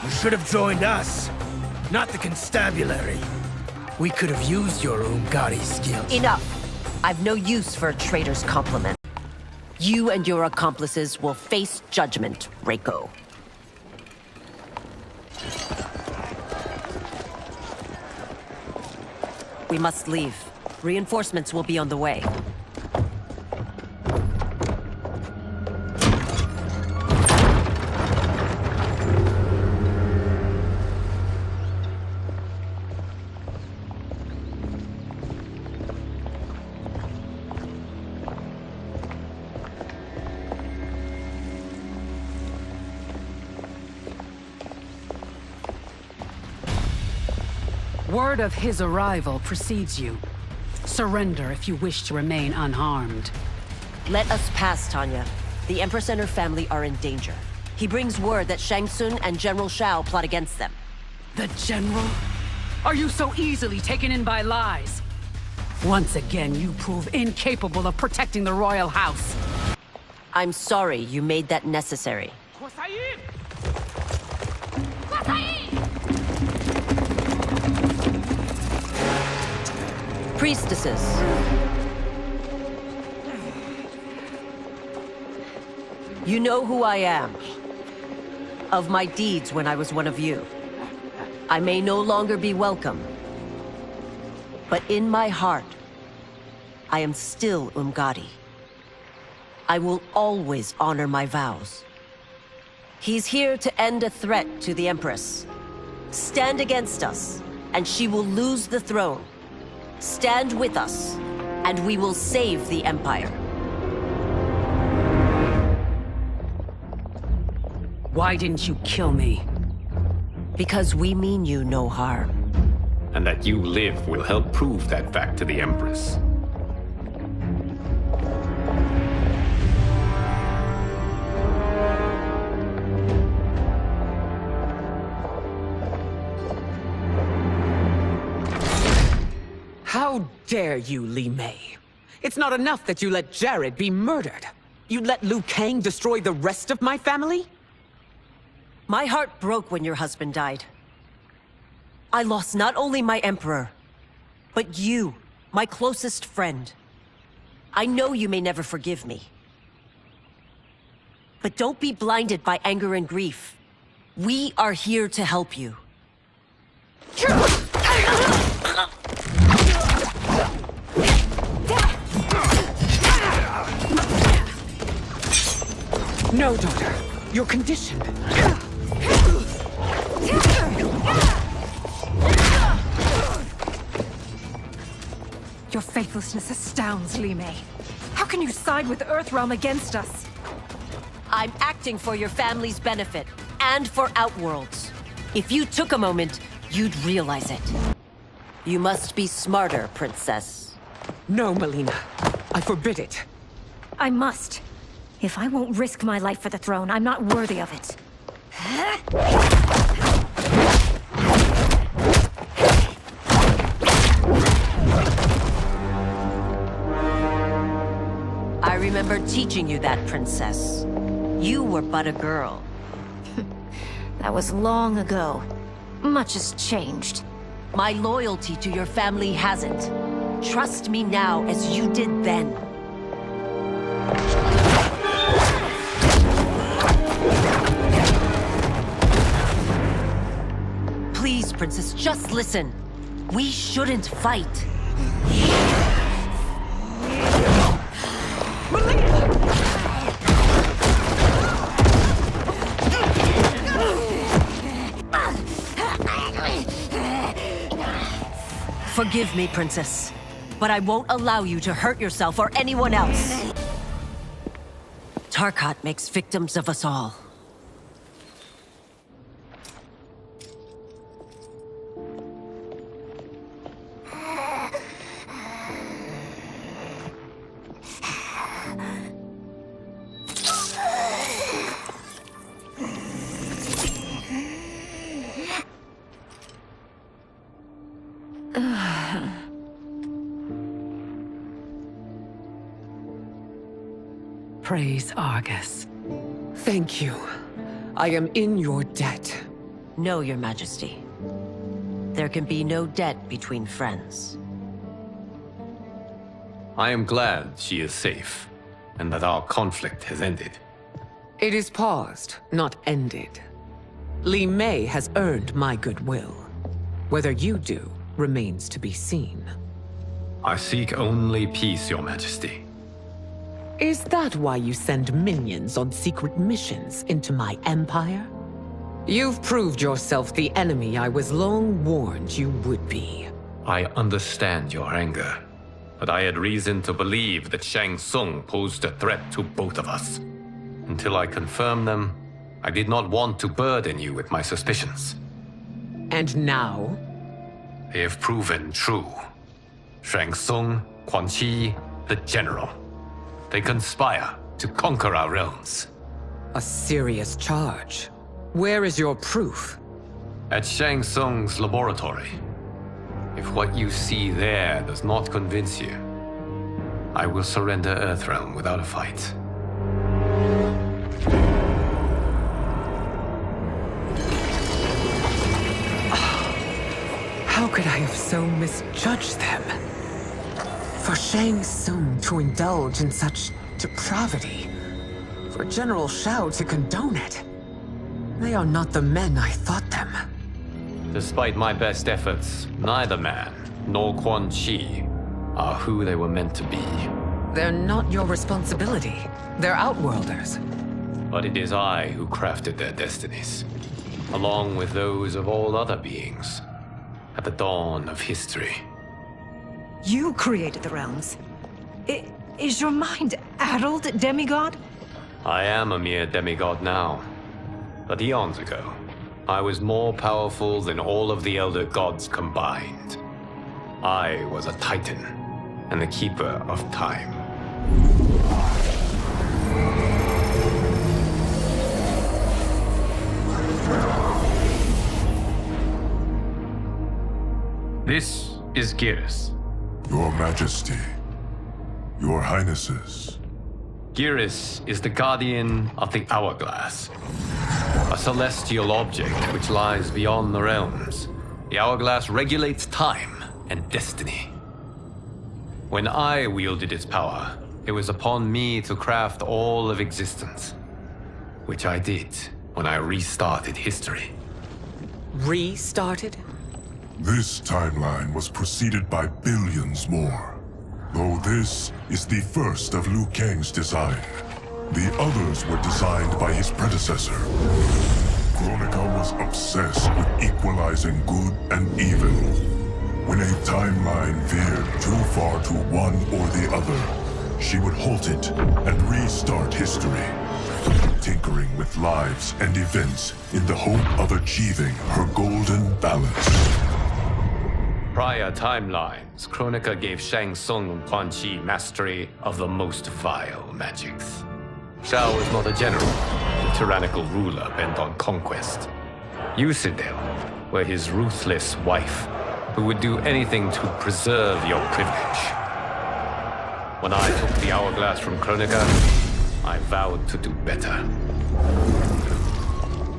B: You should have joined us, not the constabulary. We could have used your Umgadi skills.
L: Enough! I've no use for a traitor's compliment. You and your accomplices will face judgment, Reiko. We must leave. Reinforcements will be on the way.
Q: Word of his arrival precedes you. Surrender if you wish to remain unharmed.
L: Let us pass, Tanya. The Empress and her family are in danger. He brings word that Shang Tsung and General Shao plot against them.
Q: The General? Are you so easily taken in by lies? Once again, you prove incapable of protecting the royal house.
L: I'm sorry you made that necessary. Priestesses. You know who I am. Of my deeds when I was one of you. I may no longer be welcome. But in my heart, I am still Umgadi. I will always honor my vows. He's here to end a threat to the Empress. Stand against us, and she will lose the throne. Stand with us, and we will save the Empire.
Q: Why didn't you kill me?
L: Because we mean you no harm.
S: And that you live will help prove that fact to the Empress.
U: How dare you, Li Mei? It's not enough that you let Jared be murdered. You'd let Liu Kang destroy the rest of my family?
L: My heart broke when your husband died. I lost not only my Emperor, but you, my closest friend. I know you may never forgive me. But don't be blinded by anger and grief. We are here to help you.
Q: No, daughter. You're conditioned.
P: Your faithlessness astounds, Li Mei. How can you side with Earthrealm against us?
L: I'm acting for your family's benefit, and for Outworld's. If you took a moment, you'd realize it. You must be smarter, Princess.
U: No, Melina. I forbid it.
O: I must. If I won't risk my life for the throne, I'm not worthy of it.
L: I remember teaching you that, Princess. You were but a girl.
O: That was long ago. Much has changed.
L: My loyalty to your family hasn't. Trust me now as you did then. Please, Princess, just listen. We shouldn't fight. Forgive me, Princess, but I won't allow you to hurt yourself or anyone else. Tarkat makes victims of us all.
Q: Praise Argus. Thank you. I am in your debt.
L: No, Your Majesty. There can be no debt between friends.
S: I am glad she is safe, and that our conflict has ended.
Q: It is paused, not ended. Li Mei has earned my goodwill. Whether you do remains to be seen.
S: I seek only peace, Your Majesty.
Q: Is that why you send minions on secret missions into my empire? You've proved yourself the enemy I was long warned you would be.
S: I understand your anger, but I had reason to believe that Shang Tsung posed a threat to both of us. Until I confirmed them, I did not want to burden you with my suspicions.
Q: And now?
S: They have proven true. Shang Tsung, Quan Chi, the General. They conspire to conquer our realms.
Q: A serious charge. Where is your proof?
S: At Shang Tsung's laboratory. If what you see there does not convince you, I will surrender Earthrealm without a fight.
Q: How could I have so misjudged them? For Shang Tsung to indulge in such depravity, for General Shao to condone it, they are not the men I thought them.
S: Despite my best efforts, neither man nor Quan Chi are who they were meant to be.
Q: They're not your responsibility. They're Outworlders.
S: But it is I who crafted their destinies, along with those of all other beings, at the dawn of history.
O: You created the realms. Is your mind addled, demigod?
S: I am a mere demigod now. But eons ago, I was more powerful than all of the Elder Gods combined. I was a Titan, and the Keeper of Time. This is Geras.
T: Your Majesty, Your Highnesses.
S: Geras is the guardian of the Hourglass, a celestial object which lies beyond the realms. The Hourglass regulates time and destiny. When I wielded its power, it was upon me to craft all of existence, which I did when I restarted history.
Q: Restarted?
T: This timeline was preceded by billions more. Though this is the first of Liu Kang's design. The others were designed by his predecessor. Kronika was obsessed with equalizing good and evil. When a timeline veered too far to one or the other, she would halt it and restart history, tinkering with lives and events in the hope of achieving her golden balance.
S: Prior timelines, Kronika gave Shang Tsung and Quan Chi mastery of the most vile magics. Shao was not a general, a tyrannical ruler bent on conquest. Yusidel were his ruthless wife, who would do anything to preserve your privilege. When I took the Hourglass from Kronika, I vowed to do better.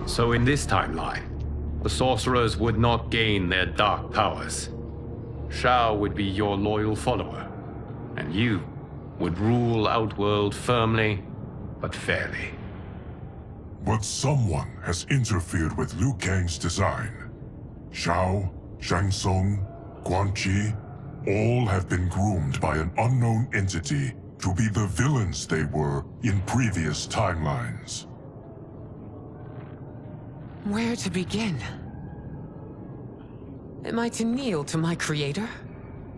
S: So in this timeline, the sorcerers would not gain their dark powers. Shao would be your loyal follower, and you would rule Outworld firmly, but fairly.
T: But someone has interfered with Liu Kang's design. Shao, Shang Tsung, Quan Chi, all have been groomed by an unknown entity to be the villains they were in previous timelines.
Q: Where to begin? Am I to kneel to my creator?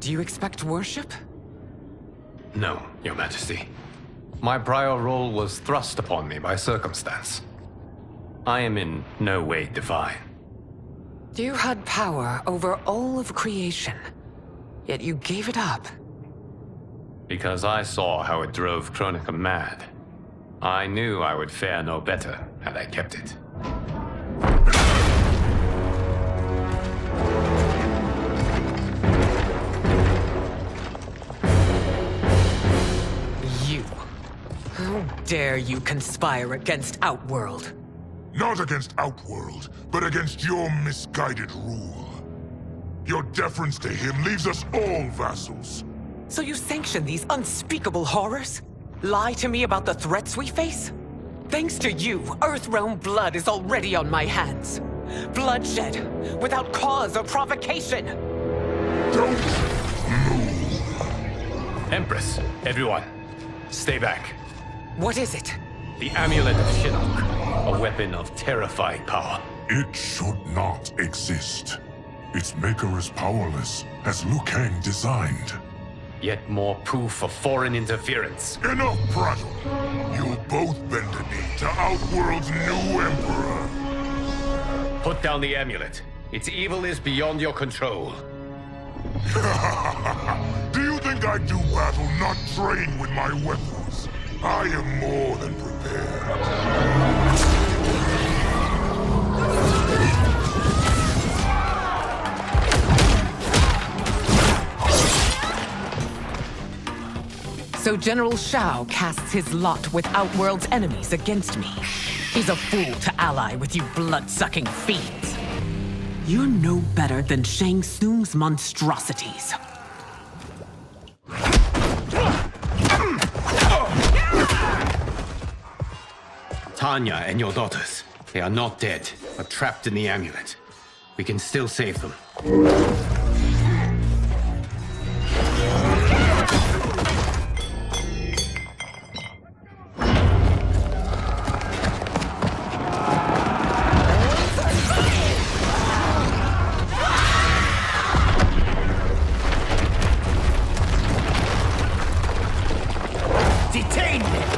Q: Do you expect worship?
S: No, Your Majesty. My prior role was thrust upon me by circumstance. I am in no way divine.
Q: You had power over all of creation, yet you gave it up.
S: Because I saw how it drove Kronika mad. I knew I would fare no better had I kept it.
Q: You. How dare you conspire against Outworld?
C: Not against Outworld, but against your misguided rule. Your deference to him leaves us all vassals.
Q: So you sanction these unspeakable horrors? Lie to me about the threats we face? Thanks to you, Earthrealm blood is already on my hands. Bloodshed, without cause or provocation.
C: Don't move.
S: Empress, everyone, stay back.
Q: What is it?
S: The Amulet of Shinnok, a weapon of terrifying power.
T: It should not exist. Its maker is powerless, as Liu Kang designed.
S: Yet more proof of foreign interference.
C: Enough prattle! You'll both bend a knee to Outworld's new emperor.
S: Put down the amulet. Its evil is beyond your control.
C: Do you think I do battle not trained with my weapons? I am more than prepared.
Q: So General Shao casts his lot with Outworld's enemies against me. He's a fool to ally with you blood-sucking fiends. You're no better than Shang Tsung's monstrosities.
S: Tanya and your daughters, they are not dead, but trapped in the amulet. We can still save them.
Q: Detain him!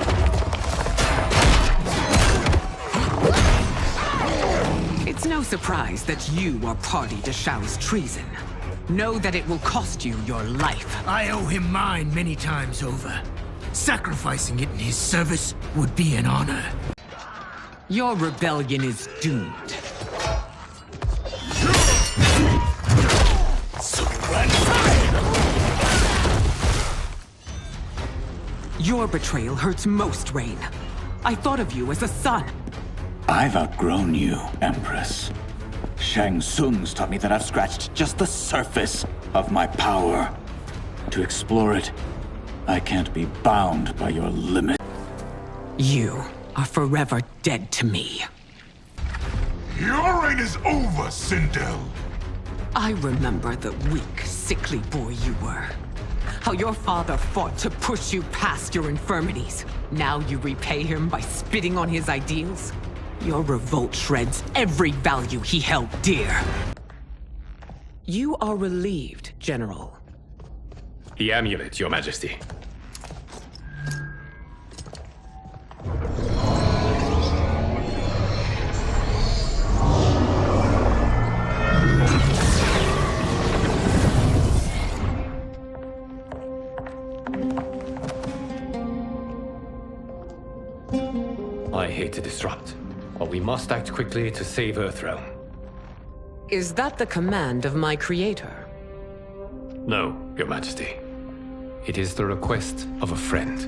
Q: It's no surprise that you are party to Shao's treason. Know that it will cost you your life.
G: I owe him mine many times over. Sacrificing it in his service would be an honor.
Q: Your rebellion is doomed. Your betrayal hurts most, Rain. I thought of you as a son.
K: I've outgrown you, Empress. Shang Tsung's taught me that I've scratched just the surface of my power. To explore it, I can't be bound by your limit.
Q: You are forever dead to me.
C: Your reign is over, Sindel.
Q: I remember the weak, sickly boy you were. How your father fought to push you past your infirmities. Now you repay him by spitting on his ideals? Your revolt shreds every value he held dear. You are relieved, General.
S: The amulet, Your Majesty. I hate to disrupt, but we must act quickly to save Earthrealm.
Q: Is that the command of my creator?
S: No, Your Majesty. It is the request of a friend.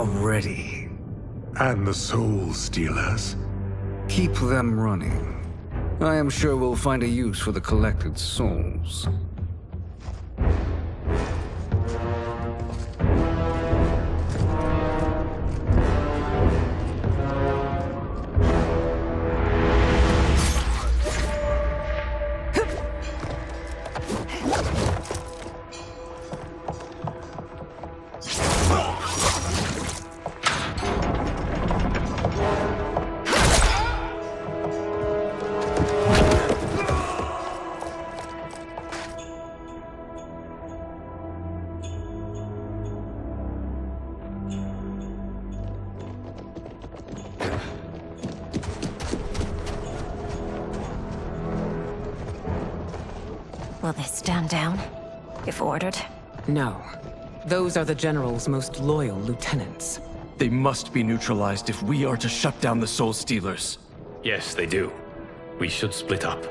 J: already.
D: And the Soul Stealers?
J: Keep them running. I am sure we'll find a use for the collected souls.
O: Will they stand down, if ordered?
U: No. Those are the General's most loyal lieutenants.
R: They must be neutralized if we are to shut down the Soul Stealers.
S: Yes, they do. We should split up.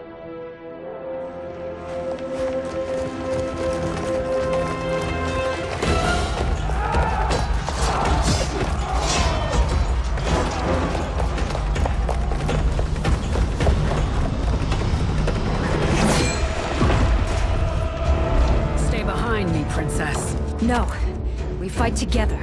U: Stay behind me, Princess.
O: No. We fight together.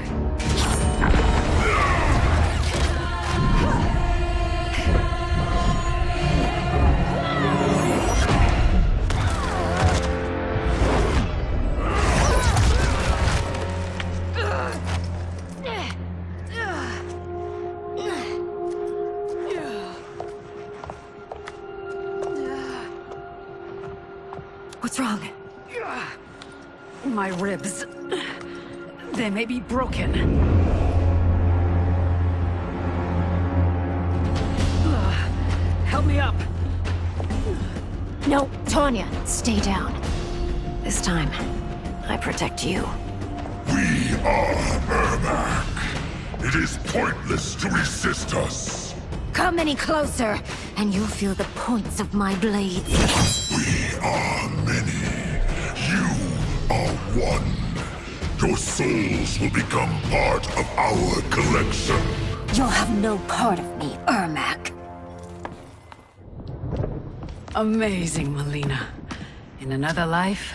O: What's wrong?
P: My ribs. They may be broken. Help me up.
O: No, Tanya, stay down. This time, I protect you.
T: We are Ermac. It is pointless to resist us.
O: Come any closer, and you'll feel the points of my blades.
T: We are many. You are one. Your souls will become part of our collection.
O: You'll have no part of me, Ermac.
P: Amazing, Melina. In another life,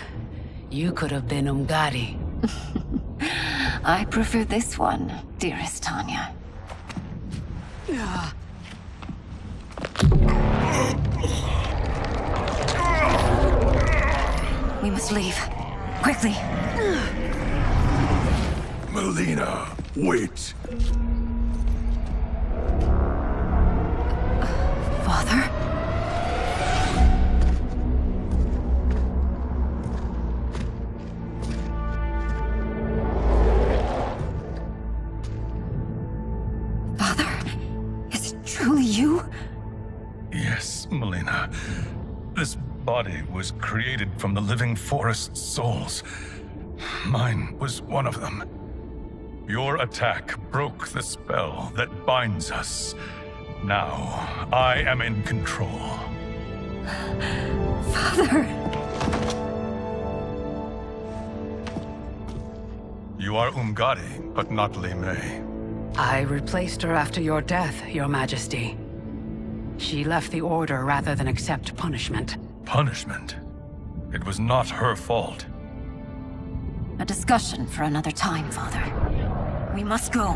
P: you could have been Umgadi.
O: I prefer this one, dearest Tanya. We must leave. Quickly.
T: Melina, wait.
O: Father? Father? Is it truly you?
D: Yes, Melina. This body was created from the living forest souls. Mine was one of them. Your attack broke the spell that binds us. Now, I am in control.
O: Father!
D: You are Umgadi, but not Li Mei.
P: I replaced her after your death, Your Majesty. She left the Order rather than accept punishment.
D: Punishment? It was not her fault.
O: A discussion for another time, Father. We must go.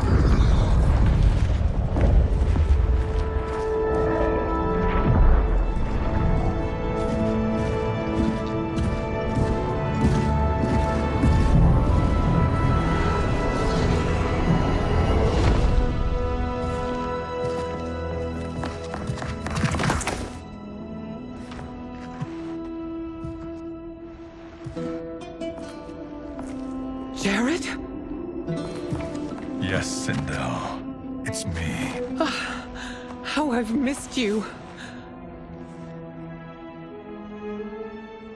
U: Jared?
D: Yes, Sindel. It's me.
U: How I've missed you.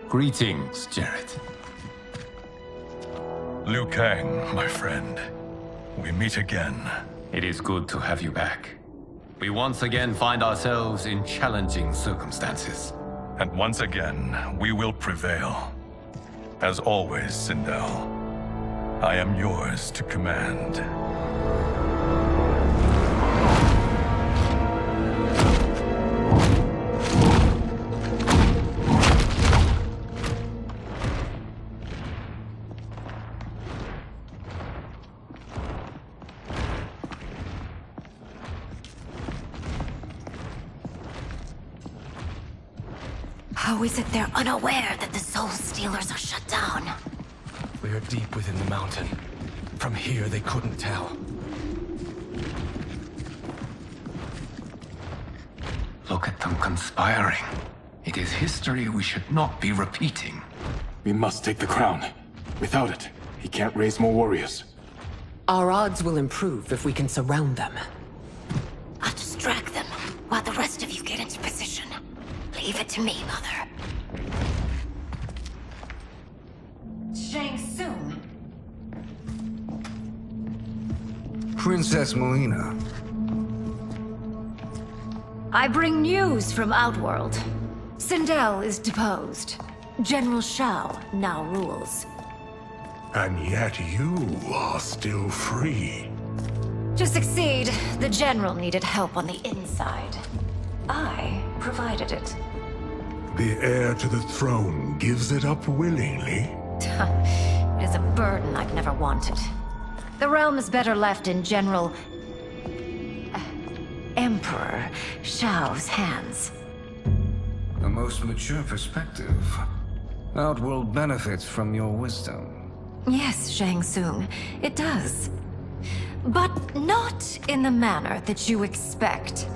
S: Greetings, Jared.
D: Liu Kang, my friend. We meet again.
S: It is good to have you back. We once again find ourselves in challenging circumstances.
D: And once again, we will prevail. As always, Sindel, I am yours to command.
O: Oh, is it they're unaware that the Soul Stealers are shut down?
F: We are deep within the mountain. From here, they couldn't tell.
A: Look at them conspiring. It is history we should not be repeating.
M: We must take the crown. Without it, he can't raise more warriors.
U: Our odds will improve if we can surround them.
O: I'll distract them while the rest of you get into position. Leave it to me, Mother. Shang Tsung.
J: Princess Melina.
O: I bring news from Outworld. Sindel is deposed. General Shao now rules.
D: And yet you are still free.
O: To succeed, the General needed help on the inside. I provided it.
D: The heir to the throne gives it up willingly.
O: It is a burden I've never wanted. The realm is better left in General... Emperor Shao's hands.
J: A most mature perspective. Outworld benefits from your wisdom.
O: Yes, Shang Tsung, it does. But not in the manner that you expect.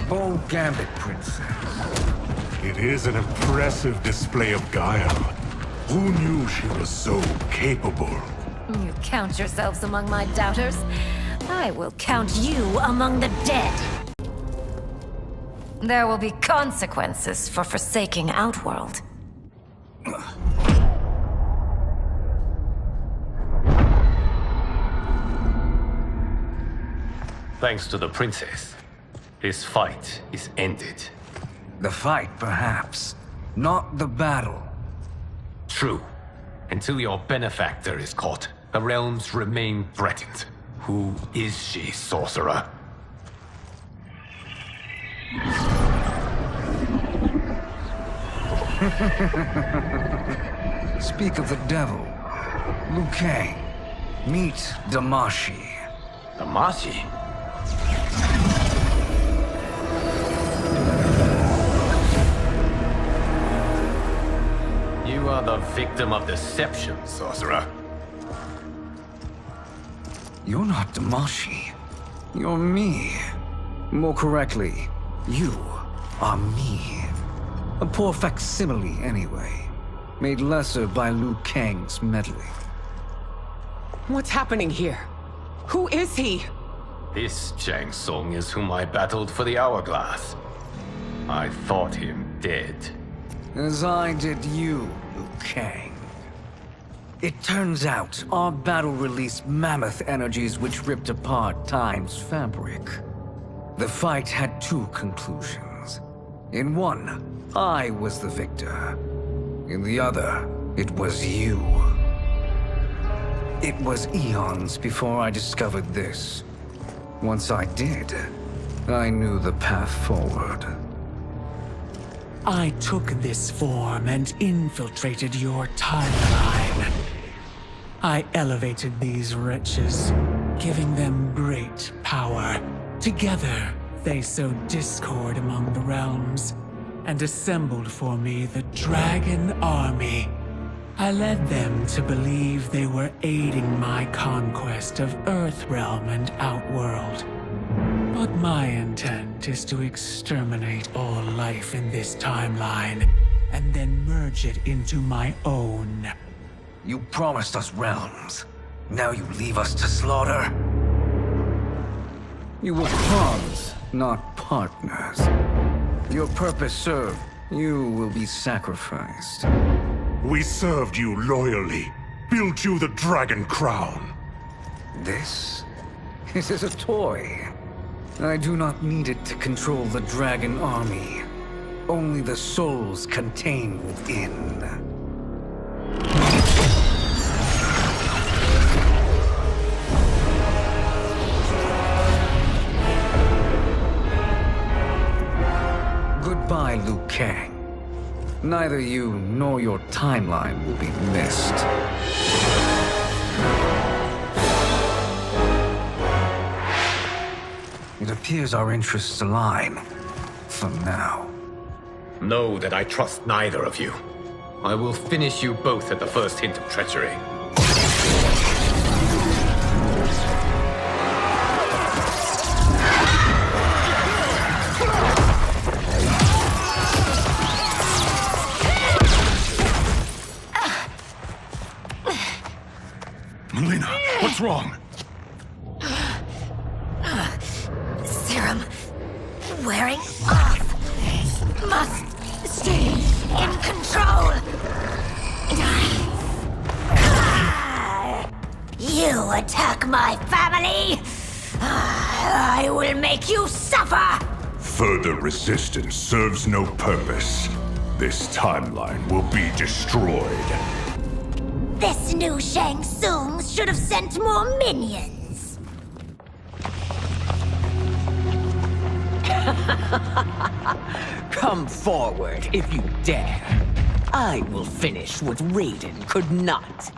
J: Bold gambit, Princess.
D: It is an impressive display of guile. Who knew she was so capable?
O: You count yourselves among my doubters. I will count you among the dead. There will be consequences for forsaking Outworld.
S: Thanks to the princess, this fight is ended.
J: The fight, perhaps. Not the battle.
S: True. Until your benefactor is caught, the realms remain threatened. Who is she, sorcerer?
J: Speak of the devil. Liu Kang. Meet Damashi.
S: Damashi? You are the victim of deception, sorcerer.
J: You're not Damashi. You're me. More correctly, you are me. A poor facsimile, anyway. Made lesser by Liu Kang's meddling.
U: What's happening here? Who is he?
S: This Shang Tsung is whom I battled for the Hourglass. I thought him dead.
J: As I did you, Liu Kang. It turns out our battle released mammoth energies which ripped apart time's fabric. The fight had two conclusions. In one, I was the victor. In the other, it was you. It was eons before I discovered this. Once I did, I knew the path forward.
I: I took this form and infiltrated your timeline. I elevated these wretches, giving them great power. Together, they sowed discord among the realms, and assembled for me the Dragon Army. I led them to believe they were aiding my conquest of Earthrealm and Outworld. But my intent is to exterminate all life in this timeline, and then merge it into my own.
J: You promised us realms. Now you leave us to slaughter? You were pawns, not partners. Your purpose served, you will be sacrificed.
D: We served you loyally, built you the Dragon Crown.
J: This is a toy. I do not need it to control the Dragon Army. Only the souls contained within. Liu Kang. Neither you nor your timeline will be missed. It appears our interests align. For now.
S: Know that I trust neither of you. I will finish you both at the first hint of treachery.
E: Melina, what's wrong?
O: Serum wearing off. Must stay in control. You attack my family, I will make you suffer.
T: Further resistance serves no purpose. This timeline will be destroyed.
O: This new Shang Tsung should have sent more minions.
U: Come forward if you dare. I will finish what Raiden could not.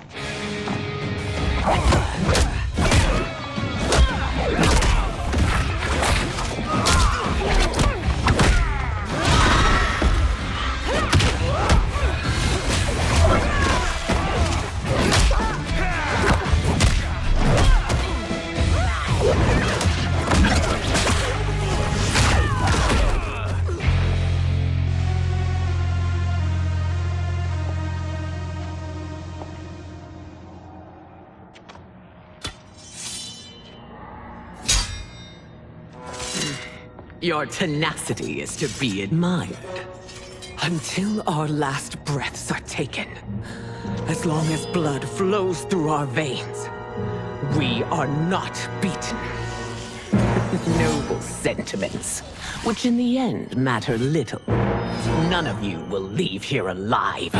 U: Your tenacity is to be admired. Until our last breaths are taken, as long as blood flows through our veins, we are not beaten. Noble sentiments, which in the end matter little. None of you will leave here alive.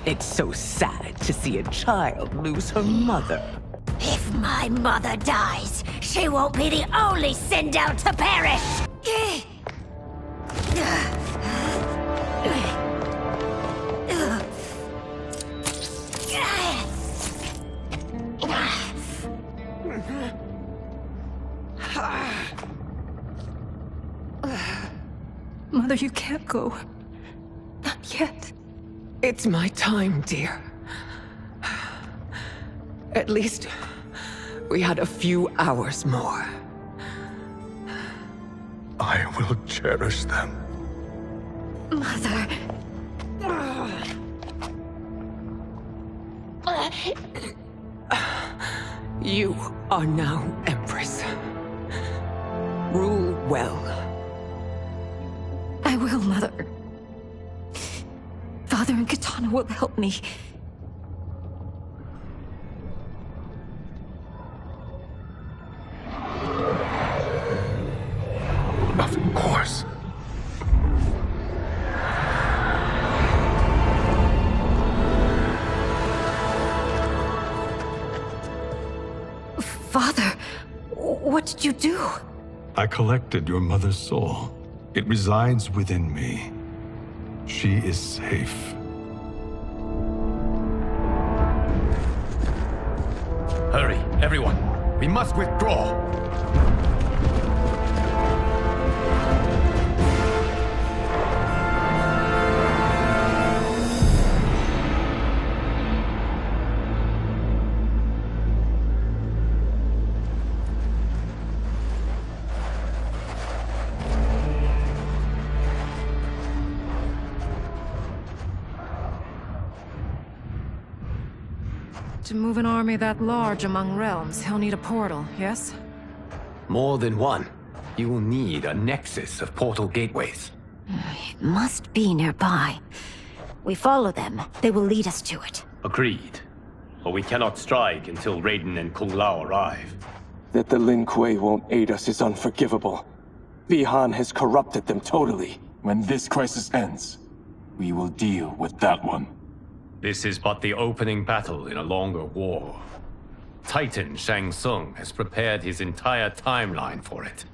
U: It's so sad to see a child lose her mother.
O: If my mother dies, she won't be the only send out to perish.
P: Mother, you can't go. Not yet.
U: It's my time, dear. At least, we had a few hours more.
E: I will cherish them.
O: Mother.
U: You are now Empress. Rule well.
P: I will, Mother. Father and Katana will help me.
E: Of course.
P: Father, what did you do?
N: I collected your mother's soul. It resides within me. She is safe.
S: Hurry, everyone. We must withdraw.
P: To move an army that large among realms, he'll need a portal, yes?
S: More than one. You will need a nexus of portal gateways.
O: It must be nearby. We follow them, they will lead us to it.
H: Agreed. But we cannot strike until Raiden and Kung Lao arrive.
V: That the Lin Kuei won't aid us is unforgivable. Bihan has corrupted them totally.
K: When this crisis ends, we will deal with that one.
S: This is but the opening battle in a longer war. Titan Shang Tsung has prepared his entire timeline for it.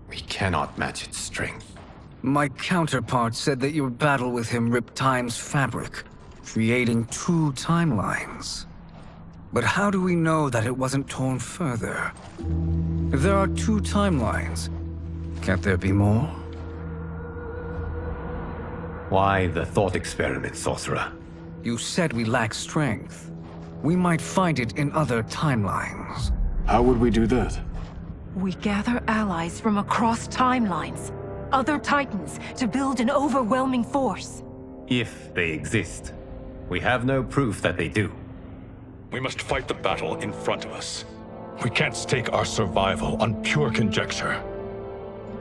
S: We cannot match its strength.
J: My counterpart said that your battle with him ripped time's fabric, creating 2 timelines. But how do we know that it wasn't torn further? If there are 2 timelines, can't there be more?
S: Why the thought experiment, sorcerer?
J: You said we lack strength. We might find it in other timelines.
K: How would we do that?
P: We gather allies from across timelines, other Titans, to build an overwhelming force.
S: If they exist. We have no proof that they do.
E: We must fight the battle in front of us. We can't stake our survival on pure conjecture.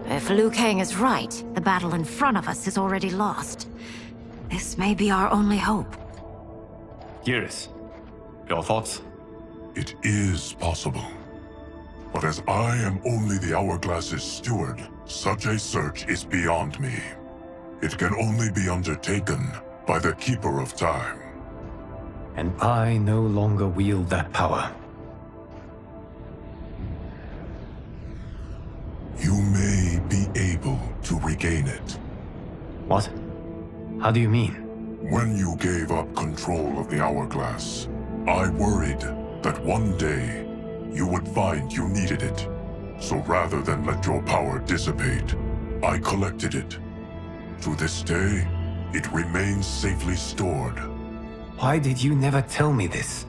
O: If Liu Kang is right, the battle in front of us is already lost. This may be our only hope.
S: Geras, your thoughts?
T: It is possible. But as I am only the Hourglass's steward, such a search is beyond me. It can only be undertaken by the Keeper of Time.
S: And I no longer wield that power.
T: You may be able to regain it.
S: What? How do you mean?
T: When you gave up control of the Hourglass, I worried that one day you would find you needed it. So rather than let your power dissipate, I collected it. To this day, it remains safely stored.
S: Why did you never tell me this?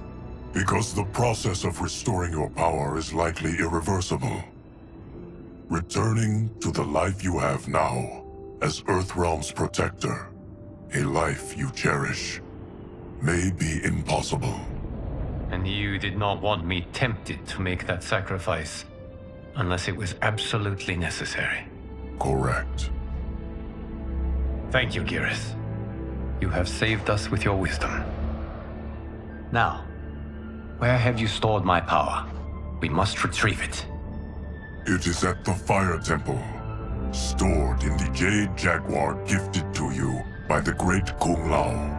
T: Because the process of restoring your power is likely irreversible. Returning to the life you have now, as Earthrealm's protector, a life you cherish, may be impossible.
S: And you did not want me tempted to make that sacrifice, unless it was absolutely necessary.
T: Correct.
S: Thank you, Geras. You have saved us with your wisdom. Now, where have you stored my power? We must retrieve it.
T: It is at the Fire Temple, stored in the Jade Jaguar gifted to you by the great Kung Lao.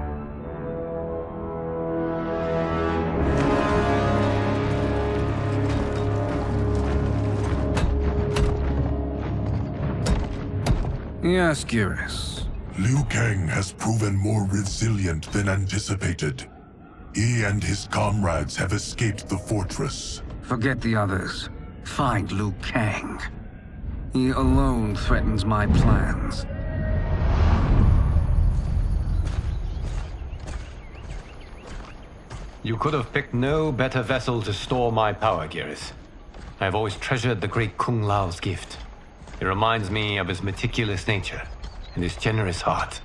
J: Yes, Geras.
T: Liu Kang has proven more resilient than anticipated. He and his comrades have escaped the fortress.
J: Forget the others. Find Liu Kang. He alone threatens my plans.
S: You could have picked no better vessel to store my power, Geras. I have always treasured the great Kung Lao's gift. It reminds me of his meticulous nature and his generous heart.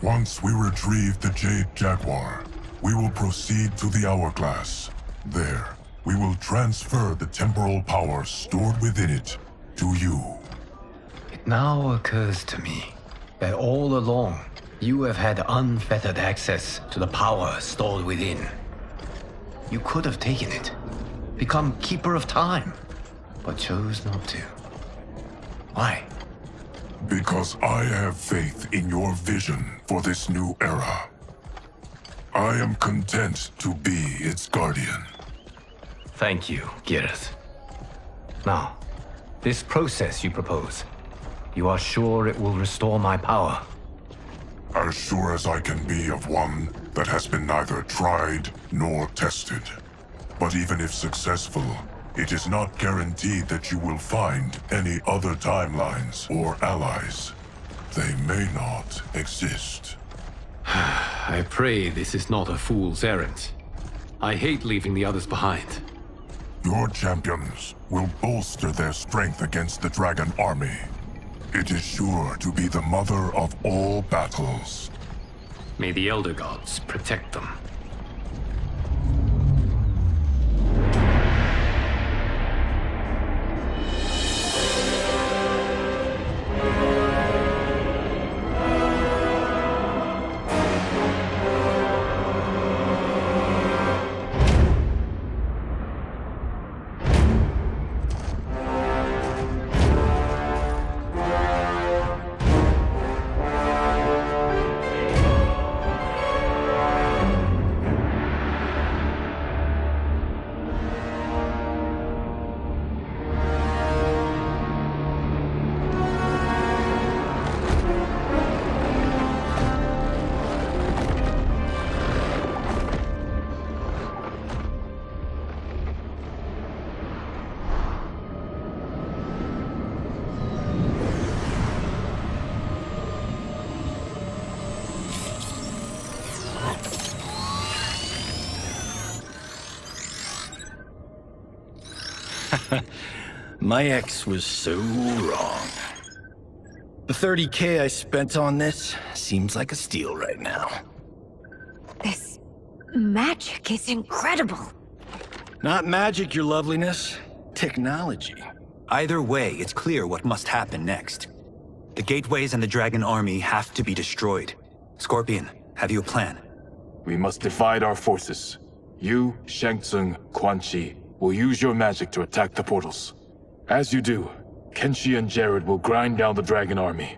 T: Once we retrieve the Jade Jaguar, we will proceed to the Hourglass. There, we will transfer the temporal power stored within it to you.
S: It now occurs to me that all along, you have had unfettered access to the power stored within. You could have taken it, become Keeper of Time, but chose not to. Why?
T: Because I have faith in your vision for this new era. I am content to be its guardian.
S: Thank you, Geras. Now, this process you propose, you are sure it will restore my power?
T: As sure as I can be of one that has been neither tried nor tested. But even if successful, it is not guaranteed that you will find any other timelines or allies. They may not exist.
S: I pray this is not a fool's errand. I hate leaving the others behind.
T: Your champions will bolster their strength against the Dragon Army. It is sure to be the mother of all battles.
S: May the Elder Gods protect them.
B: My ex was so wrong. The 30K I spent on this seems like a steal right now.
O: This magic is incredible.
B: Not magic, your loveliness. Technology.
L: Either way, it's clear what must happen next. The gateways and the Dragon Army have to be destroyed. Scorpion, have you a plan?
M: We must divide our forces. You, Shang Tsung, Quan Chi, will use your magic to attack the portals. As you do, Kenshi and Jared will grind down the Dragon Army.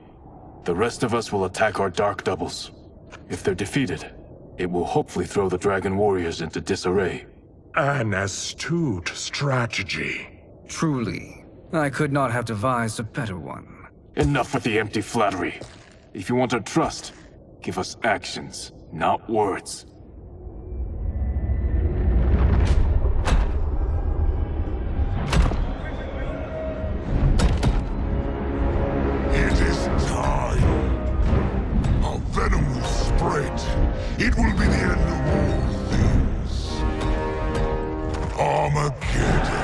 M: The rest of us will attack our dark doubles. If they're defeated, it will hopefully throw the Dragon Warriors into disarray.
D: An astute strategy.
J: Truly, I could not have devised a better one.
M: Enough with the empty flattery. If you want our trust, give us actions, not words.
C: It is time. Our venom will spread. It will be the end of all things. Armageddon.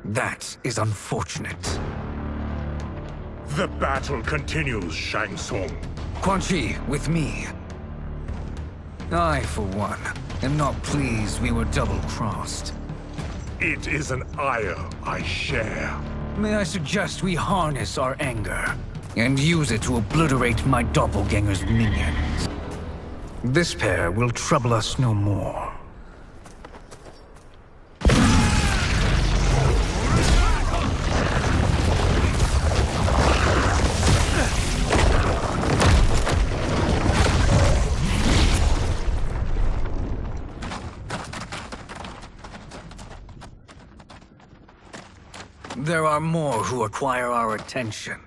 J: That is unfortunate.
D: The battle continues, Shang Tsung.
J: Quan Chi, with me. I, for one, am not pleased we were double-crossed.
D: It is an ire I share.
J: May I suggest we harness our anger and use it to obliterate my doppelganger's minions. This pair will trouble us no more. There are more who acquire our attention.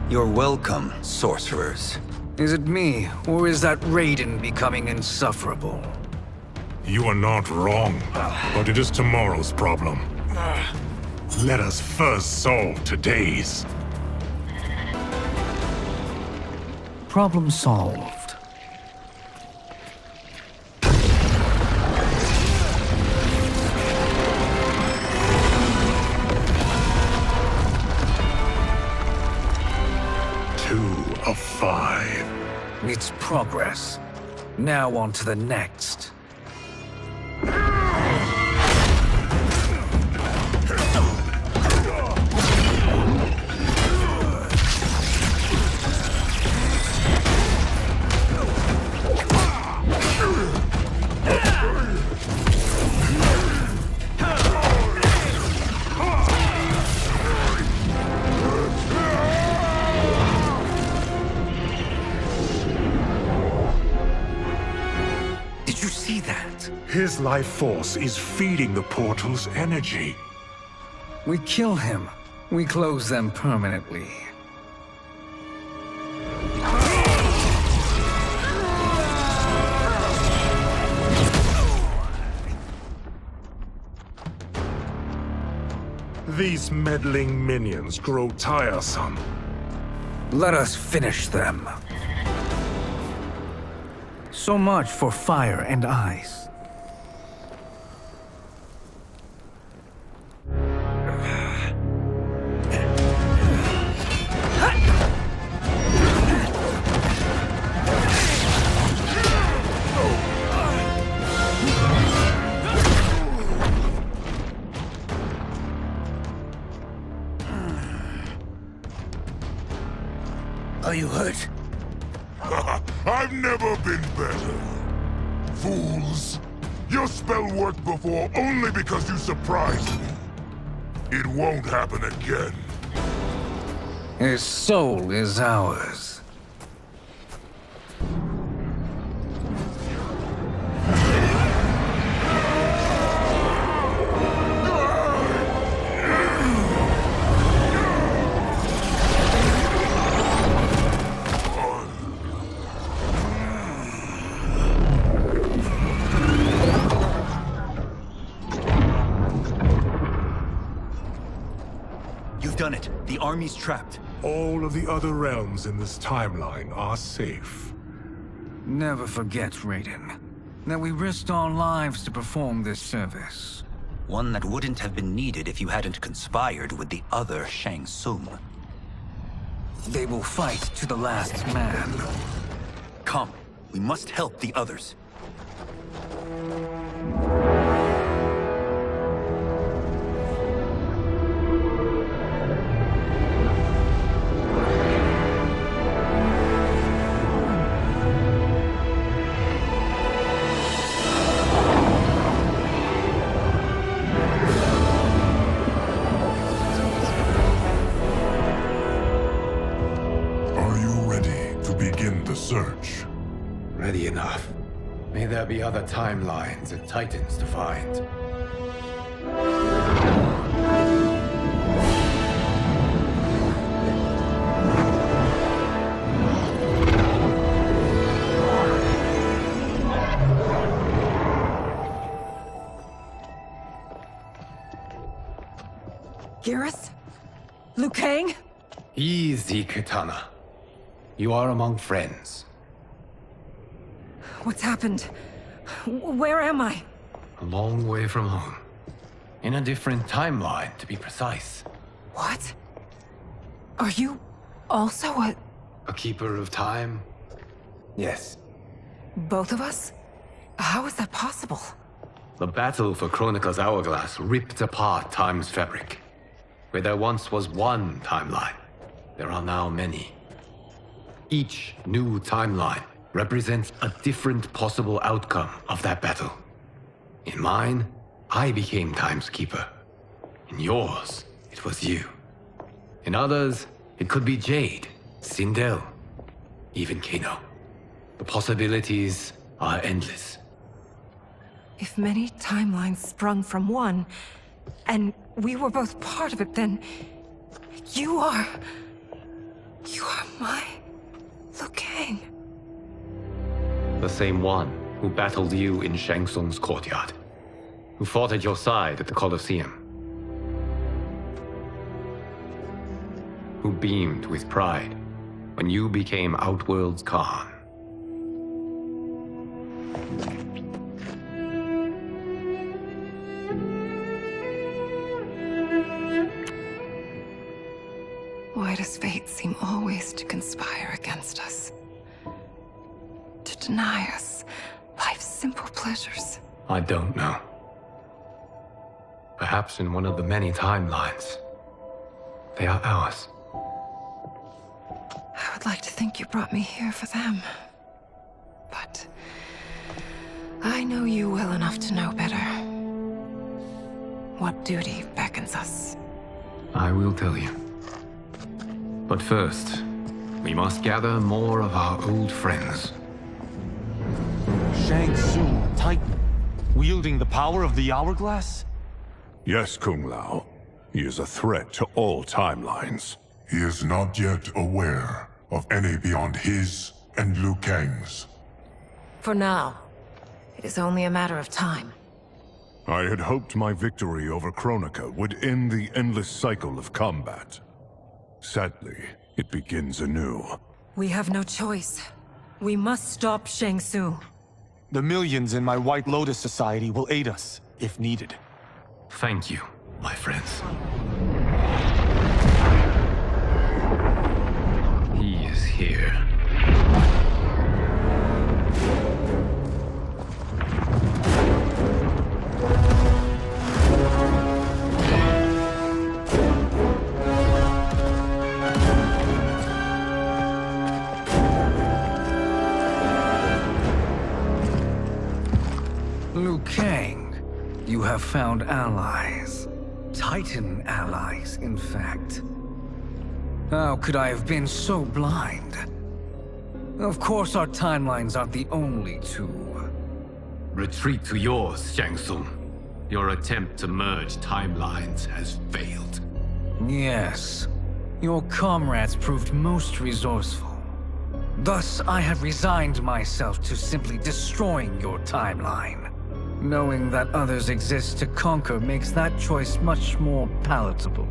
L: You're welcome, sorcerers.
J: Is it me, or is that Raiden becoming insufferable?
D: You are not wrong, but it is tomorrow's problem. Let us first solve today's.
J: Problem solved.
D: Of 5.
J: It's progress. Now on to the next.
D: His life force is feeding the portal's energy.
J: We kill him, We close them permanently.
D: These meddling minions grow tiresome.
J: Let us finish them. So much for fire and ice.
B: Are you hurt?
C: I've never been better. Fools! Your spell worked before only because you surprised me. It won't happen again.
J: His soul is ours.
L: Done it. The army's trapped.
D: All of the other realms in this timeline are safe.
J: Never forget, Raiden, that we risked our lives to perform this service.
L: One that wouldn't have been needed if you hadn't conspired with the other Shang Tsung.
J: They will fight to the last man.
L: Come, we must help the others.
T: Search.
A: Ready enough. May there be other timelines and titans to find.
P: Garrus? Liu Kang?
A: Easy, Kitana. You are among friends.
P: What's happened? Where am I?
A: A long way from home. In a different timeline, to be precise.
P: What? Are you also
A: a keeper of time? Yes.
P: Both of us? How is that possible?
A: The battle for Chronica's hourglass ripped apart time's fabric. Where there once was one timeline, there are now many. Each new timeline represents a different possible outcome of that battle. In mine, I became Time's Keeper. In yours, it was you. In others, it could be Jade, Sindel, even Kano. The possibilities are endless.
P: If many timelines sprung from one, and we were both part of it, then you are my Liu Kang.
S: The same one who battled you in Shang Tsung's courtyard. Who fought at your side at the Colosseum. Who beamed with pride when you became Outworld's Khan.
P: Why does fate seem always to conspire against us? To deny us life's simple pleasures?
A: I don't know. Perhaps in one of the many timelines, they are ours.
P: I would like to think you brought me here for them. But I know you well enough to know better. What duty beckons us?
A: I will tell you. But first, we must gather more of our old friends.
F: Shang Tsung, Titan, wielding the power of the hourglass?
T: Yes, Kung Lao. He is a threat to all timelines. He is not yet aware of any beyond his and Liu Kang's.
P: For now, it is only a matter of time.
T: I had hoped my victory over Kronika would end the endless cycle of combat. Sadly, it begins anew.
P: We have no choice. We must stop Shang Tsung.
F: The millions in my White Lotus Society will aid us, if needed.
A: Thank you, my friends. He is here.
J: Liu Kang, you have found allies. Titan allies, in fact. How could I have been so blind? Of course our timelines aren't the only two.
A: Retreat to yours, Shang Tsung. Your attempt to merge timelines has failed.
J: Yes. Your comrades proved most resourceful. Thus, I have resigned myself to simply destroying your timeline. Knowing that others exist to conquer makes that choice much more palatable.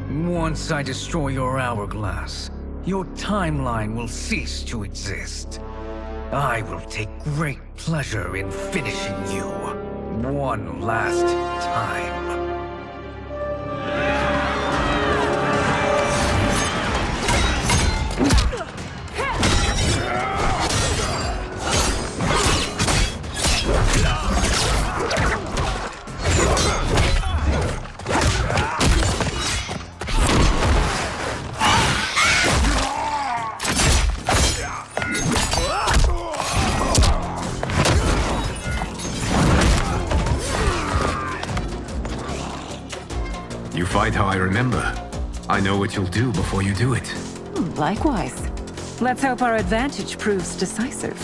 J: Once I destroy your hourglass, your timeline will cease to exist. I will take great pleasure in finishing you one last time.
A: You fight how I remember. I know what you'll do before you do it.
P: Likewise. Let's hope our advantage proves decisive.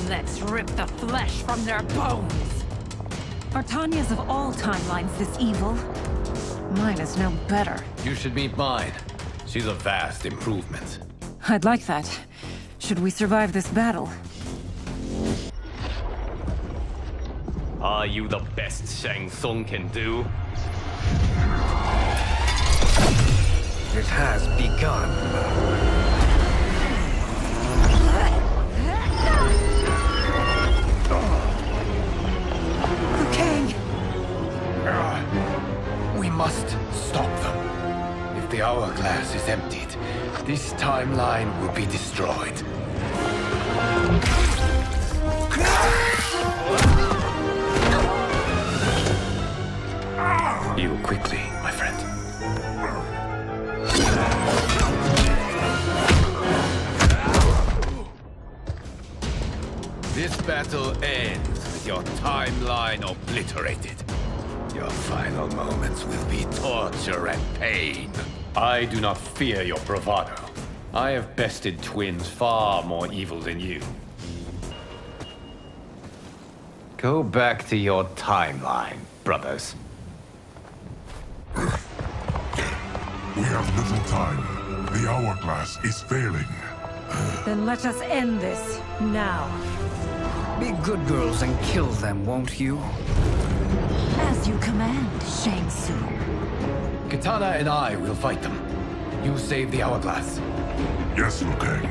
O: Let's rip the flesh from their bones.
P: Are Tanya's of all timelines this evil? Mine is no better.
S: You should meet mine. She's a vast improvement.
P: I'd like that. Should we survive this battle?
H: Are you the best Shang Tsung can do?
J: It has begun.
A: We must stop them. If the hourglass is emptied, this timeline will be destroyed. Heal quickly, my friend. This battle ends with your timeline obliterated. Your final moments will be torture and pain.
S: I do not fear your bravado. I have bested twins far more evil than you. Go back to your timeline, brothers.
T: We have little time. The hourglass is failing.
P: Then let us end this, now.
J: Be good girls and kill them, won't you?
O: As you command, Shang Tsung.
A: Katana and I will fight them. You save the hourglass.
T: Yes, Liu Kang.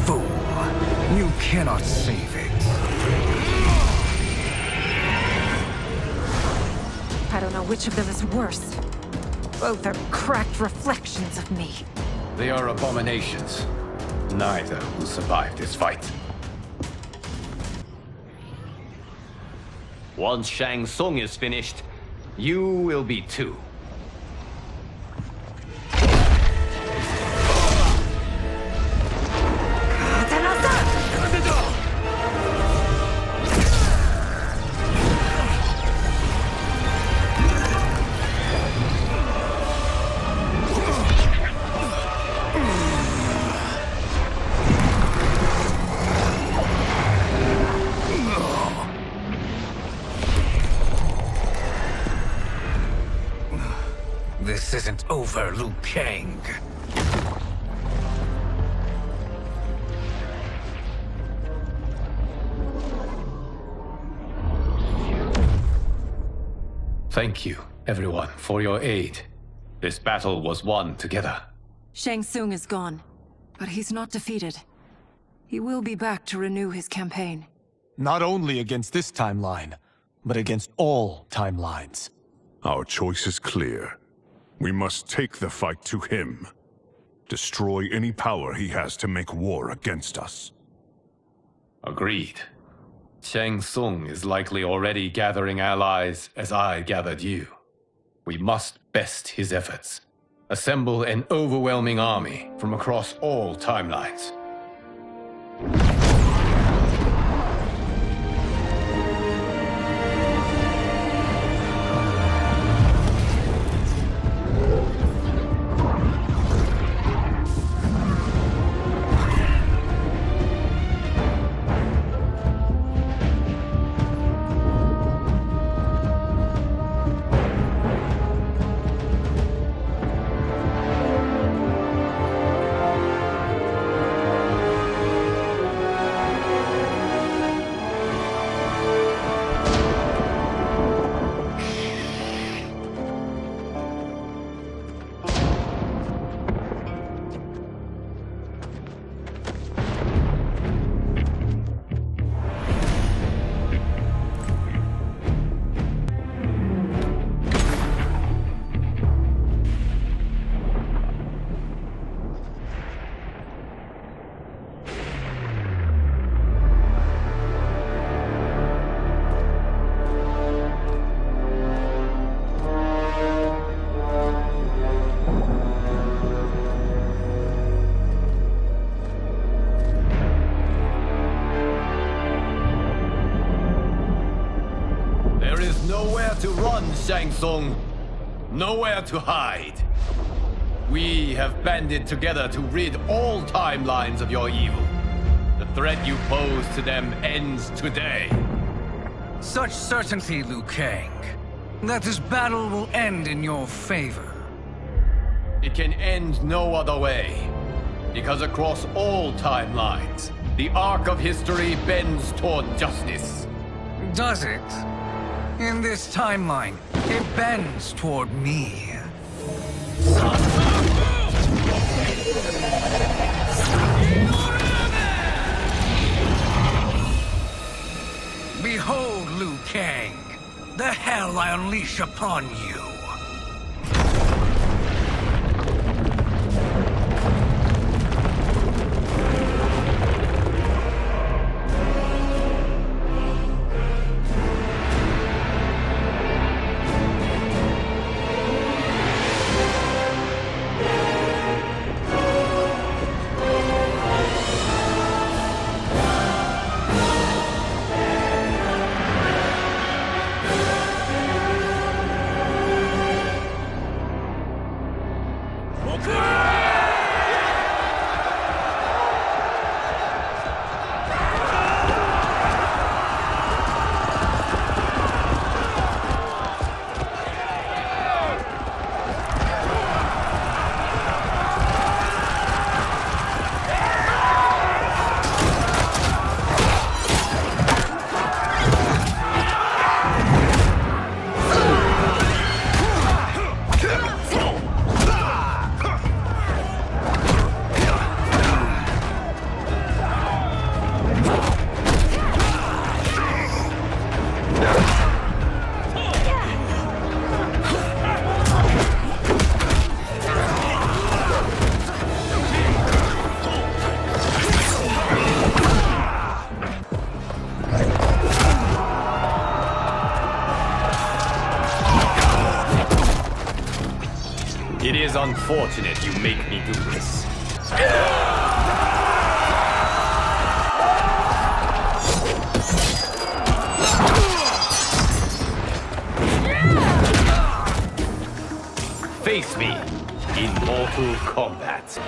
J: Fool! You cannot save it.
P: I don't know which of them is worse. Both are cracked reflections of me.
A: They are abominations. Neither will survive this fight.
H: Once Shang Tsung is finished, you will be too.
J: This isn't over, Liu Kang.
S: Thank you, everyone, for your aid. This battle was won together.
P: Shang Tsung is gone, but he's not defeated. He will be back to renew his campaign.
F: Not only against this timeline, but against all timelines.
G: Our choice is clear. We must take the fight to him. Destroy any power he has to make war against us.
S: Agreed. Shang Tsung is likely already gathering allies as I gathered you. We must best his efforts. Assemble an overwhelming army from across all timelines. To run, Shang Tsung. Nowhere to hide. We have banded together to rid all timelines of your evil. The threat you pose to them ends today.
J: Such certainty, Liu Kang, that this battle will end in your favor.
S: It can end no other way. Because across all timelines, the arc of history bends toward justice.
J: Does it? In this timeline, it bends toward me. Behold, Liu Kang, the hell I unleash upon you.
S: It is unfortunate you make me do this. Face me in Mortal Kombat.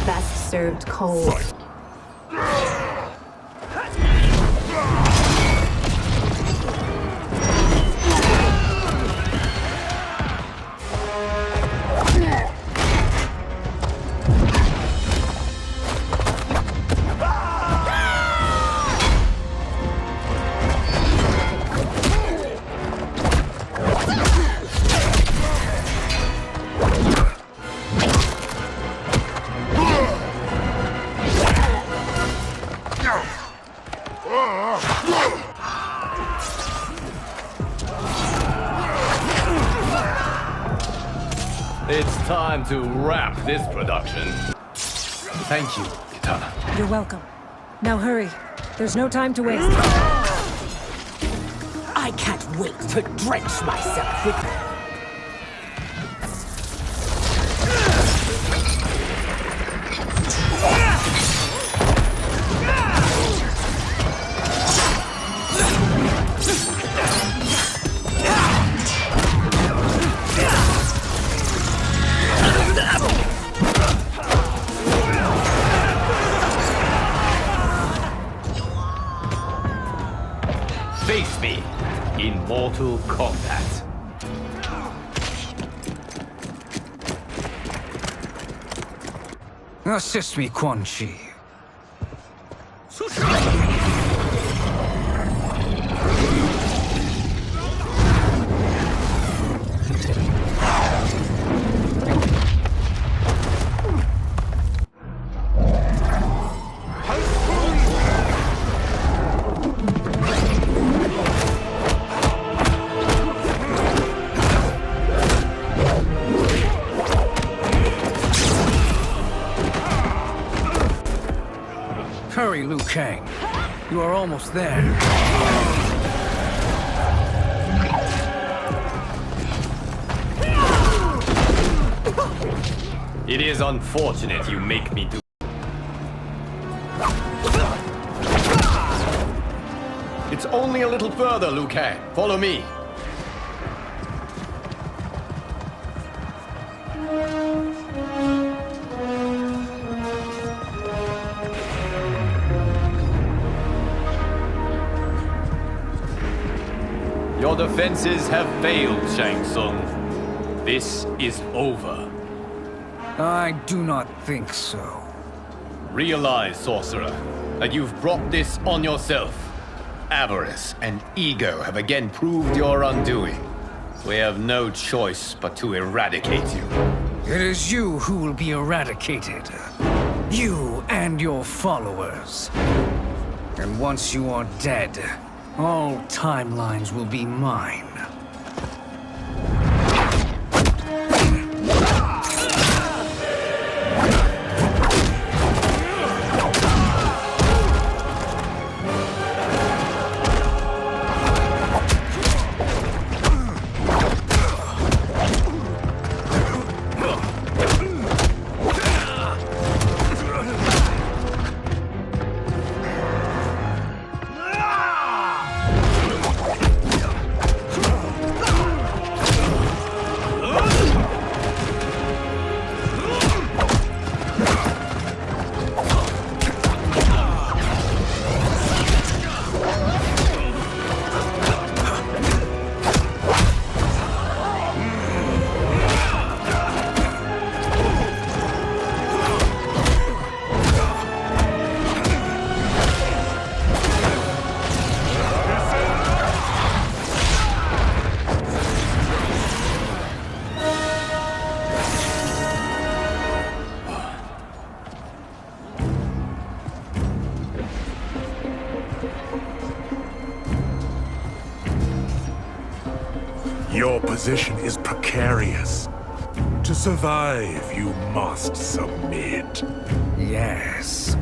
O: best served cold.
S: It's time to wrap this production. Thank you, Kitana.
P: You're welcome. Now hurry. There's no time to waste.
U: I can't wait to drench myself with...
S: Face me in Mortal Kombat.
J: Assist me, Quan Chi. Hurry, Liu Kang. You are almost there.
S: It is unfortunate you make me do. It's only a little further, Liu Kang. Follow me. Your defenses have failed, Shang Tsung. This is over.
J: I do not think so.
S: Realize, sorcerer, that you've brought this on yourself. Avarice and ego have again proved your undoing. We have no choice but to eradicate you.
J: It is you who will be eradicated. You and your followers. And once you are dead, all timelines will be mine.
D: Your position is precarious. To survive, you must submit.
J: Yes.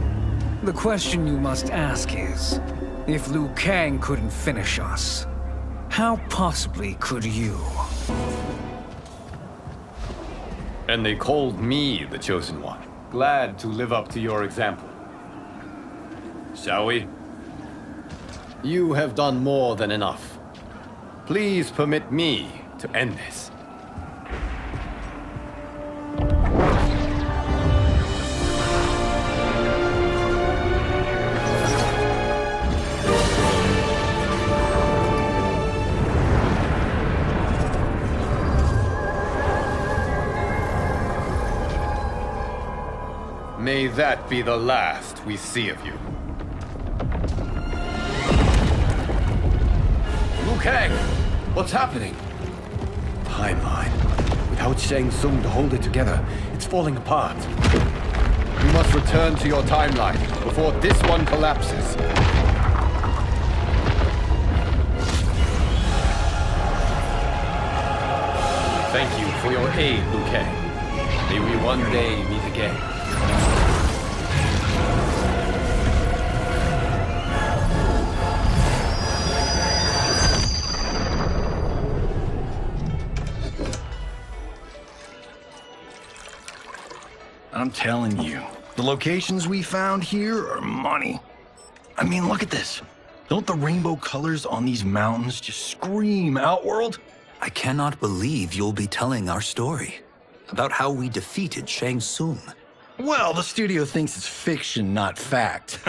J: The question you must ask is, if Liu Kang couldn't finish us, how possibly could you?
S: And they called me the Chosen One. Glad to live up to your example. Shall we? You have done more than enough. Please permit me to end this. May that be the last we see of you. Liu Kang! What's happening? Timeline. Without Shang Tsung to hold it together, it's falling apart. You must return to your timeline before this one collapses. Thank you for your aid, Liu Kang. May we one day meet again.
B: I'm telling you, the locations we found here are money. I mean, look at this. Don't the rainbow colors on these mountains just scream Outworld?
L: I cannot believe you'll be telling our story about how we defeated Shang Tsung.
B: Well, the studio thinks it's fiction, not fact.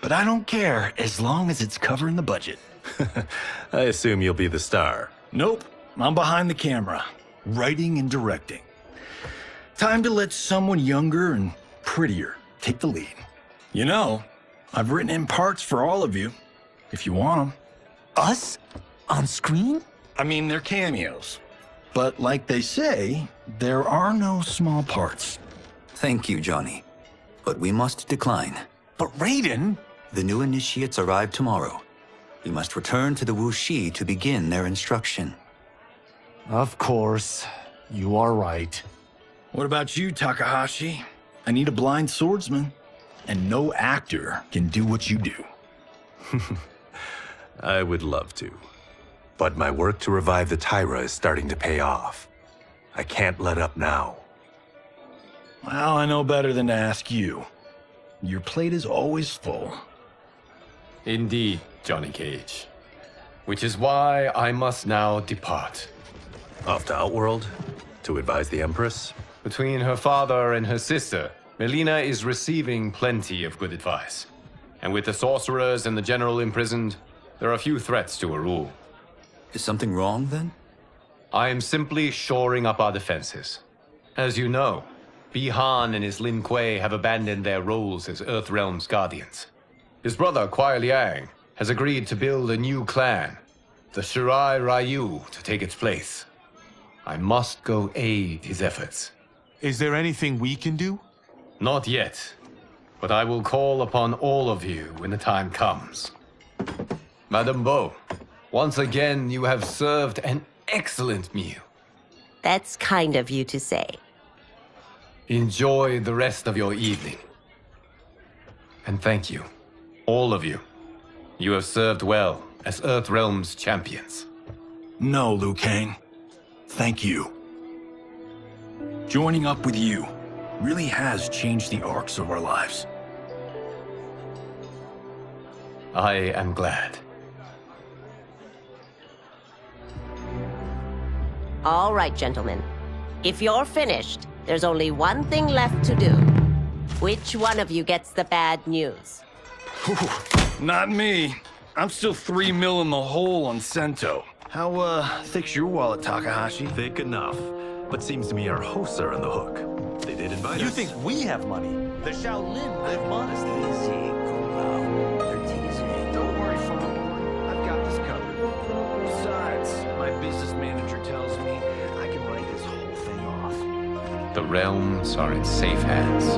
B: But I don't care, as long as it's covering the budget.
Q: I assume you'll be the star.
B: Nope, I'm behind the camera, writing and directing. Time to let someone younger and prettier take the lead. You know, I've written in parts for all of you, if you want them.
L: Us? On screen?
B: I mean, they're cameos. But like they say, there are no small parts.
L: Thank you, Johnny. But we must decline.
F: But Raiden?
L: The new initiates arrive tomorrow. We must return to the Wuxi to begin their instruction.
F: Of course. You are right.
B: What about you, Takahashi? I need a blind swordsman. And no actor can do what you do.
Q: I would love to. But my work to revive the Tyra is starting to pay off. I can't let up now.
B: Well, I know better than to ask you. Your plate is always full.
S: Indeed, Johnny Cage. Which is why I must now depart.
Q: Off to Outworld? To advise the Empress?
S: Between her father and her sister, Melina is receiving plenty of good advice. And with the sorcerers and the general imprisoned, there are few threats to her rule.
L: Is something wrong, then?
S: I am simply shoring up our defenses. As you know, Bi-Han and his Lin Kuei have abandoned their roles as Earthrealm's guardians. His brother, Kuai Liang, has agreed to build a new clan, the Shirai Ryu, to take its place. I must go aid his efforts.
F: Is there anything we can do?
S: Not yet, but I will call upon all of you when the time comes. Madame Bo, once again you have served an excellent meal.
R: That's kind of you to say.
S: Enjoy the rest of your evening. And thank you, all of you. You have served well as Earthrealm's champions.
B: No, Liu Kang. Thank you. Joining up with you really has changed the arcs of our lives.
S: I am glad.
R: All right, gentlemen. If you're finished, there's only one thing left to do. Which one of you gets the bad news?
B: Not me. I'm still 3 mil in the hole on Sento. How, thick's your wallet, Takahashi?
Q: Thick enough. But seems to me our hosts are on the hook. They did invite us.
F: You think we have money? The Shaolin live modestly.
B: They're teasing. Don't worry, Fong. I've got this covered. Besides, my business manager tells me I can write this whole thing off.
S: The realms are in safe hands.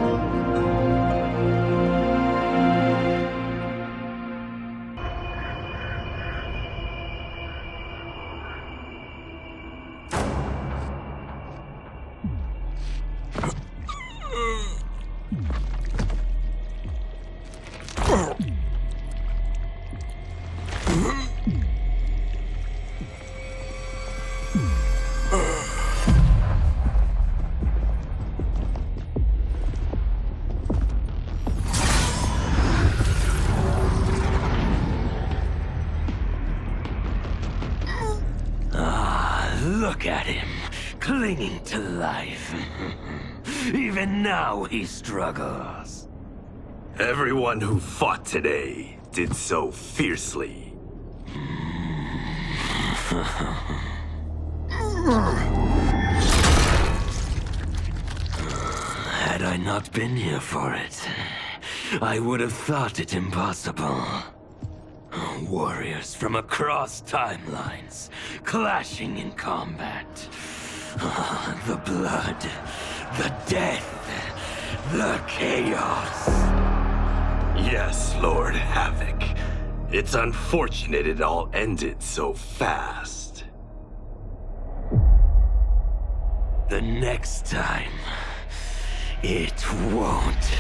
E: Look at him, clinging to life. Even now he struggles. Everyone who fought today did so fiercely. Had
I: Had I not been here for it, I would have thought it impossible. Warriors from across timelines, clashing in combat. The blood, the death, the chaos.
N: Yes, Lord Havoc. It's unfortunate it all ended so fast.
I: The next time, it won't.